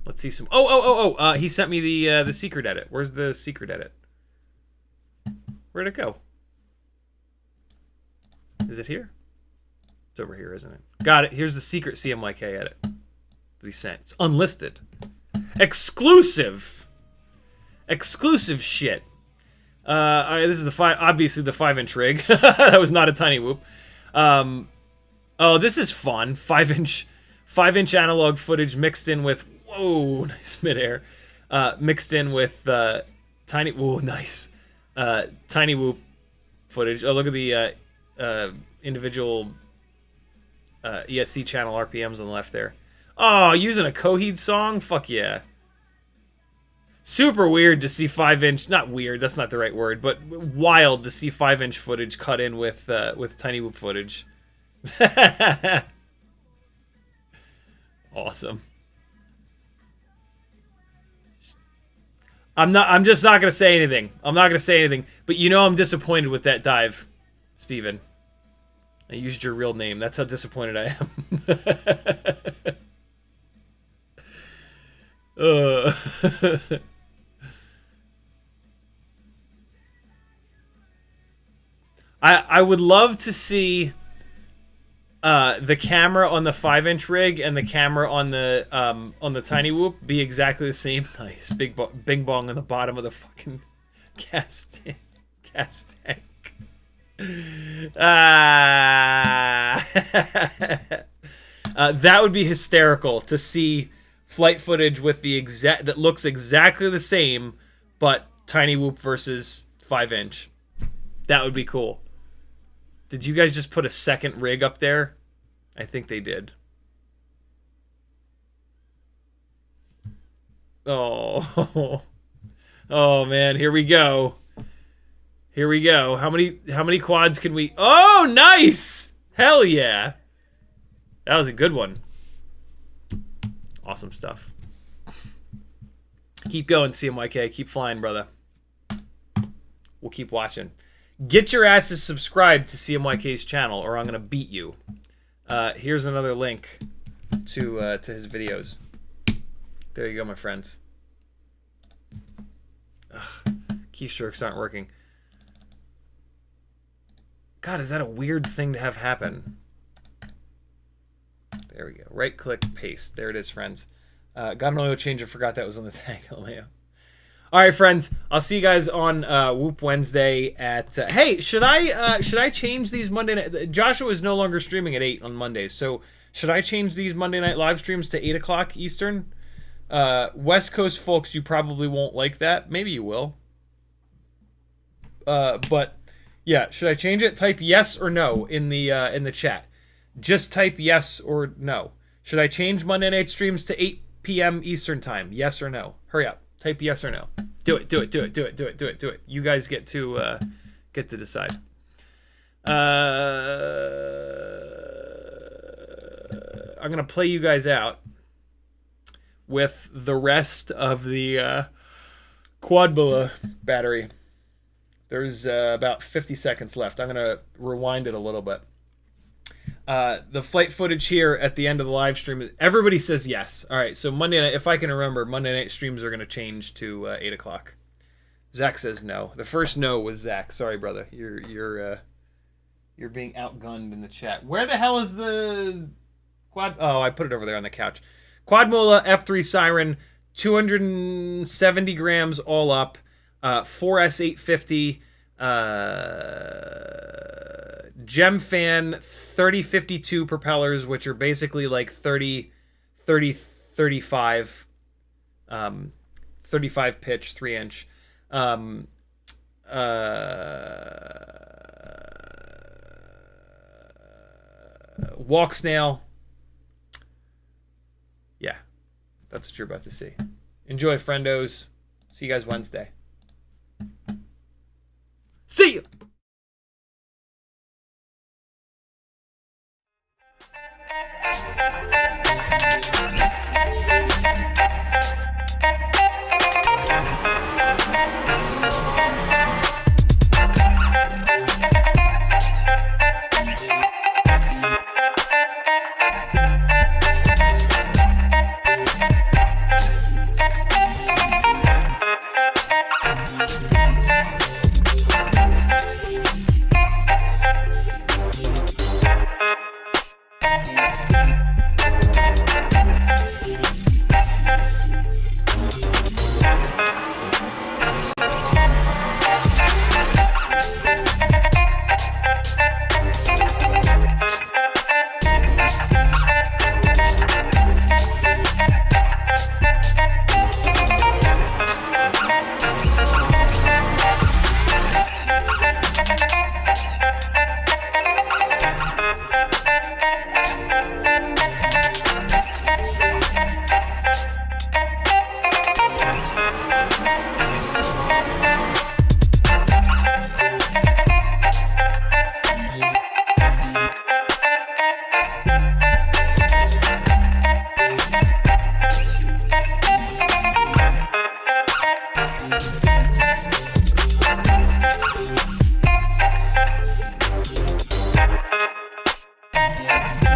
S1: Let's see some... Oh! He sent me the secret edit. Where's the secret edit? Where'd it go? Is it here? It's over here, isn't it? Got it. Here's the secret CMYK edit that he sent. It's unlisted. Exclusive shit. This is obviously the 5-inch rig. That was not a tiny whoop. Oh, this is fun. 5-inch analog footage mixed in with, whoa, nice midair. Mixed in with tiny, whoa, nice. Tiny whoop footage. Oh, look at the individual ESC channel RPMs on the left there. Oh, using a Coheed song? Fuck yeah. Super weird to see 5-inch, not weird, that's not the right word, but wild to see 5-inch footage cut in with tiny whoop footage. Awesome. I'm just not gonna say anything. I'm not gonna say anything. But you know I'm disappointed with that dive, Steven. I used your real name. That's how disappointed I am. I would love to see the camera on the 5-inch rig and the camera on the tiny whoop be exactly the same. Nice bing bong on the bottom of the fucking gas tank. That would be hysterical to see flight footage with the exact that looks exactly the same, but tiny whoop versus 5-inch. That would be cool. Did you guys just put a second rig up there? I think they did. Oh, oh man, here we go. Here we go. How many quads can we? Oh, nice! Hell yeah! That was a good one. Awesome stuff. Keep going, CMYK. Keep flying, brother. We'll keep watching. Get your asses subscribed to CMYK's channel, or I'm gonna beat you. Here's another link to his videos. There you go, my friends. Ugh, keystrokes aren't working. God, is that a weird thing to have happen? There we go. Right click, paste. There it is, friends. Got an oil change. I forgot that was on the tag. All right, friends. I'll see you guys on Whoop Wednesday at. Hey, should I change these Monday night? Joshua is no longer streaming at 8 on Mondays, so should I change these Monday night live streams to 8 o'clock Eastern? West Coast folks, you probably won't like that. Maybe you will. But yeah, should I change it? Type yes or no in the chat. Just type yes or no. Should I change Monday night streams to 8 p.m. Eastern time? Yes or no? Hurry up. Type yes or no. Do it. Do it. Do it. Do it. Do it. Do it. Do it. You guys get to decide. I'm gonna play you guys out with the rest of the Quadmula battery. There's about 50 seconds left. I'm gonna rewind it a little bit. The flight footage here at the end of the live stream, everybody says yes. All right, so Monday night, if I can remember, Monday night streams are going to change to 8 o'clock. Zach says no. The first no was Zach. Sorry, brother. You're being outgunned in the chat. Where the hell is the quad? Oh, I put it over there on the couch. Quadmula F3 Siren, 270 grams all up, 4S850, GemFan 3052 propellers, which are basically like 35 pitch, 3-inch. Walk snail. Yeah, that's what you're about to see. Enjoy, friendos. See you guys Wednesday. See you!
S2: Yeah.